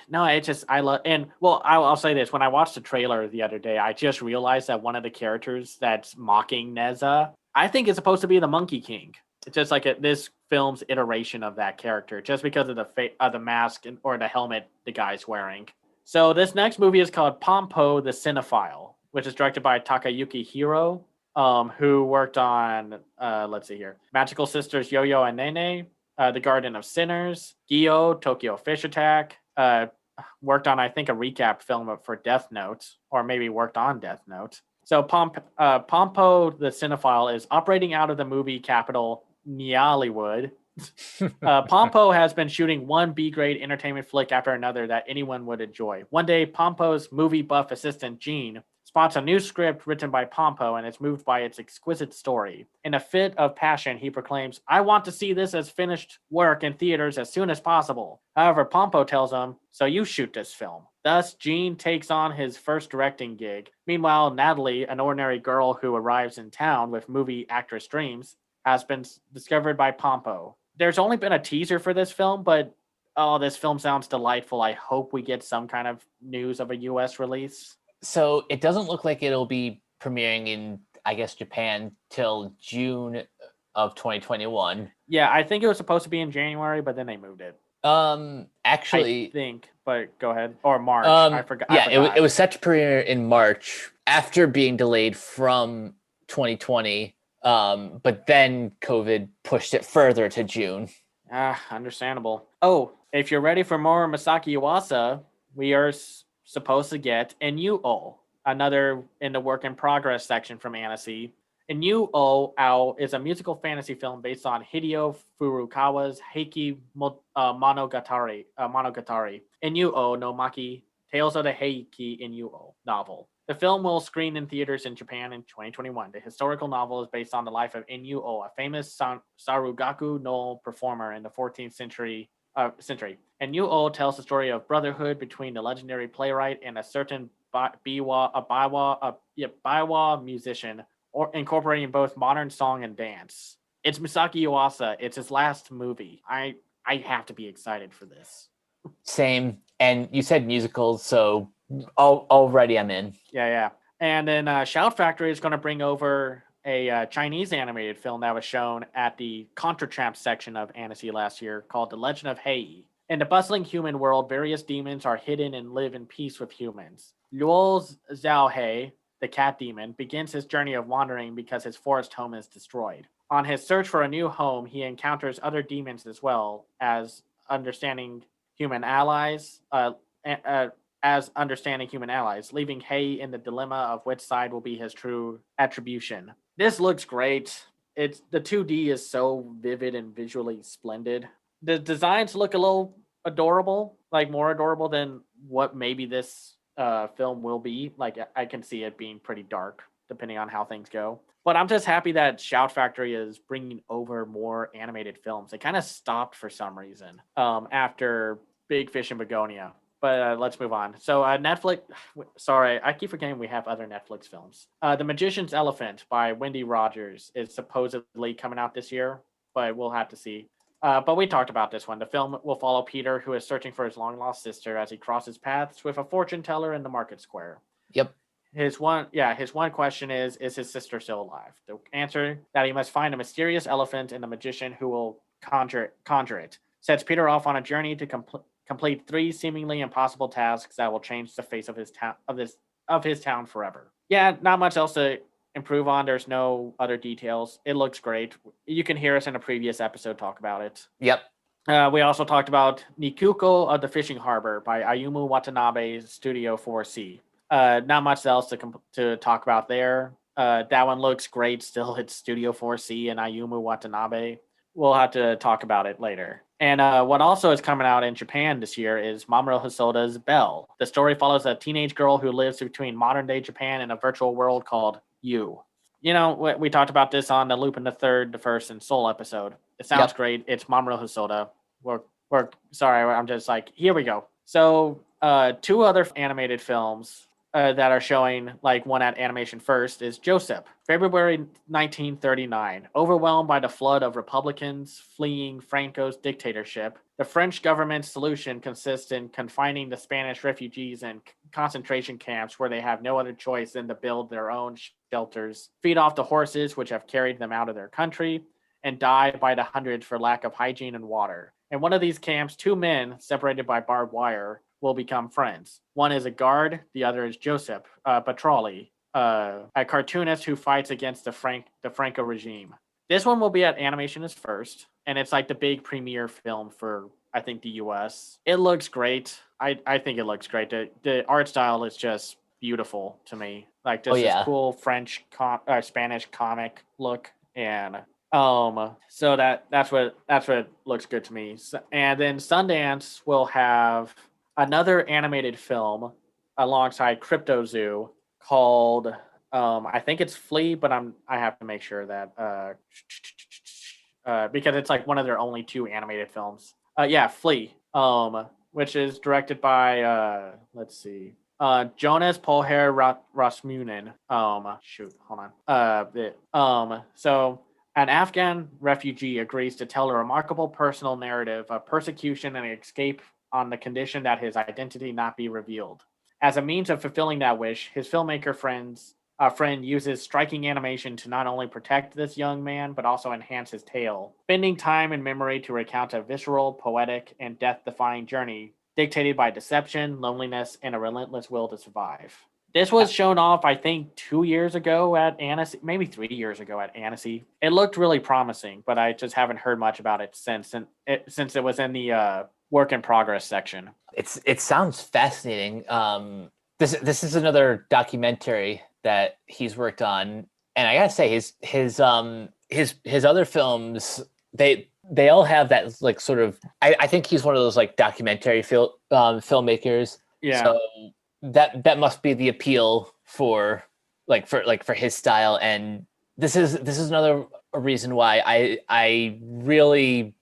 No, it's just I love I'll say this: when I watched the trailer the other day, I just realized that one of the characters that's mocking Neza, I think is supposed to be the Monkey King. It's just like this film's iteration of that character, just because of the mask or the helmet the guy's wearing. So this next movie is called Pompo the Cinephile, which is directed by Takayuki Hiro, who worked on let's see here, Magical Sisters Yo-Yo and Nene, The Garden of Sinners, Gyo, Tokyo Fish Attack. Worked on, I think, a recap film for Death Note, or maybe worked on Death Note. So Pompo the Cinephile is operating out of the movie capital, Nollywood. Pompo has been shooting one B-grade entertainment flick after another that anyone would enjoy. One day, Pompo's movie buff assistant, Jean, spots a new script written by Pompo and is moved by its exquisite story. In a fit of passion, he proclaims, "I want to see this as finished work in theaters as soon as possible." However, Pompo tells him, "So you shoot this film." Thus, Gene takes on his first directing gig. Meanwhile, Natalie, an ordinary girl who arrives in town with movie actress dreams, has been discovered by Pompo. There's only been a teaser for this film, but oh, this film sounds delightful. I hope we get some kind of news of a US release. So it doesn't look like it'll be premiering in, I guess, Japan till June of 2021. Yeah, I think it was supposed to be in January, but then they moved it. I Actually, think, but go ahead. Or March. I forgot. yeah, it was set to premiere in March after being delayed from 2020. But then COVID pushed it further to June. Understandable. Oh, if you're ready for more Masaki Yuasa, we are supposed to get Inuo, another in the work in progress section from Annecy. Inuo Ao is a musical fantasy film based on Hideo Furukawa's Monogatari. Inuo no Maki, Tales of the Heiki Inuo novel. The film will screen in theaters in Japan in 2021. The historical novel is based on the life of Inuo, a famous Sarugaku no performer in the 14th century. Inuo tells the story of brotherhood between the legendary playwright and a certain biwa musician, or incorporating both modern song and dance. It's Misaki Yuasa. It's his last movie. I have to be excited for this. Same. And you said musicals, so already I'm in. Yeah. And then Shout Factory is going to bring over a Chinese animated film that was shown at the Contratramp section of Annecy last year called The Legend of Hei. In the bustling human world, various demons are hidden and live in peace with humans. Luo Zhaohei, the cat demon, begins his journey of wandering because his forest home is destroyed. On his search for a new home, he encounters other demons as well as understanding human allies, leaving Hei in the dilemma of which side will be his true attribution. This looks great. The 2D is so vivid and visually splendid. The designs look a little adorable, like more adorable than what maybe this film will be. Like I can see it being pretty dark depending on how things go. But I'm just happy that Shout Factory is bringing over more animated films. It kind of stopped for some reason after Big Fish and Begonia. But let's move on. So Netflix, sorry, I keep forgetting we have other Netflix films. The Magician's Elephant by Wendy Rogers is supposedly coming out this year, but we'll have to see. But we talked about this one. The film will follow Peter, who is searching for his long-lost sister as he crosses paths with a fortune teller in the market square. Yep. His one question is his sister still alive? The answer, that he must find a mysterious elephant and the magician who will conjure it. Sets Peter off on a journey to complete 3 seemingly impossible tasks that will change the face of his town forever. Yeah, not much else to improve on. There's no other details. It looks great. You can hear us in a previous episode talk about it. Yep. We also talked about Nikuko of the Fishing Harbor by Ayumu Watanabe, Studio 4C. Not much else to talk about there. That one looks great still. It's Studio 4C and Ayumu Watanabe. We'll have to talk about it later. And what also is coming out in Japan this year is Mamoru Hosoda's Belle. The story follows a teenage girl who lives between modern-day Japan and a virtual world called You. You know, we talked about this on the Lupin the Third, the First, and Soul episode. It sounds great. It's Mamoru Hosoda. We're sorry, I'm just like, here we go. So 2 other animated films that are showing, like one at Animation First, is Joseph, February 1939. Overwhelmed by the flood of Republicans fleeing Franco's dictatorship, the French government's solution consists in confining the Spanish refugees in concentration camps where they have no other choice than to build their own shelters, feed off the horses which have carried them out of their country, and die by the hundreds for lack of hygiene and water. In one of these camps, 2 men, separated by barbed wire, will become friends. One is a guard, the other is Joseph Batroli, a cartoonist who fights against the Franco regime. This one will be at Animation First, and it's like the big premiere film for, I think, the US. It looks great. I think it looks great. The art style is just beautiful to me. Like this is cool French Spanish comic look, and so that's what looks good to me. And then Sundance will have another animated film alongside Crypto Zoo called I think it's Flea, but I have to make sure that because it's like one of their only 2 animated films. Flea. which is directed by let's see. Jonas Polher Rasmunen. Shoot, hold on. So an Afghan refugee agrees to tell a remarkable personal narrative of persecution and escape on the condition that his identity not be revealed. As a means of fulfilling that wish, his filmmaker friend uses striking animation to not only protect this young man, but also enhance his tale, spending time and memory to recount a visceral, poetic, and death-defying journey dictated by deception, loneliness, and a relentless will to survive. This was shown off, I think, 2 years ago at Annecy, maybe 3 years ago at Annecy. It looked really promising, but I just haven't heard much about it since it was in the work in progress section. It sounds fascinating. This is another documentary that he's worked on, and I gotta say his other films, they all have that like sort of. I think he's one of those like documentary filmmakers. Yeah. So that must be the appeal for his style, and this is another reason why I really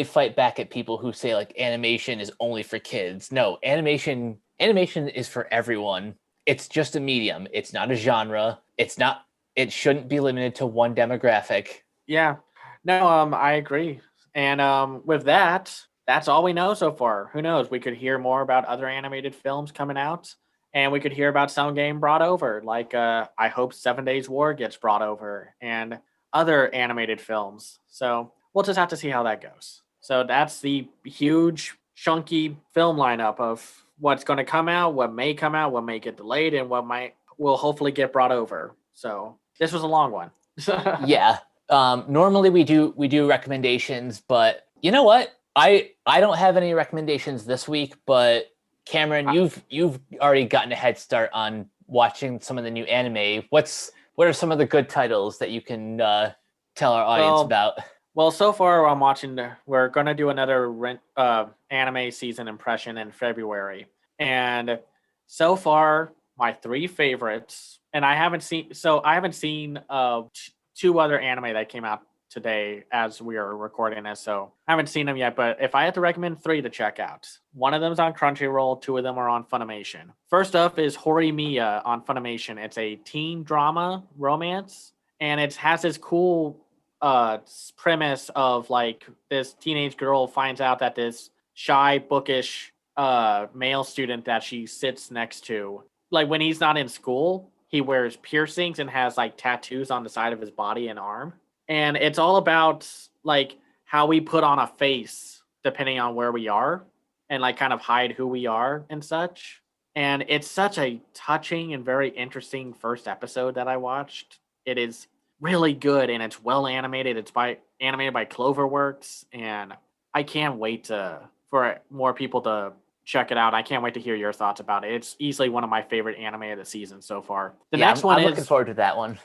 fight back at people who say like animation is only for kids. No, animation is for everyone. It's just a medium. It's not a genre. It shouldn't be limited to one demographic. Yeah. No, I agree. And with that, that's all we know so far. Who knows? We could hear more about other animated films coming out, and we could hear about some game brought over. Like I hope 7 Days War gets brought over, and other animated films. So we'll just have to see how that goes. So that's the huge, chunky film lineup of what's going to come out, what may come out, what may get delayed, and what will hopefully get brought over. So this was a long one. Yeah. Normally we do recommendations, but you know what? I don't have any recommendations this week, but Cameron, you've already gotten a head start on watching some of the new anime. What are some of the good titles that you can tell our audience about? Well, so far we're going to do another anime season impression in February. And so far, my 3 favorites, and I haven't seen two other anime that came out today as we are recording this, so I haven't seen them yet, but if I had to recommend 3 to check out, one of them is on Crunchyroll, 2 of them are on Funimation. First up is Horimiya on Funimation. It's a teen drama romance, and it has this cool premise of like this teenage girl finds out that this shy, bookish male student that she sits next to, like when he's not in school, he wears piercings and has like tattoos on the side of his body and arm. And it's all about like how we put on a face depending on where we are and like kind of hide who we are and such. And it's such a touching and very interesting first episode that I watched. It is really good and it's well animated. It's animated by Cloverworks, and I can't wait for more people to check it out. I can't wait to hear your thoughts about it. It's easily one of my favorite anime of the season so far. I'm looking forward to that one.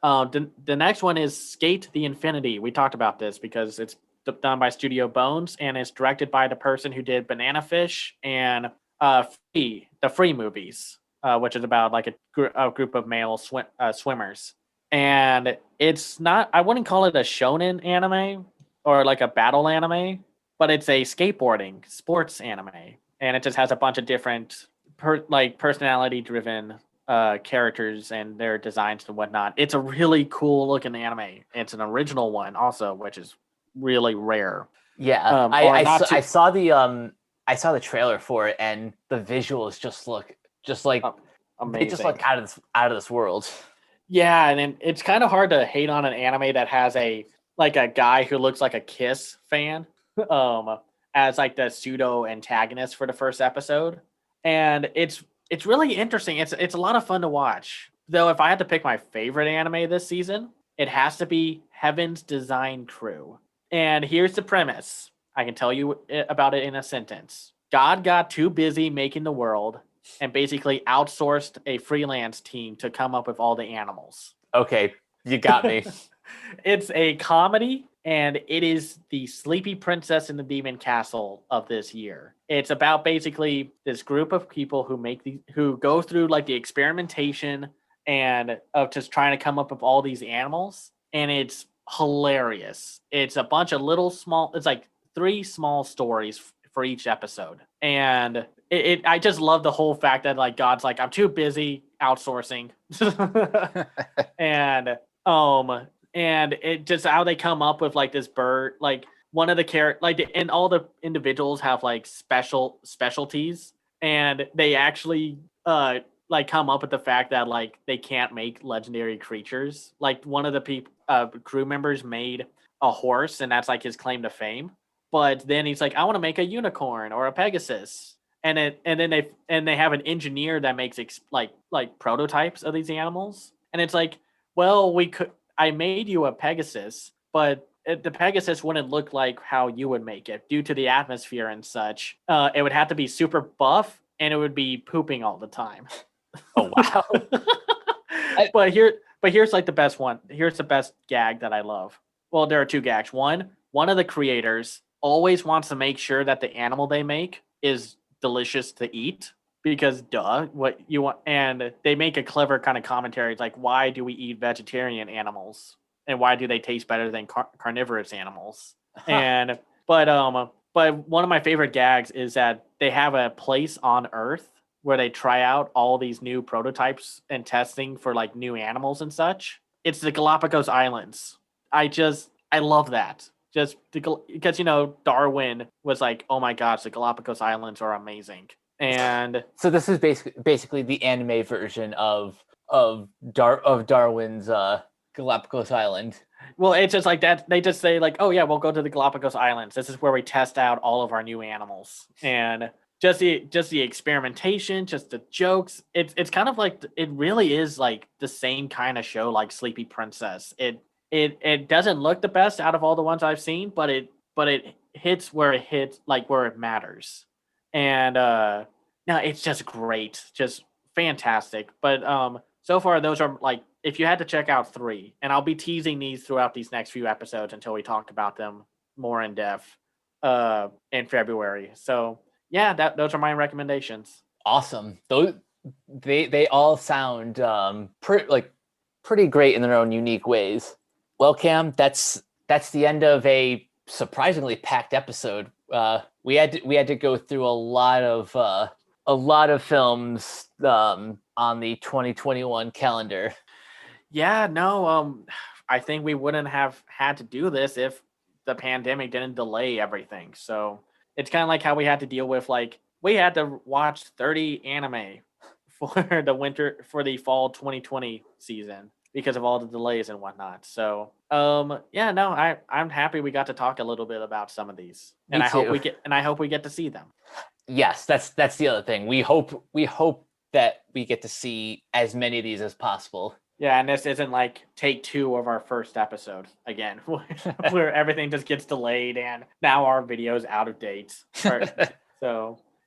The next one is Skate the Infinity. We talked about this because it's done by Studio Bones, and it's directed by the person who did Banana Fish and the Free movies, which is about like a group of male swimmers. And it's not, I wouldn't call it a shonen anime or like a battle anime, but it's a skateboarding sports anime. And it just has a bunch of different personality-driven characters and their designs and whatnot. It's a really cool looking anime. It's an original one also, which is really rare. Yeah, I saw the trailer for it, and the visuals just look amazing. They just look out of this world. Yeah, and it's kind of hard to hate on an anime that has a guy who looks like a Kiss fan as like the pseudo antagonist for the first episode. And it's really interesting. It's a lot of fun to watch. Though if I had to pick my favorite anime this season, it has to be Heaven's Design Crew. And here's the premise. I can tell you about it in a sentence. God got too busy making the world and basically outsourced a freelance team to come up with all the animals. Okay, you got me. It's a comedy, and it is the Sleepy Princess in the Demon Castle of this year. It's about basically this group of people who go through like the experimentation and of just trying to come up with all these animals, and it's hilarious. It's a bunch of it's like 3 small stories for each episode. And I just love the whole fact that like God's like, I'm too busy outsourcing. and and it just how they come up with like this bird, like one of the and all the individuals have like specialties, and they actually like come up with the fact that like they can't make legendary creatures. Like one of the crew members made a horse, and that's like his claim to fame. But then he's like, I want to make a unicorn or a Pegasus, and then they have an engineer that makes like prototypes of these animals, and it's like, well, I made you a Pegasus, but the Pegasus wouldn't look like how you would make it due to the atmosphere and such. It would have to be super buff, and it would be pooping all the time. Oh wow! But here's like the best one. Here's the best gag that I love. Well, there are two gags. One of the creators always wants to make sure that the animal they make is delicious to eat, because duh, what you want. And they make a clever kind of commentary. It's like, why do we eat vegetarian animals, and why do they taste better than carnivorous animals? And but one of my favorite gags is that they have a place on Earth where they try out all these new prototypes and testing for like new animals and such. It's the Galapagos Islands. I love that. Just because Darwin was like, oh my gosh, the Galapagos Islands are amazing. And so this is basically the anime version of Darwin's Galapagos Island. Well, it's just like that. They just say like, oh yeah, we'll go to the Galapagos Islands. This is where we test out all of our new animals. And just the experimentation, just the jokes. It's kind of like, it really is like the same kind of show like Sleepy Princess. It doesn't look the best out of all the ones I've seen, but it hits where it hits, like where it matters. And no, it's just great, just fantastic. But so far those are like, if you had to check out 3, and I'll be teasing these throughout these next few episodes until we talk about them more in depth in February. So yeah, those are my recommendations. Awesome. Those they all sound pretty great in their own unique ways. Well, Cam, that's the end of a surprisingly packed episode. We had to go through a lot of films on the 2021 calendar. Yeah, no, I think we wouldn't have had to do this if the pandemic didn't delay everything. So it's kind of like how we had to deal with, like, we had to watch 30 anime for the fall 2020 season because of all the delays and whatnot. So yeah, no, I'm happy we got to talk a little bit about some of these. And I hope we get to see them. Yes, that's the other thing. We hope that we get to see as many of these as possible. Yeah, and this isn't like take 2 of our first episode again, where everything just gets delayed and now our video's out of date. So,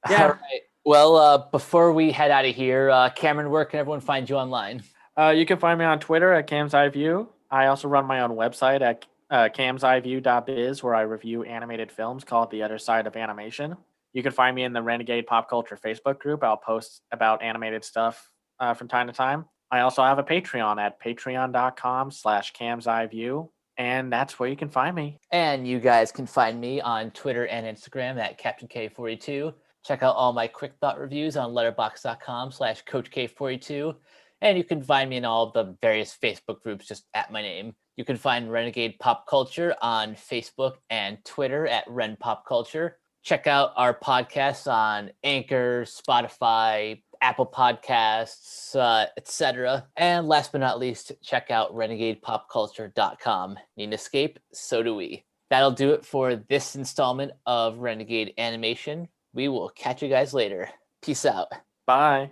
yeah. All right. Well, before we head out of here, Cameron, where can everyone find you online? You can find me on Twitter at Cam's Eye View. I also run my own website at camseyeview.biz, where I review animated films called The Other Side of Animation. You can find me in the Renegade Pop Culture Facebook group. I'll post about animated stuff from time to time. I also have a Patreon at patreon.com/camseyeview, and that's where you can find me. And you guys can find me on Twitter and Instagram at CaptainK42. Check out all my quick thought reviews on letterboxd.com/CoachK42. And you can find me in all the various Facebook groups just at my name. You can find Renegade Pop Culture on Facebook and Twitter at Ren Pop Culture. Check out our podcasts on Anchor, Spotify, Apple Podcasts, etc. And last but not least, check out renegadepopculture.com. Need an escape? So do we. That'll do it for this installment of Renegade Animation. We will catch you guys later. Peace out. Bye.